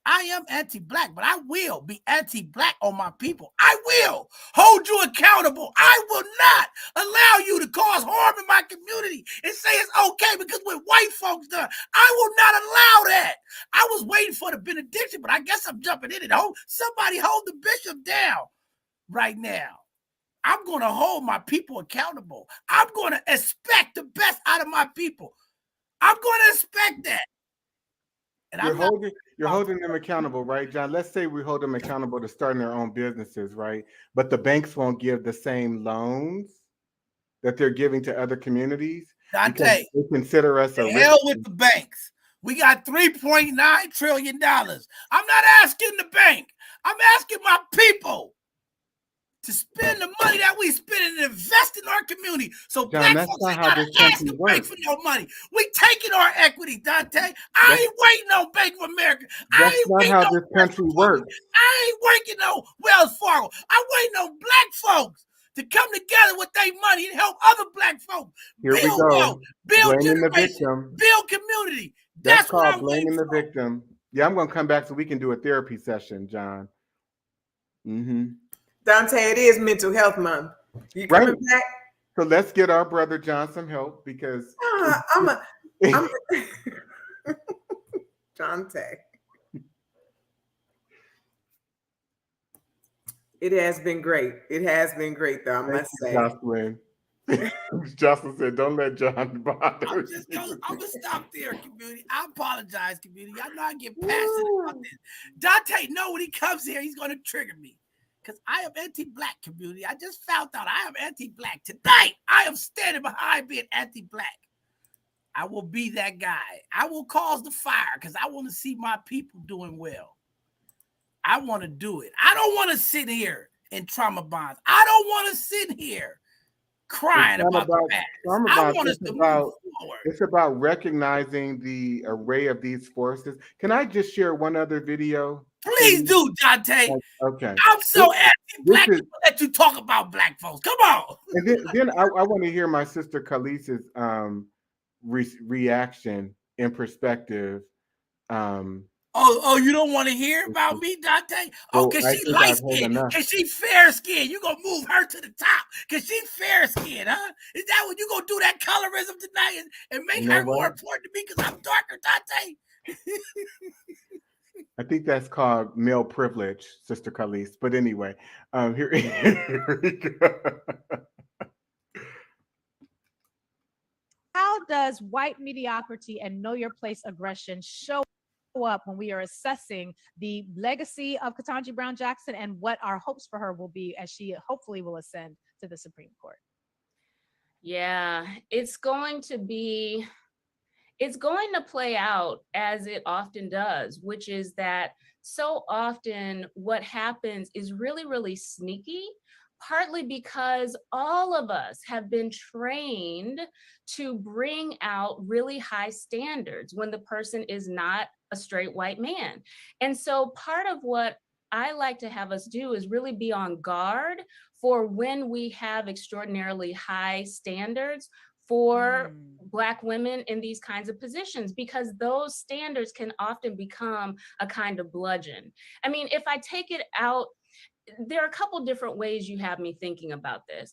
I am anti-Black, but I will be anti-Black on my people. I will hold you accountable. I will not allow you to cause harm in my community and say it's okay because what white folks done. I will not allow that. I was waiting for the benediction, but I guess I'm jumping in it. Somebody hold the bishop down right now. I'm going to hold my people accountable. I'm going to expect the best out of my people. I'm going to expect that. And you're holding them accountable, right, John? Let's say we hold them accountable to starting their own businesses, right? But the banks won't give the same loans that they're giving to other communities. Dante, they consider us a hell with the banks. We got $3.9 trillion. I'm not asking the bank. I'm asking my people to spend the money that we spend and invest in our community. So John, Black folks ain't gotta ask the bank for no money. We taking our equity, Dante. I ain't waiting on Bank of America. That's not how this country works. I ain't waiting on Wells Fargo. I'm waiting on Black folks to come together with their money and help other Black folks build wealth, build generation, build community. That's what I'm blaming the victim. Yeah, I'm gonna come back so we can do a therapy session, John. Dante, it is Mental Health Month. You coming back? So let's get our brother John some help because I'm Dante. It has been great. It has been great, though, I must say. Jocelyn. Jocelyn said, don't let John bother. I'm going to stop there, community. I apologize, community. I know I get passionate about this. Dante know when he comes here, he's going to trigger me. Because I am anti-Black, community. I just found out I am anti-Black. Tonight, I am standing behind being anti-Black. I will be that guy. I will cause the fire because I want to see my people doing well. I want to do it. I don't want to sit here in trauma bonds. I don't want to sit here crying about the past. I want us to move forward. It's about recognizing the array of these forces. Can I just share one other video? Please do, Dante. Okay. I'm so anti-Black that you talk about Black folks. Come on. And then I want to hear my sister Khalees's reaction and perspective Oh, you don't want to hear about me, Dante? Oh, Well, because I she think light I've heard skinned, enough. because she fair skinned. You gonna move her to the top because she fair skinned, huh? Is that what you gonna do, that colorism tonight and make You know her more what? important to me because I'm darker, Dante? I think that's called male privilege, Sister Khalees. But anyway, here, here we go. How does white mediocrity and know your place aggression show up when we are assessing the legacy of Ketanji Brown Jackson and what our hopes for her will be as she hopefully will ascend to the Supreme Court? Yeah, it's going to play out as it often does, which is that so often what happens is really, really sneaky, partly because all of us have been trained to bring out really high standards when the person is not a straight white man. And so part of what I like to have us do is really be on guard for when we have extraordinarily high standards for Black women in these kinds of positions, because those standards can often become a kind of bludgeon. I mean, if I take it out, there are a couple different ways you have me thinking about this.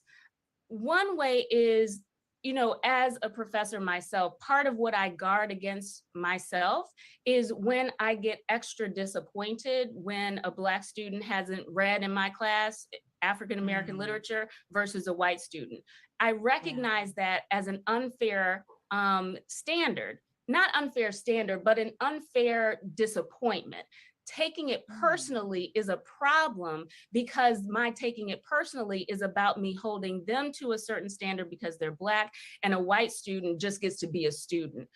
One way is, you know, as a professor myself, part of what I guard against myself is when I get extra disappointed when a Black student hasn't read in my class African American literature versus a white student. I recognize that as an unfair standard, not unfair standard, but an unfair disappointment. Taking it personally is a problem because my taking it personally is about me holding them to a certain standard because they're Black, and a white student just gets to be a student.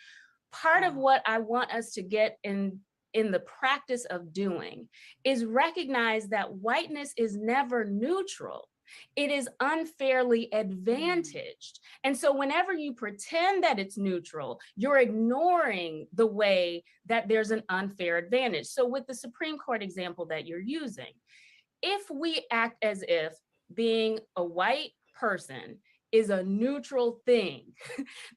Part of what I want us to get in the practice of doing is recognize that whiteness is never neutral. It is unfairly advantaged. And so whenever you pretend that it's neutral, you're ignoring the way that there's an unfair advantage. So with the Supreme Court example that you're using, if we act as if being a white person is a neutral thing,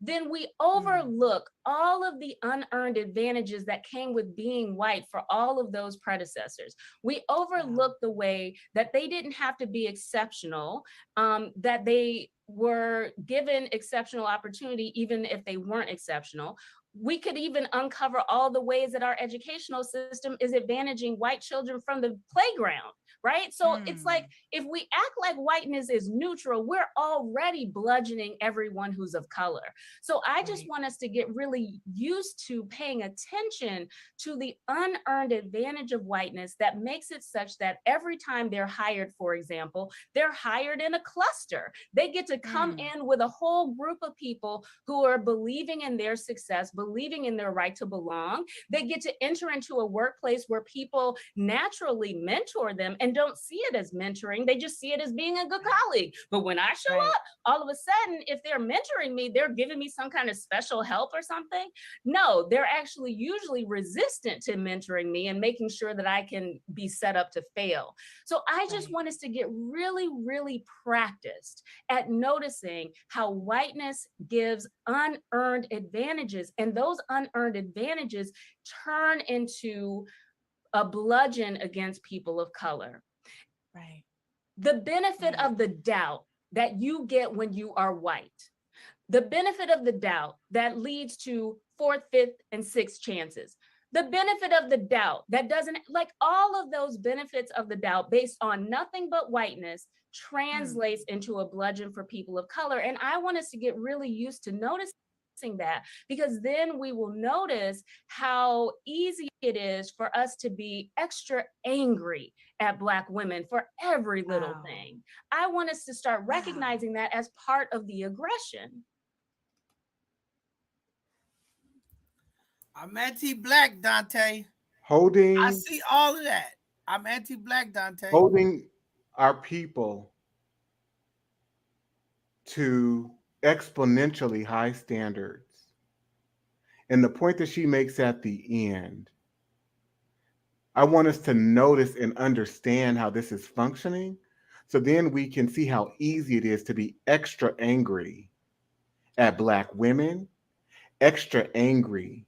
then we overlook all of the unearned advantages that came with being white for all of those predecessors. We overlook the way that they didn't have to be exceptional, that they were given exceptional opportunity, even if they weren't exceptional. We could even uncover all the ways that our educational system is advantaging white children from the playground, right? So it's like, if we act like whiteness is neutral, we're already bludgeoning everyone who's of color. So I just want us to get really used to paying attention to the unearned advantage of whiteness that makes it such that every time they're hired, for example, they're hired in a cluster. They get to come in with a whole group of people who are believing in their success, believing in their right to belong. They get to enter into a workplace where people naturally mentor them and don't see it as mentoring. They just see it as being a good colleague. But when I show up, all of a sudden, if they're mentoring me, they're giving me some kind of special help or something. No, they're actually usually resistant to mentoring me and making sure that I can be set up to fail. So I just want us to get really, really practiced at noticing how whiteness gives unearned advantages, and those unearned advantages turn into a bludgeon against people of color. Right. The benefit of the doubt that you get when you are white, the benefit of the doubt that leads to 4th, 5th, and 6th chances, the benefit of the doubt that doesn't, like all of those benefits of the doubt based on nothing but whiteness translates into a bludgeon for people of color. And I want us to get really used to noticing that, because then we will notice how easy it is for us to be extra angry at Black women for every little thing. I want us to start recognizing that as part of the aggression. I'm anti-Black, Dante. I Holding see all of that. I'm anti-Black, Dante. holding our people to exponentially high standards. And the point that she makes at the end, I want us to notice and understand how this is functioning, so then we can see how easy it is to be extra angry at Black women, extra angry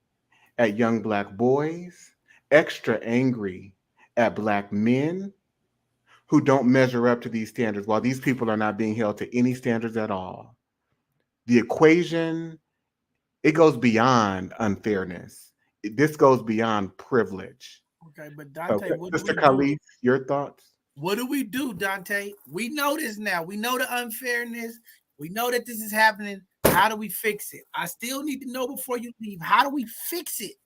at young Black boys, extra angry at Black men who don't measure up to these standards, while these people are not being held to any standards at all. The equation, it goes beyond unfairness. This goes beyond privilege. Okay, but So, Dante, what do Sister we do? Khalif, your thoughts? What do we do, Dante? We know this now. We know the unfairness. We know that this is happening. How do we fix it? I still need to know before you leave. How do we fix it?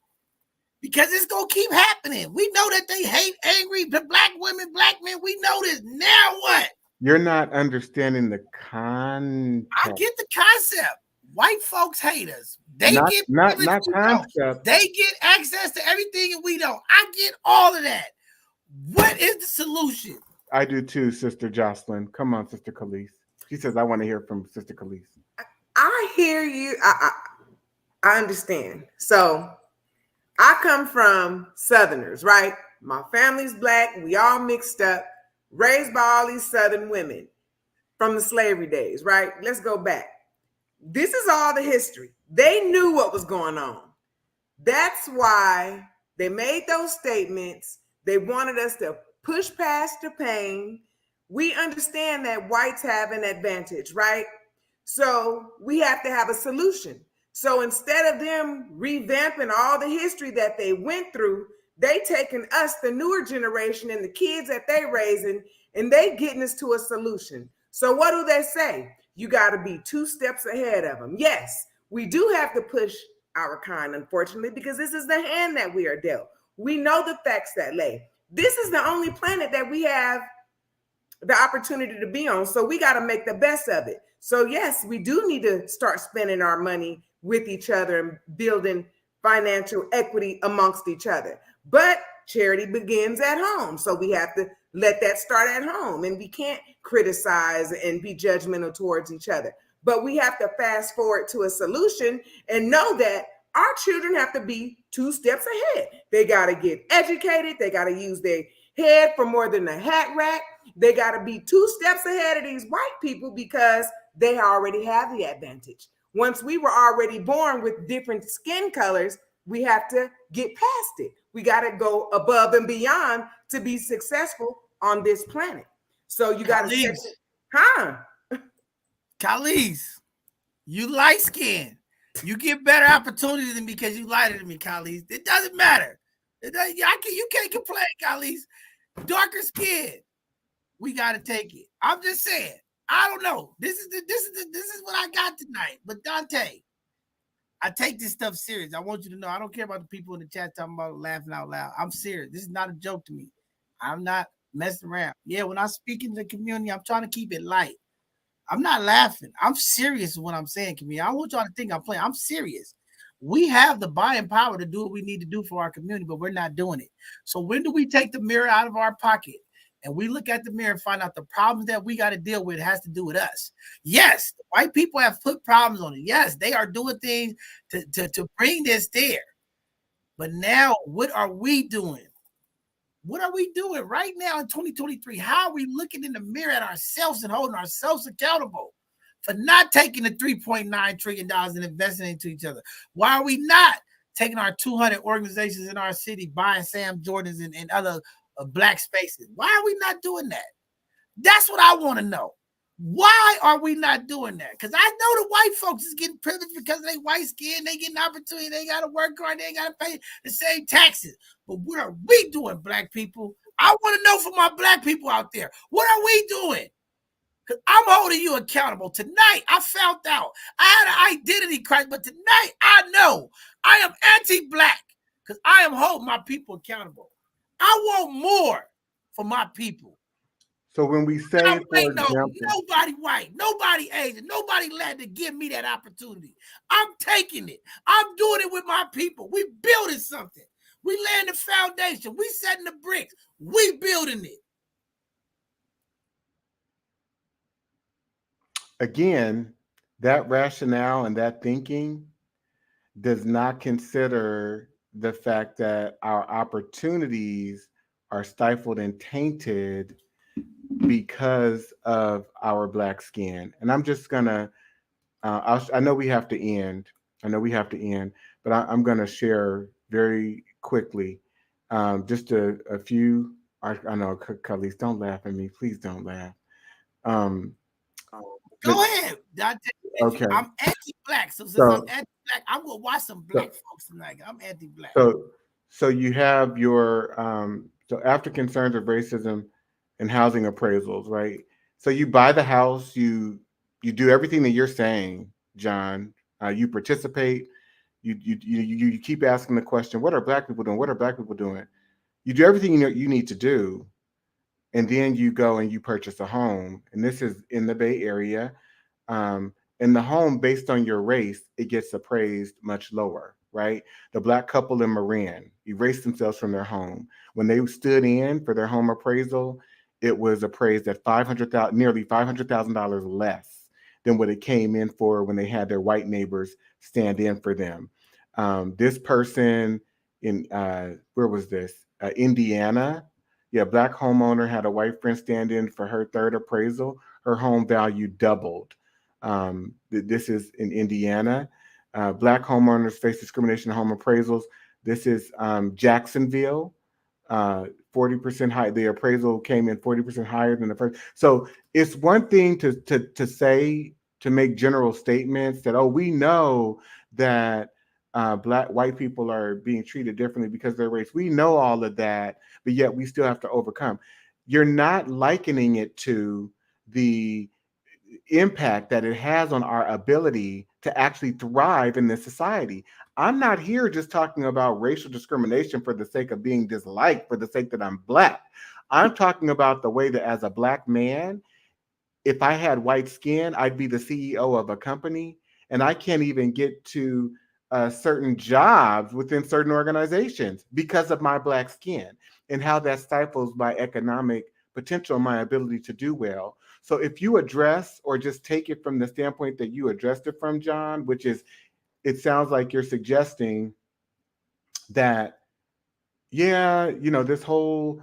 Because it's gonna keep happening. We know that they hate angry Black women, Black men. We know this. Now what? You're not understanding the I context. get the concept. White folks hate us. They Not get not privilege, not we don't. concept. They get access to everything and we don't. I get all of that. What is the solution? I do too, Sister Jocelyn. Come on, Sister Khalees. She says, I want to hear from Sister Khalees. I hear you. I understand. So I come from Southerners, right? My family's Black. We all mixed up, raised by all these Southern women from the slavery days, right? Let's go back. This is all the history. They knew what was going on. That's why they made those statements. They wanted us to push past the pain. We understand that whites have an advantage, right? So we have to have a solution. So instead of them revamping all the history that they went through, they taking us, the newer generation, and the kids that they raising, and they getting us to a solution. So what do they say? You got to be 2 steps ahead of them. Yes, we do have to push our kind, unfortunately, because this is the hand that we are dealt. We know the facts that lay. This is the only planet that we have the opportunity to be on. So we got to make the best of it. So yes, we do need to start spending our money with each other and building financial equity amongst each other. But charity begins at home. So we have to let that start at home, and we can't criticize and be judgmental towards each other. But we have to fast forward to a solution and know that our children have to be 2 steps ahead. They got to get educated. They got to use their head for more than a hat rack. They got to be 2 steps ahead of these white people because they already have the advantage. Once we were already born with different skin colors, we have to get past it. We got to go above and beyond to be successful on this planet. So you got to, Khalees, you light skinned. You get better opportunity than me because you lighter than me, Khalees. It doesn't matter. You can't complain, Khalees. Darker skin. We got to take it. I'm just saying. I don't know. This is what I got tonight. But Dante, I take this stuff serious. I want you to know I don't care about the people in the chat talking about laughing out loud. I'm serious. This is not a joke to me. I'm not messing around. Yeah, when I speak in the community, I'm trying to keep it light. I'm not laughing. I'm serious with what I'm saying, community. I don't want y'all to think I'm playing. I'm serious. We have the buying power to do what we need to do for our community, but we're not doing it. So when do we take the mirror out of our pocket and we look at the mirror and find out the problems that we got to deal with has to do with us? Yes, white people have put problems on it. Yes, they are doing things to bring this there. But now, what are we doing? What are we doing right now in 2023? How are we looking in the mirror at ourselves and holding ourselves accountable for not taking the $3.9 trillion and investing into each other? Why are we not taking our 200 organizations in our city, buying Sam Jordans and other Black spaces? Why are we not doing that? That's what I want to know. Why are we not doing that? Because I know the white folks is getting privileged because of their white skin. They get an opportunity. They got to work hard. They got to pay the same taxes. But what are we doing, Black people? I want to know from my Black people out there. What are we doing? Because I'm holding you accountable. Tonight, I found out. I had an identity crisis, but tonight, I know I am anti-Black because I am holding my people accountable. I want more for my people. So when we say, for example, nobody white, nobody Asian, nobody Latin to give me that opportunity. I'm taking it. I'm doing it with my people. We building something. We laying the foundation. We setting the bricks. We building it. Again, that rationale and that thinking does not consider the fact that our opportunities are stifled and tainted because of our Black skin. And I'm just gonna, I know we have to end. But I'm gonna share very quickly Just a few. I know, Khalees, don't laugh at me. Please don't laugh. Um, Go ahead, Dante. okay. I'm anti-black, so since I'm So, anti-black, I'm gonna watch some so, black folks tonight. I'm anti-black. so you have your so after concerns of racism and housing appraisals, right? So you buy the house, you do everything that you're saying, John. You participate. You keep asking the question, what are black people doing? What are black people doing? You do everything you need to do, and then you go and you purchase a home. And this is in the Bay Area. Um, in the home, based on your race, it gets appraised much lower, right? The black couple in Marin erased themselves from their home. When they stood in for their home appraisal, it was appraised at nearly $500,000 less than what it came in for when they had their white neighbors stand in for them. This person in where was this? Indiana. Yeah, black homeowner had a white friend stand in for her third appraisal. Her home value doubled. This is in Indiana. Black homeowners face discrimination in home appraisals. This is Jacksonville. 40% high. The appraisal came in 40% higher than the first. So it's one thing to say, to make general statements that, oh, we know that white people are being treated differently because of their race. We know all of that, but yet we still have to overcome. You're not likening it to the impact that it has on our ability to actually thrive in this society. I'm not here just talking about racial discrimination for the sake of being disliked, for the sake that I'm black. I'm talking about the way that as a black man, if I had white skin, I'd be the CEO of a company, and I can't even get to certain jobs within certain organizations because of my black skin, and how that stifles my economic potential, my ability to do well. So if you address, or just take it from the standpoint that you addressed it from, John, which is, it sounds like you're suggesting that, yeah, this whole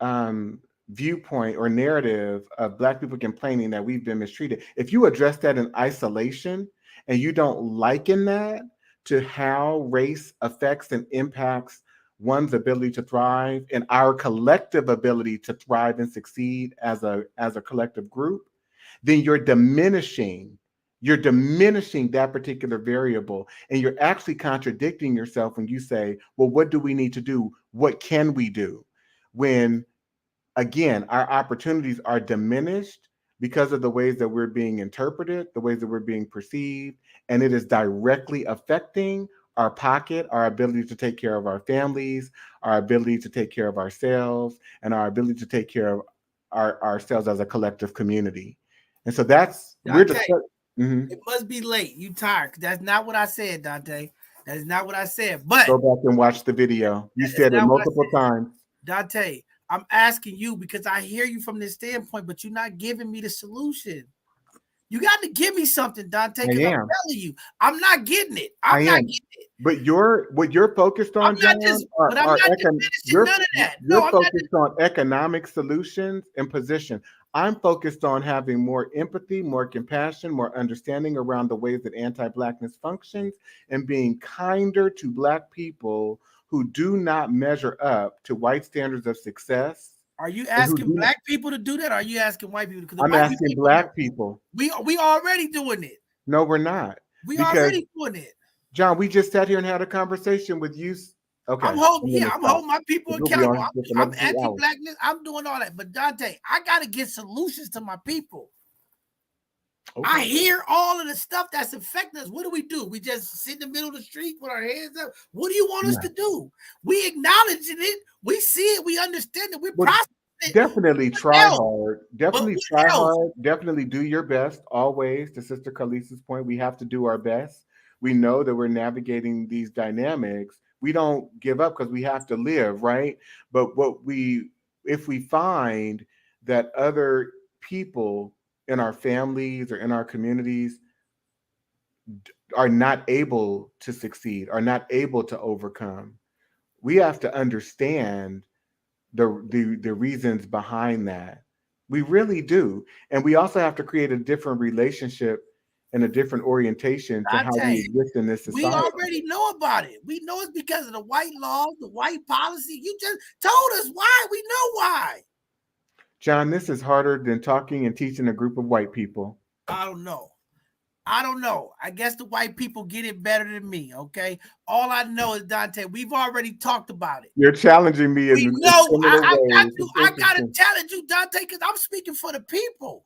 um, viewpoint or narrative of black people complaining that we've been mistreated, if you address that in isolation and you don't liken that to how race affects and impacts one's ability to thrive and our collective ability to thrive and succeed as a collective group, then you're diminishing that particular variable, and you're actually contradicting yourself when you say, well, what do we need to do? What can we do? When, again, our opportunities are diminished because of the ways that we're being interpreted, the ways that we're being perceived, and it is directly affecting our pocket, our ability to take care of our families, our ability to take care of ourselves, and our ability to take care of ourselves as a collective community. And so we're Dante, discussing. it must be late. You tired. That's not what I said, Dante. That is not what I said. But Go back and watch the video. You that's said it not what I multiple said. times. Dante, I'm asking you because I hear you from this standpoint, but you're not giving me the solution. You got to give me something, Dante, because I'm telling you, I'm not getting it. I'm not getting it. But what you're focused on, John, I'm not just finishing none of that. You're focused on economic solutions and position. I'm focused on having more empathy, more compassion, more understanding around the ways that anti-Blackness functions, and being kinder to Black people who do not measure up to white standards of success. Are you asking Black people to do that? Or are you asking white people? Because I'm asking Black people. We already doing it. No, we're not. We already doing it. John, we just sat here and had a conversation with you. Okay. I'm holding my people accountable. I'm anti-Blackness. I'm doing all that. But Dante, I got to get solutions to my people. Okay. I hear all of the stuff that's affecting us. What do? We just sit in the middle of the street with our hands up. What do you want us to do? We acknowledging it. We see it. We understand it. We're processing it. Definitely try hard. Definitely try hard. Definitely do your best. Always, to Sister Khalees's point, we have to do our best. We know that we're navigating these dynamics. We don't give up because we have to live, right? But if we find that other people in our families or in our communities are not able to succeed, are not able to overcome, we have to understand the reasons behind that. We really do. And we also have to create a different relationship and a different orientation to how Dante, we exist in this we society. already know about it. We know it's because of the white laws, the white policy. You just told us why. We know why. John, this is harder than talking and teaching a group of white people. I don't know. I guess the white people get it better than me, okay? All I know is, Dante, we've already talked about it. You're challenging me in similar ways. I got to challenge you, Dante, because I'm speaking for the people.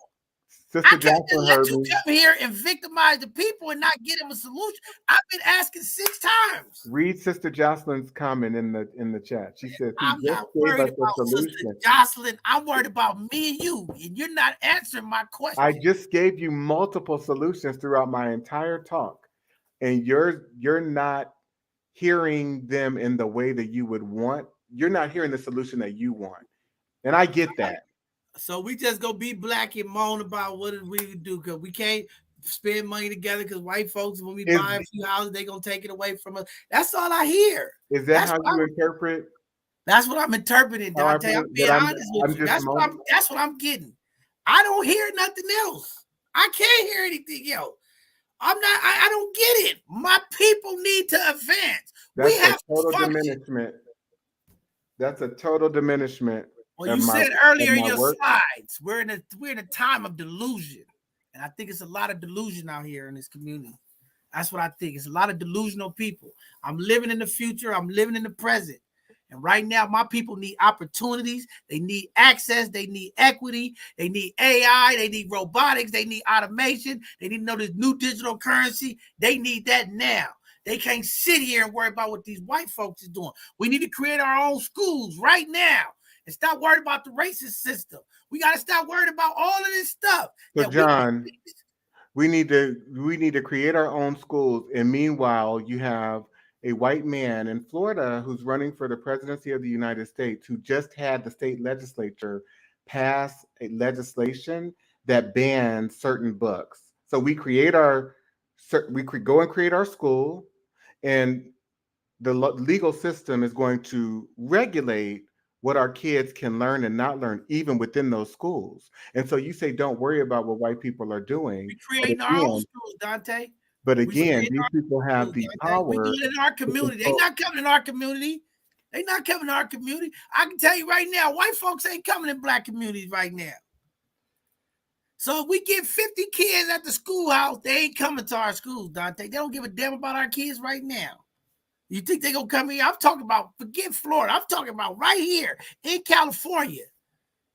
Sister I can't Jocelyn let you come here and victimize the people and not get them a solution. I've been asking 6 times. Read Sister Jocelyn's comment in the chat. She says, I'm not worried about Sister Jocelyn. I'm worried about me and you, and you're not answering my question. I just gave you multiple solutions throughout my entire talk, and you're not hearing them in the way that you would want. You're not hearing the solution that you want, and I get that. So we just go be black and moan about what we do, because we can't spend money together because white folks, when we buy a few houses, they're going to take it away from us. That's all I hear. Is that how you interpret? That's what I'm interpreting, Dante. I'm being honest with you. That's what I'm getting. I don't hear nothing else. I can't hear anything else. I don't get it. My people need to advance. That's a total diminishment. That's a total diminishment. Well, you said earlier in your slides, we're in a time of delusion. And I think it's a lot of delusion out here in this community. That's what I think. It's a lot of delusional people. I'm living in the future. I'm living in the present. And right now, my people need opportunities. They need access. They need equity. They need AI. They need robotics. They need automation. They need to know this new digital currency. They need that now. They can't sit here and worry about what these white folks are doing. We need to create our own schools right now and stop worried about the racist system. We got to stop worried about all of this stuff. So, John, we need to create our own schools. And meanwhile, you have a white man in Florida who's running for the presidency of the United States, who just had the state legislature pass a legislation that bans certain books. So we go and create our school, and the legal system is going to regulate what our kids can learn and not learn, even within those schools. And so you say, don't worry about what white people are doing. We're creating our own schools, Dante. But again, these people have the power. We do it in our community. They're not coming in our community. They're not coming in our community. I can tell you right now, white folks ain't coming in black communities right now. So if we get 50 kids at the schoolhouse, they ain't coming to our schools, Dante. They don't give a damn about our kids right now. You think they're going to come here? I'm talking about, forget Florida. I'm talking about right here in California.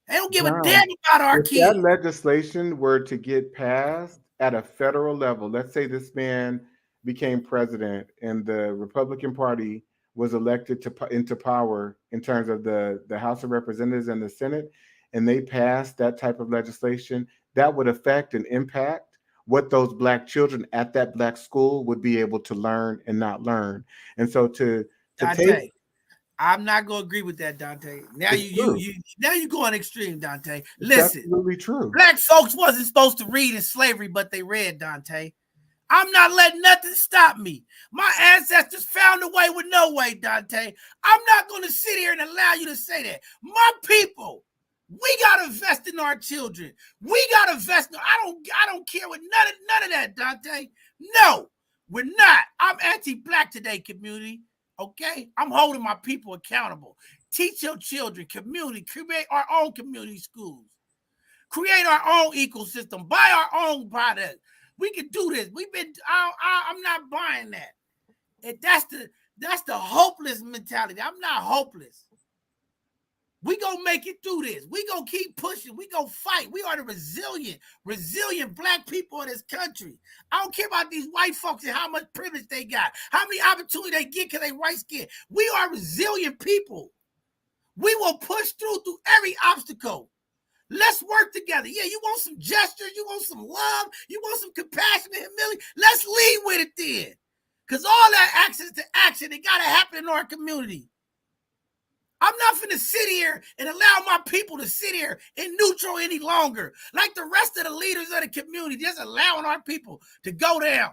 They don't give a damn about our kids. If that legislation were to get passed at a federal level, let's say this man became president and the Republican Party was elected into power in terms of the House of Representatives and the Senate, and they passed that type of legislation, that would affect and impact what those black children at that black school would be able to learn and not learn. And so Dante, I'm not going to agree with that, Dante. Now you going extreme, Dante. Listen, it's absolutely true. Black folks wasn't supposed to read in slavery, but they read, Dante. I'm not letting nothing stop me. My ancestors found a way with no way, Dante. I'm not going to sit here and allow you to say that. My people, we gotta invest in our children. We gotta invest. I don't care with none of that, Dante. No, we're not. I'm anti-black today, community. Okay, I'm holding my people accountable. Teach your children, community, create our own community schools, create our own ecosystem, buy our own product. We can do this. I'm not buying that. And that's the hopeless mentality. I'm not hopeless. We gonna make it through this. We gonna keep pushing. We gonna fight. We are the resilient black people of this country. I don't care about these white folks and how much privilege they got, how many opportunities they get because they white skin. We are resilient people. We will push through every obstacle. Let's work together. Yeah, you want some gestures, you want some love, you want some compassion and humility. Let's lead with it then. Because all that action to action, it gotta happen in our community. I'm not finna sit here and allow my people to sit here in neutral any longer. Like the rest of the leaders of the community, just allowing our people to go down.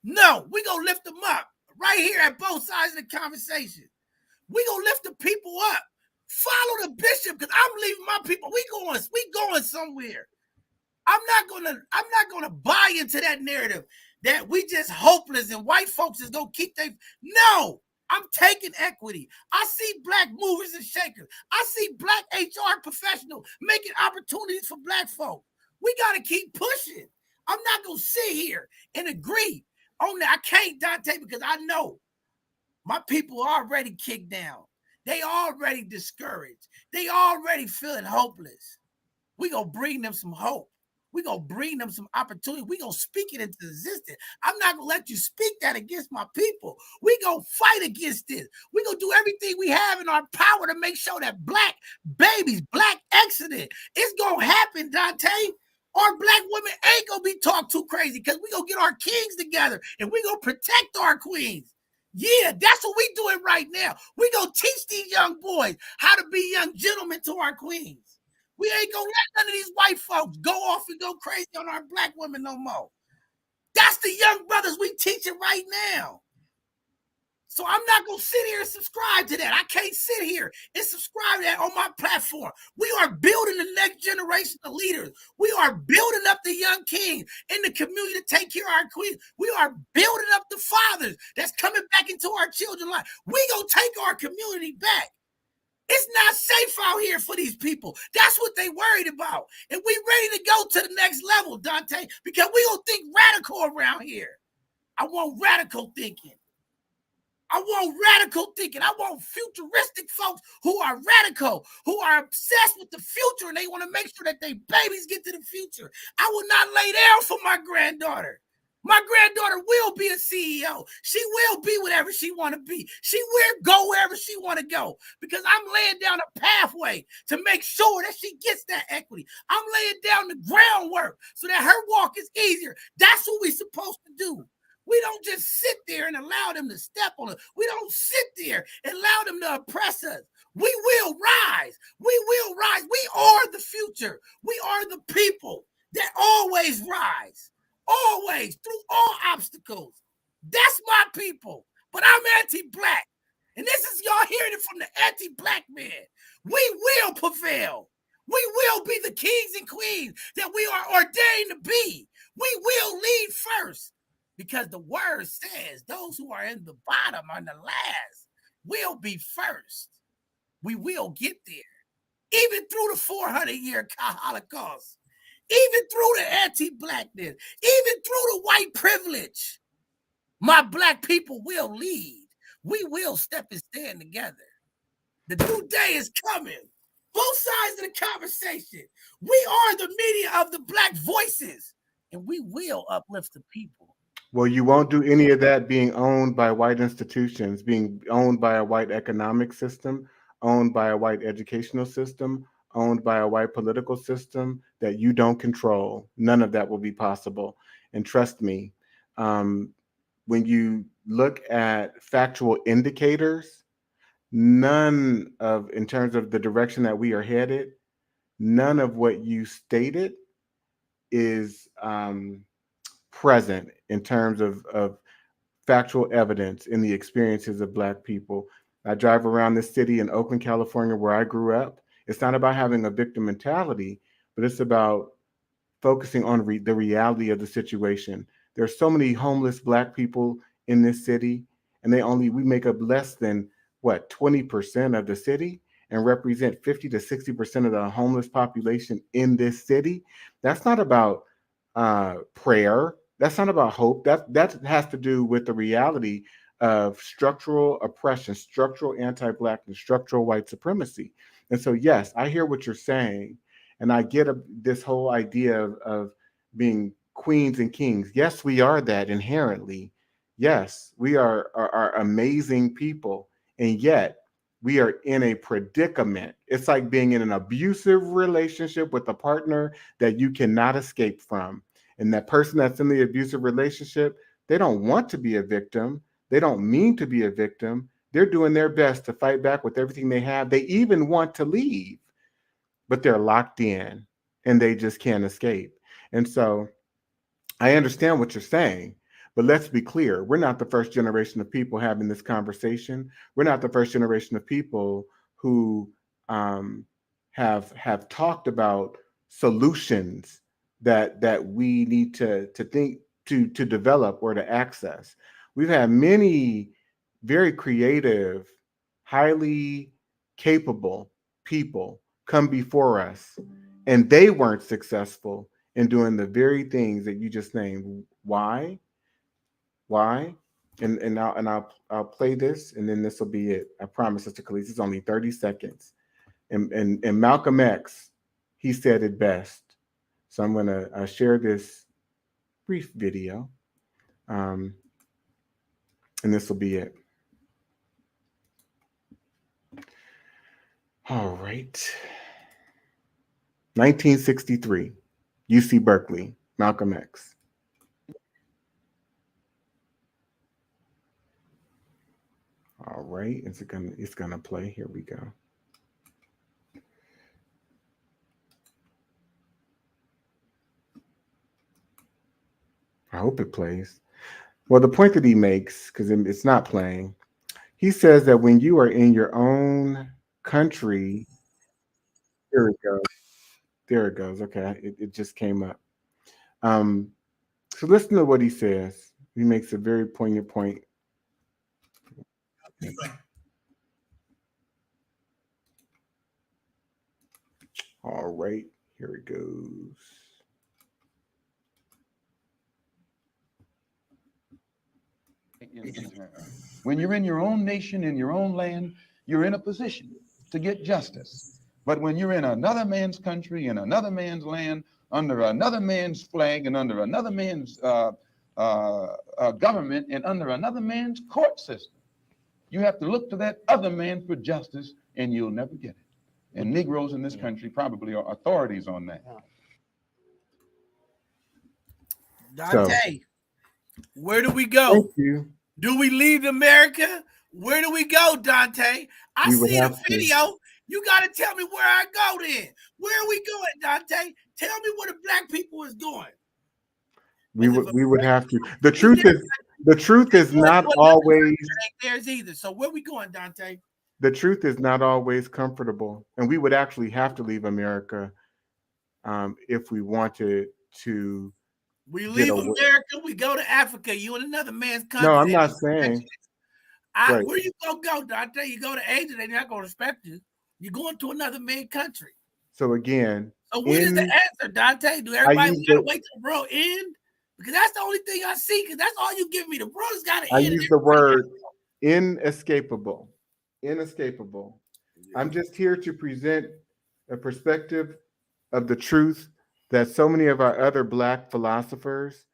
No, we gonna lift them up right here at both sides of the conversation. We gonna lift the people up. Follow the bishop, because I'm leaving my people. We going somewhere. I'm not gonna buy into that narrative that we just hopeless and white folks is gonna keep their. No, I'm taking equity. I see black movers and shakers. I see black HR professionals making opportunities for black folks. We gotta keep pushing. I'm not gonna sit here and agree on that. I can't, Dante, because I know my people are already kicked down. They already discouraged. They already feeling hopeless. We gonna bring them some hope. We gonna bring them some opportunity. We gonna speak it into existence. I'm not gonna let you speak that against my people. We gonna fight against this. We gonna do everything we have in our power to make sure that black babies, black exodus, it's gonna happen, Dante. Our black women ain't gonna be talked too crazy because we gonna get our kings together and we gonna protect our queens. Yeah, that's what we doing right now. We gonna teach these young boys how to be young gentlemen to our queens. We ain't gonna let none of these white folks go off and go crazy on our black women no more. That's the young brothers we teaching right now. So I'm not gonna sit here and subscribe to that. I can't sit here and subscribe to that on my platform. We are building the next generation of leaders. We are building up the young kings in the community to take care of our queens. We are building up the fathers that's coming back into our children's life. We gonna take our community back. It's not safe out here for these people. That's what they worried about. And we ready to go to the next level, Dante, because we don't think radical around here. I want radical thinking. I want radical thinking. I want futuristic folks who are radical, who are obsessed with the future, and they want to make sure that their babies get to the future. I will not lay down for my granddaughter. My granddaughter will be a CEO. She will be whatever she want to be. She will go wherever she want to go because I'm laying down a pathway to make sure that she gets that equity. I'm laying down the groundwork so that her walk is easier. That's what we're supposed to do. We don't just sit there and allow them to step on us. We don't sit there and allow them to oppress us. We will rise. We will rise. We are the future. We are the people that always rise. Always, through all obstacles. That's my people. But I'm anti-black. And this is y'all hearing it from the anti-black man. We will prevail. We will be the kings and queens that we are ordained to be. We will lead first. Because the word says those who are in the bottom are the last will be first. We will get there. Even through the 400-year Holocaust. Even through the anti-blackness, even through the white privilege, my black people will lead. We will step and stand together. The new day is coming. Both sides of the conversation. We are the media of the black voices, and we will uplift the people. Well, you won't do any of that being owned by white institutions, being owned by a white economic system, owned by a white educational system, owned by a white political system that you don't control. None of that will be possible. And trust me, when you look at factual indicators, none of, in terms of the direction that we are headed, none of what you stated is present in terms of factual evidence in the experiences of Black people. I drive around this city in Oakland, California, where I grew up. It's not about having a victim mentality, but it's about focusing on the reality of the situation. There are so many homeless Black people in this city, and we make up less than, 20% of the city and represent 50 to 60% of the homeless population in this city. That's not about prayer. That's not about hope. That has to do with the reality of structural oppression, structural anti-Blackness, structural white supremacy. And so, yes, I hear what you're saying, and I get this whole idea of being queens and kings. Yes, we are that inherently. Yes, we are amazing people, and yet we are in a predicament. It's like being in an abusive relationship with a partner that you cannot escape from. And that person that's in the abusive relationship, they don't want to be a victim. They don't mean to be a victim. They're doing their best to fight back with everything they have. They even want to leave, but they're locked in and they just can't escape. And so I understand what you're saying, but let's be clear. We're not the first generation of people having this conversation. We're not the first generation of people who have talked about solutions that we need to think to develop or to access. We've had many very creative, highly capable people come before us, and they weren't successful in doing the very things that you just named. Why? Why? And I'll play this, and then this will be it. I promise, Sister Khalees. It's only 30 seconds. And Malcolm X, he said it best. So I'm gonna share this brief video, and this will be it. All right. 1963, UC Berkeley, Malcolm X. All right, it's gonna play. Here we go. I hope it plays. Well, the point that he makes, because it's not playing, he says that when you are in your own country, here it goes. There it goes. Okay, it just came up. So listen to what he says. He makes a very poignant point. All right, here it goes. When you're in your own nation, in your own land, you're in a position to get justice. But when you're in another man's country, in another man's land, under another man's flag, and under another man's government, and under another man's court system, you have to look to that other man for justice, and you'll never get it. And Negroes in this country probably are authorities on that. Dante, where do we go? Thank you. Do we leave America? Where do we go, Dante? I see the video. You got to tell me where I go then. Where are we going, Dante? Tell me where the black people is going. We would have to. The truth is not always theirs either. So where we going, Dante? The truth is not always comfortable, and we would actually have to leave America if we wanted to. We leave America, we go to Africa. You in another man's country. No, I'm not saying. Right. Where you gonna go, Dante? You go to Asia, they're not gonna respect you. You're going to another man's country. So again, so what is the answer, Dante? Do everybody gotta wait till the world end? Because that's the only thing I see. Because that's all you give me. The world's got to end. I use the word inescapable. Inescapable. I'm just here to present a perspective of the truth that so many of our other Black philosophers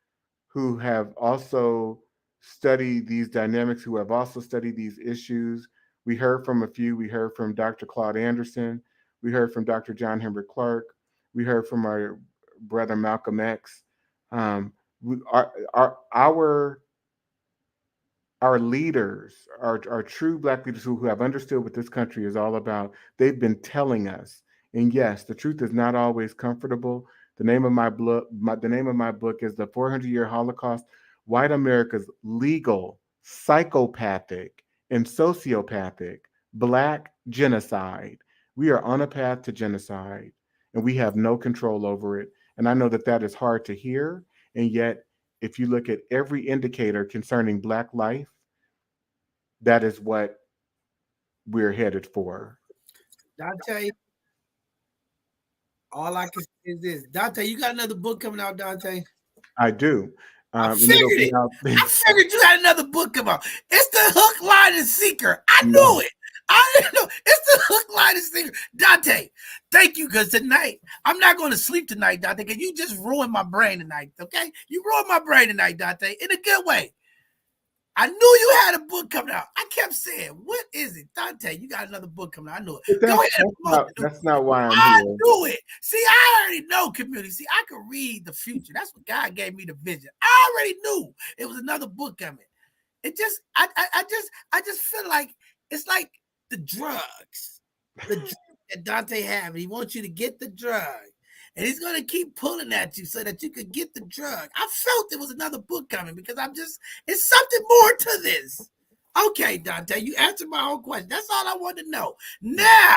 who have also studied these dynamics, who have also studied these issues. We heard from a few. We heard from Dr. Claude Anderson. We heard from Dr. John Henry Clark. We heard from our brother Malcolm X. Our leaders, our true Black leaders who have understood what this country is all about, they've been telling us. And yes, the truth is not always comfortable. The name of my book is The 400-Year Holocaust: White America's Legal, Psychopathic, and Sociopathic Black Genocide. We are on a path to genocide, and we have no control over it. And I know that that is hard to hear. And yet, if you look at every indicator concerning Black life, that is what we're headed for. Dante, all I can say is this. Dante, you got another book coming out, Dante? I do. I figured it. I figured you had another book come out. It's the hook, line, and sinker. I knew it. I didn't know. It's the hook, line, and sinker. Dante, thank you, because tonight, I'm not going to sleep tonight, Dante, because you just ruined my brain tonight, okay? You ruined my brain tonight, Dante, in a good way. I knew you had a book coming out. I kept saying, what is it? Dante, you got another book coming out. I knew it. Go ahead. That's not why I'm here. I knew it. See, I already know, community. See, I can read the future. That's what God gave me the vision. I already knew it was another book coming. It just, I just feel like it's like the drugs. The drug that Dante have. He wants you to get the drug. And he's going to keep pulling at you so that you could get the drug. I felt there was another book coming because it's something more to this. Okay, Dante, you answered my own question. That's all I wanted to know. Now,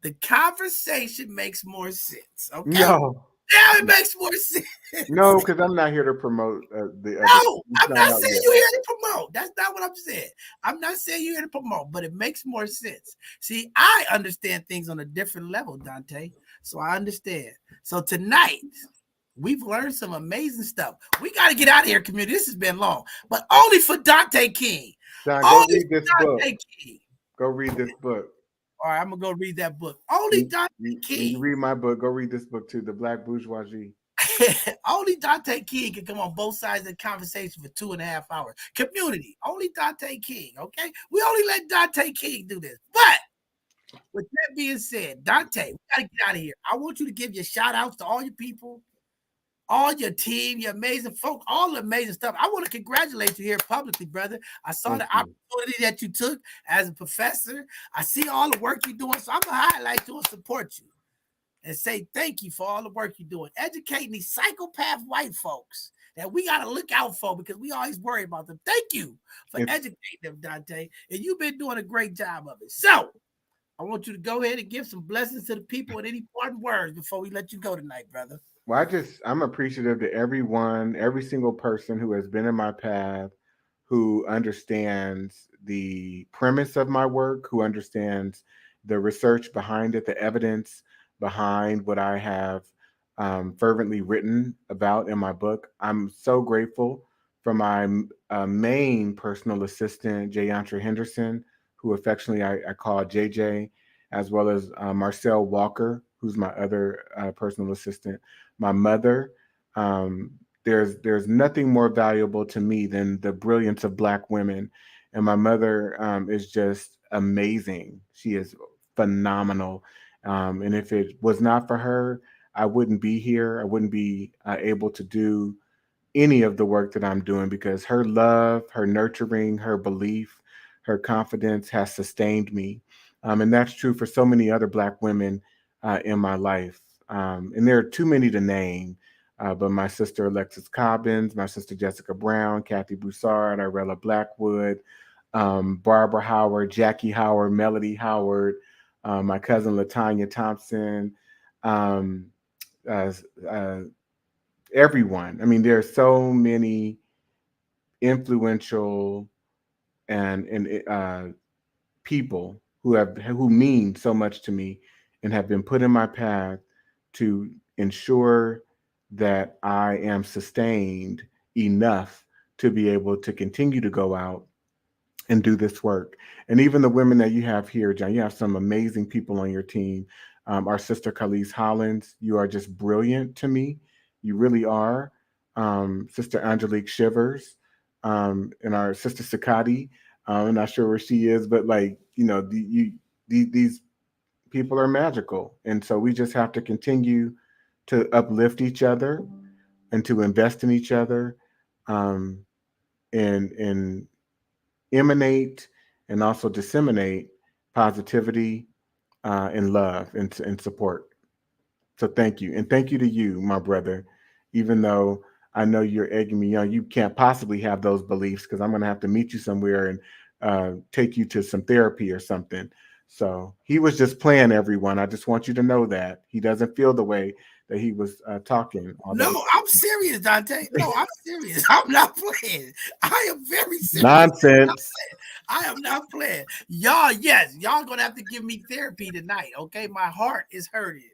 the conversation makes more sense. Okay. No. Now it makes more sense. No, because I'm not here to promote the other. No, It's I'm not out saying yet. you're here to promote. That's not what I'm saying. I'm not saying you're here to promote, but it makes more sense. See, I understand things on a different level, Dante. So I understand. So tonight, we've learned some amazing stuff. We got to get out of here, community. This has been long, but only for Dante King. John, go Only read for this book. Dante King. Go read this book. All right, I'm going to go read that book. Only Dante When you King. read my book, go read this book too, The Black Bourgeoisie. Only Dante King can come on both sides of the conversation for 2.5 hours. Community, only Dante King, okay? We only let Dante King do this. But with that being said, Dante, we got to get out of here. I want you to give your shout outs to all your people, all your team, your amazing folk, all the amazing stuff. I want to congratulate you here publicly, brother. I saw the opportunity that you took as a professor. I see all the work you're doing, so I'm going to highlight you and support you and say thank you for all the work you're doing, educating these psychopath white folks that we got to look out for because we always worry about them. Thank you for educating them, Dante, and you've been doing a great job of it. So I want you to go ahead and give some blessings to the people and any parting words before we let you go tonight, brother. Well, I'm appreciative to everyone, every single person who has been in my path, who understands the premise of my work, who understands the research behind it, the evidence behind what I have fervently written about in my book. I'm so grateful for my main personal assistant, Jayantra Henderson, who affectionately I call JJ, as well as Marcel Walker, who's my other personal assistant. My mother. There's nothing more valuable to me than the brilliance of Black women, and my mother is just amazing. She is phenomenal, and if it was not for her, I wouldn't be here. I wouldn't be able to do any of the work that I'm doing because her love, her nurturing, her belief, her confidence has sustained me, and that's true for so many other Black women in my life. And there are too many to name, but my sister Alexis Cobbins, my sister Jessica Brown, Kathy Broussard, Irella Blackwood, Barbara Howard, Jackie Howard, Melody Howard, my cousin Latanya Thompson, uh, uh, everyone. I mean, there are so many influential and people who mean so much to me and have been put in my path to ensure that I am sustained enough to be able to continue to go out and do this work. And even the women that you have here, John, you have some amazing people on your team. Our sister Khalees Hollins, you are just brilliant to me. You really are. Sister Angelique Shivers, and our sister Sakati. I'm not sure where she is, but these people are magical. And so we just have to continue to uplift each other and to invest in each other, and emanate and also disseminate positivity and love and support. So thank you. And thank you to you, my brother, even though I know you're egging me on. You can't possibly have those beliefs because I'm going to have to meet you somewhere and take you to some therapy or something. So he was just playing, everyone. I just want you to know that he doesn't feel the way that he was talking. No, I'm serious, Dante. No, I'm serious. I'm not playing. I am very serious. Nonsense. I am not playing. Y'all, yes, y'all gonna have to give me therapy tonight. Okay, my heart is hurting.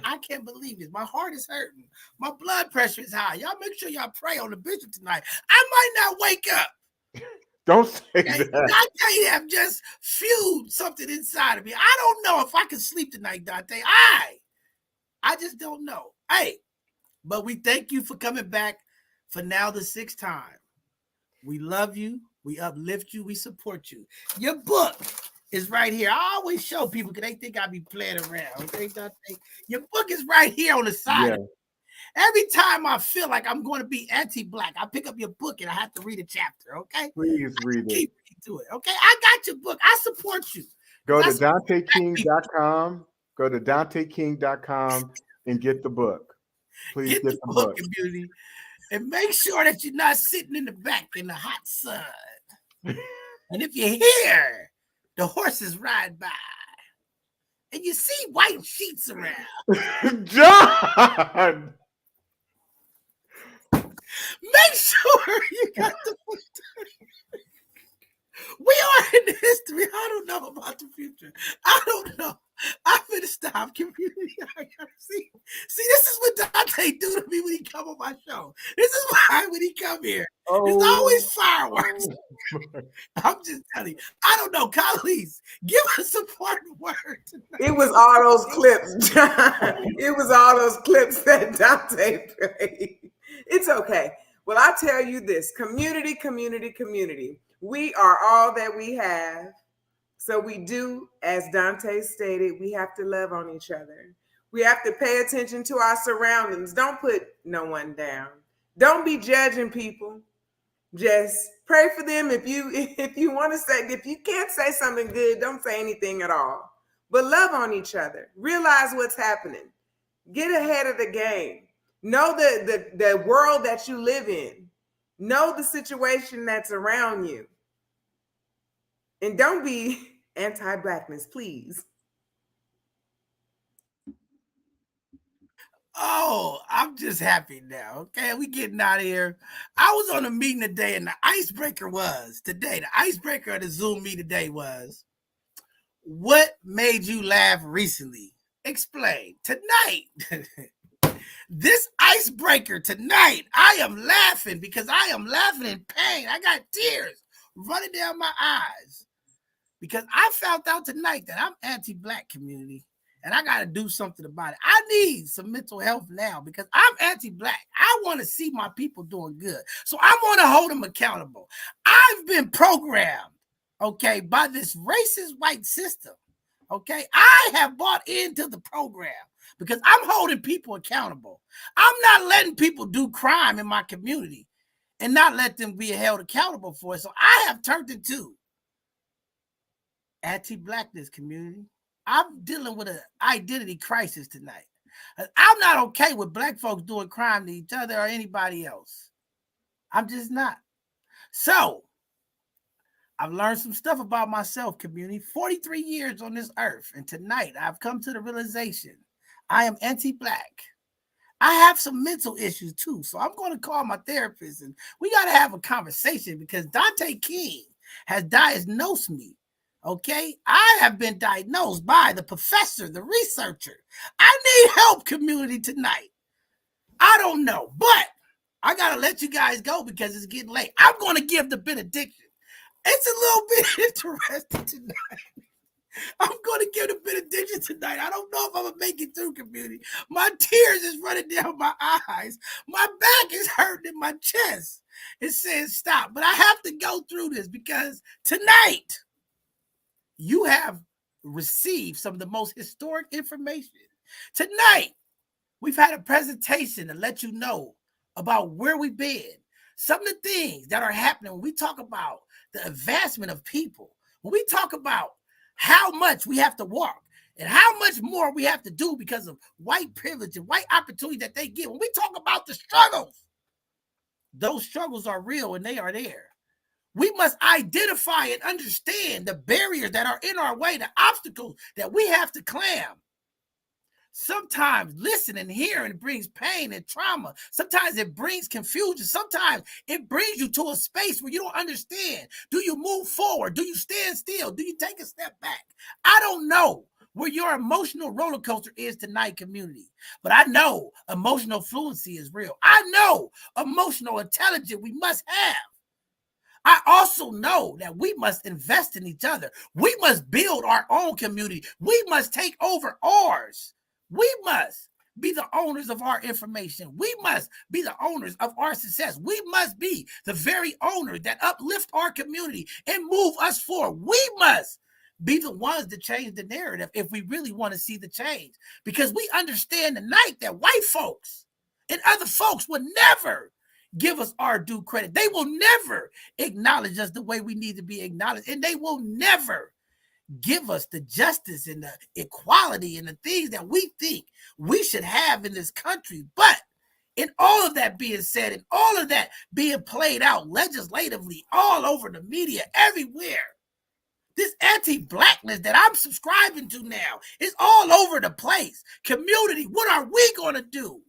I can't believe it. My heart is hurting. My blood pressure is high. Y'all make sure y'all pray on the bishop tonight. I might not wake up. Don't say Okay? that. Dante have just fueled something inside of me. I don't know if I can sleep tonight, Dante. I just don't know. Hey, but we thank you for coming back for now the 6th time. We love you. We uplift you. We support you. Your book is right here. I always show people because they think I be playing around. Okay, Dante? Your book is right here on the side. Yeah. Every time I feel like I'm going to be anti-black, I pick up your book and I have to read a chapter. Okay, Please read it. keep to it. Okay, I got your book. I support you. Go to DanteKing.com. Go to DanteKing.com and get the book. Please Get the book, community, and make sure that you're not sitting in the back in the hot sun. And if you hear the horses ride by and you see white sheets around, John! Make sure you got the. We are in history. I don't know about the future. I don't know. I'm gonna stop community. I gotta see. See, this is what Dante do to me when he come on my show. This is why when he come here, there's always fireworks. I'm just telling you. I don't know, colleagues. Give us a important word tonight. It was all those clips, John. It was all those clips that Dante played. It's okay. Well, I tell you this: community, community, community. We are all that we have. So we do, as Dante stated, we have to love on each other. We have to pay attention to our surroundings. Don't put no one down. Don't be judging people. Just pray for them. If you want to say, if you can't say something good, don't say anything at all. But love on each other. Realize what's happening. Get ahead of the game. Know the world that you live in. Know the situation that's around you. And don't be anti-Blackness, please. Oh, I'm just happy now. Okay, we getting out of here. I was on a meeting today, and the icebreaker was today. The icebreaker of the Zoom meeting today was, what made you laugh recently? Explain tonight. This icebreaker tonight, I am laughing because I am laughing in pain. I got tears running down my eyes because I found out tonight that I'm anti-Black community. And I got to do something about it. I need some mental health now because I'm anti-Black. I want to see my people doing good. So I want to hold them accountable. I've been programmed, okay, by this racist white system, okay? I have bought into the program because I'm holding people accountable. I'm not letting people do crime in my community and not let them be held accountable for it. So I have turned into anti-Blackness community. I'm dealing with an identity crisis tonight. I'm not okay with Black folks doing crime to each other or anybody else. I'm just not. So I've learned some stuff about myself, community. 43 years on this earth. And tonight I've come to the realization I am anti-Black. I have some mental issues too. So I'm going to call my therapist and we got to have a conversation because Dante King has diagnosed me. Okay, I have been diagnosed by the professor, the researcher. I need help, community, tonight. I don't know, but I got to let you guys go because it's getting late. I'm going to give the benediction. It's a little bit interesting tonight. I'm going to give the benediction tonight. I don't know if I'm going to make it through, community. My tears is running down my eyes. My back is hurting in my chest. It says stop, but I have to go through this because tonight, you have received some of the most historic information. Tonight, we've had a presentation to let you know about where we've been, some of the things that are happening when we talk about the advancement of people, when we talk about how much we have to walk and how much more we have to do because of white privilege and white opportunity that they get. When we talk about the struggles, those struggles are real and they are there. We must identify and understand the barriers that are in our way, the obstacles that we have to climb. Sometimes listening and hearing brings pain and trauma. Sometimes it brings confusion. Sometimes it brings you to a space where you don't understand. Do you move forward? Do you stand still? Do you take a step back? I don't know where your emotional roller coaster is tonight, community, but I know emotional fluency is real. I know emotional intelligence we must have. I also know that we must invest in each other. We must build our own community. We must take over ours. We must be the owners of our information. We must be the owners of our success. We must be the very owners that uplift our community and move us forward. We must be the ones to change the narrative if we really want to see the change. Because we understand tonight that white folks and other folks would never give us our due credit. They will never acknowledge us the way we need to be acknowledged. And they will never give us the justice and the equality and the things that we think we should have in this country. But in all of that being said, and all of that being played out legislatively all over the media, everywhere, this anti-Blackness that I'm subscribing to now is all over the place. Community, what are we going to do?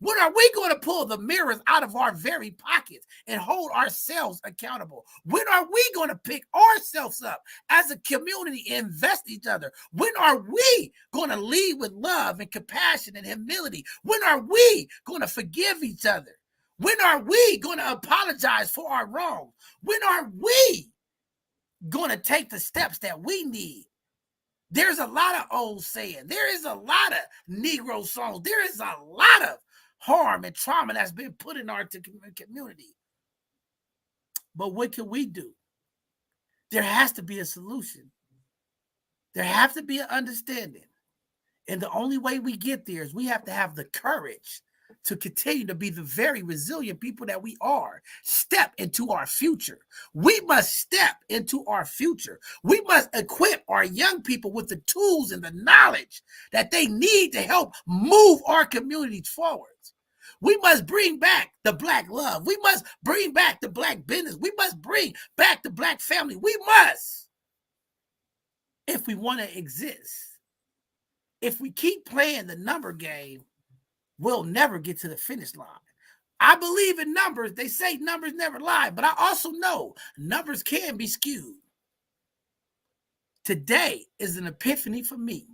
When are we going to pull the mirrors out of our very pockets and hold ourselves accountable? When are we going to pick ourselves up as a community and invest in each other? When are we going to lead with love and compassion and humility? When are we going to forgive each other? When are we going to apologize for our wrongs? When are we going to take the steps that we need? There's a lot of old saying. There is a lot of Negro songs. There is a lot of harm and trauma that's been put in our community. But what can we do? There has to be a solution. There has to be an understanding. And the only way we get there is we have to have the courage to continue to be the very resilient people that we are. Step into our future. We must step into our future. We must equip our young people with the tools and the knowledge that they need to help move our communities forward. We must bring back the Black love. We must bring back the Black business. We must bring back the Black family. We must, if we want to exist. If we keep playing the number game, we'll never get to the finish line. I believe in numbers. They say numbers never lie, but I also know numbers can be skewed. Today is an epiphany for me.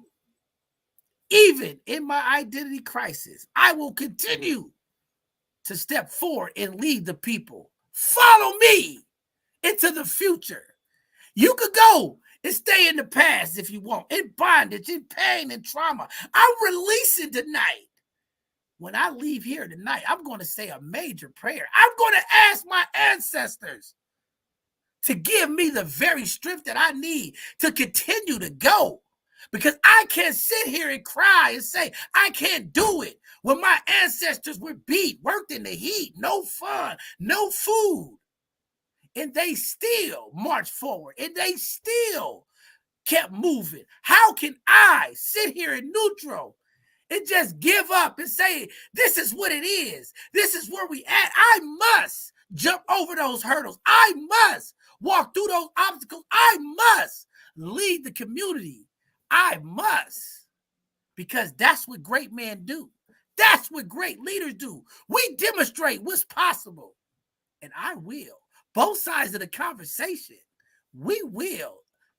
Even in my identity crisis, I will continue to step forward and lead the people. Follow me into the future. You could go and stay in the past if you want, in bondage, in pain, and trauma. I'm releasing tonight. When I leave here tonight, I'm going to say a major prayer. I'm going to ask my ancestors to give me the very strength that I need to continue to go. Because I can't sit here and cry and say, I can't do it. When my ancestors were beat, worked in the heat, no fun, no food. And they still marched forward. And they still kept moving. How can I sit here in neutral and just give up and say, this is what it is. This is where we at. I must jump over those hurdles. I must walk through those obstacles. I must lead the community. I must, because that's what great men do. That's what great leaders do. We demonstrate what's possible. And I will. Both sides of the conversation, we will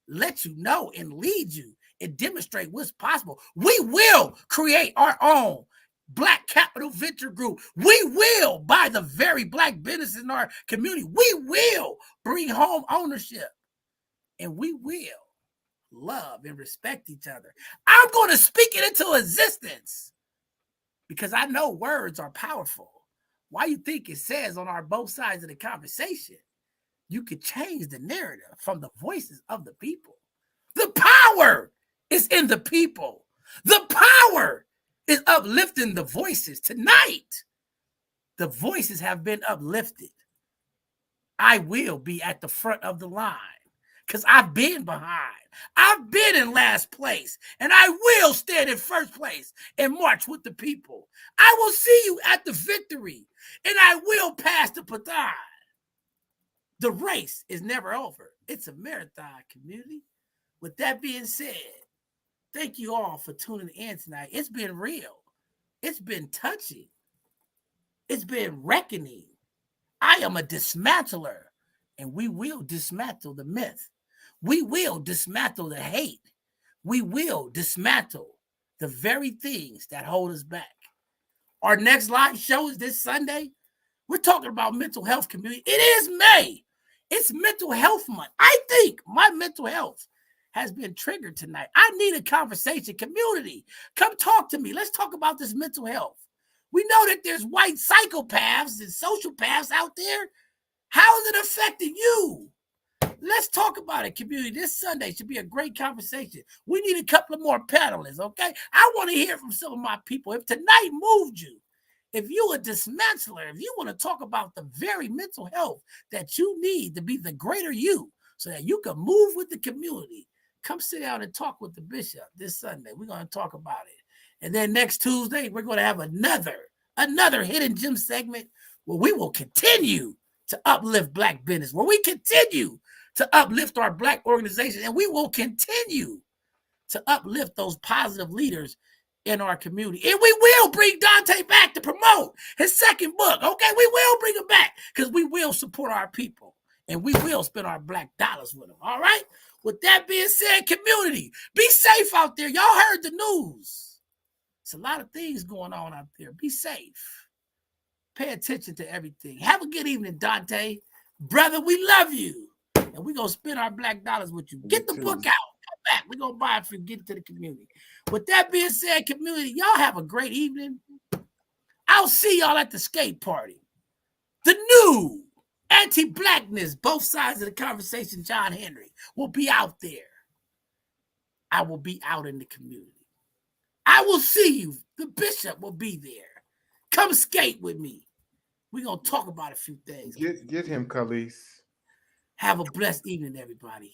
let you know and lead you and demonstrate what's possible. We will create our own Black Capital Venture Group. We will buy the very Black business in our community. We will bring home ownership. And we will love and respect each other. I'm going to speak it into existence because I know words are powerful. Why you think it says on our both sides of the conversation, you could change the narrative from the voices of the people. The power is in the people. The power is uplifting the voices. Tonight, the voices have been uplifted. I will be at the front of the line because I've been behind. I've been in last place, and I will stand in first place and march with the people. I will see you at the victory, and I will pass the baton. The race is never over. It's a marathon, community. With that being said, thank you all for tuning in tonight. It's been real. It's been touching. It's been reckoning. I am a dismantler, and we will dismantle the myth. We will dismantle the hate. We will dismantle the very things that hold us back. Our next live show is this Sunday. We're talking about mental health, community. It is May. It's Mental Health Month. I think my mental health has been triggered tonight. I need a conversation. Community, come talk to me. Let's talk about this mental health. We know that there's white psychopaths and sociopaths out there. How is it affecting you? Let's talk about it, community. This Sunday should be a great conversation. We need a couple of more panelists, okay? I want to hear from some of my people. If tonight moved you, if you're a dismantler, if you want to talk about the very mental health that you need to be the greater you so that you can move with the community, come sit down and talk with the bishop this Sunday. We're going to talk about it. And then next Tuesday, we're going to have another hidden gem segment where we will continue to uplift Black business, where we continue to uplift our Black organizations, and we will continue to uplift those positive leaders in our community. And we will bring Dante back to promote his second book. Okay, we will bring him back because we will support our people and we will spend our black dollars with him. All right. With that being said, community, be safe out there. Y'all heard the news. It's a lot of things going on out there. Be safe. Pay attention to everything. Have a good evening, Dante. Brother, we love you. And we're going to spend our black dollars with you. Get the book out. Come back. We're going to buy it for you. Get it to the community. With that being said, community, y'all have a great evening. I'll see y'all at the skate party. The new Anti-Blackness, both sides of the conversation, John Henry, will be out there. I will be out in the community. I will see you. The bishop will be there. Come skate with me. We're going to talk about a few things. Get him, Khalees. Have a blessed evening, everybody.